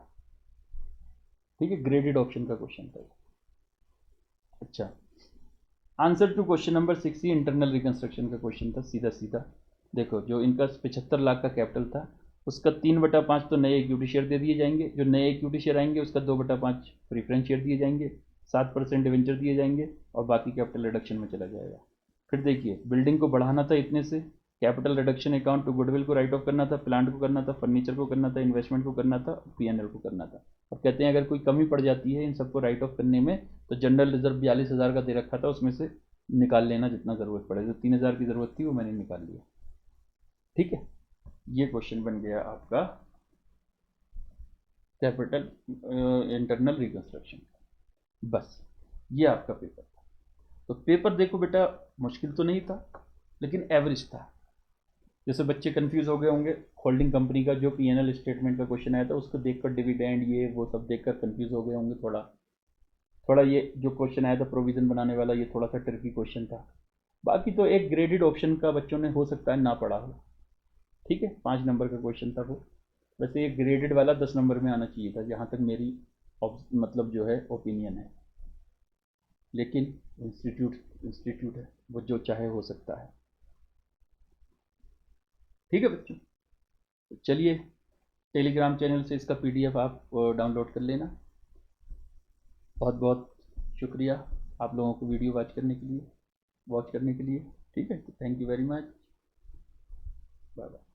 ठीक है, ग्रेडेड ऑप्शन का क्वेश्चन था। अच्छा, आंसर टू क्वेश्चन नंबर 6 ही इंटरनल रिकंस्ट्रक्शन का क्वेश्चन था, सीधा सीधा। देखो जो इनका 75 लाख का कैपिटल था, उसका 3/5 तो नए इक्विटी शेयर दे दिए जाएंगे, जो नए इक्विटी शेयर आएंगे उसका 2/5 प्रीफरेंस शेयर दिए जाएंगे, 7% डिवेंचर दिए जाएंगे, और बाकी कैपिटल रिडक्शन में चला जाएगा। फिर देखिए बिल्डिंग को बढ़ाना था इतने से, capital reduction account to goodwill को राइट ऑफ करना था, प्लांट को करना था, फर्नीचर को करना था, इन्वेस्टमेंट को करना था, P&L को करना था। और कहते हैं अगर कोई कमी पड़ जाती है इन सबको राइट ऑफ करने में, तो जनरल रिजर्व 42,000 का दे रखा था, उसमें से निकाल लेना जितना ज़रूरत पड़े, जो 3,000 की ज़रूरत थी वो मैंने निकाल लिया, ठीक है। ये क्वेश्चन बन गया आपका कैपिटल इंटरनल रिकंस्ट्रक्शन। बस ये आपका पेपर था। तो पेपर देखो बेटा मुश्किल तो नहीं था, लेकिन एवरेज था, जैसे बच्चे कंफ्यूज हो गए होंगे, होल्डिंग कंपनी का जो पीएनएल स्टेटमेंट का क्वेश्चन आया था उसको देखकर डिविडेंड ये वो सब देखकर कंफ्यूज हो गए होंगे थोड़ा। थोड़ा ये जो क्वेश्चन आया था प्रोविज़न बनाने वाला, ये थोड़ा सा ट्रिकी क्वेश्चन था। बाकी तो एक ग्रेडेड ऑप्शन का बच्चों ने हो सकता है ना पढ़ा हो। ठीक है, 5 नंबर का क्वेश्चन था वो। वैसे ये ग्रेडेड वाला 10 नंबर में आना चाहिए था, जहाँ तक मेरी मतलब जो है ओपिनियन है। लेकिन इंस्टीट्यूट इंस्टीट्यूट है, वो जो चाहे हो सकता है। ठीक है बच्चों, तो चलिए, टेलीग्राम चैनल से इसका पीडीएफ आप डाउनलोड कर लेना। बहुत बहुत शुक्रिया आप लोगों को वीडियो वॉच करने के लिए। ठीक है, thank you very much. Bye bye.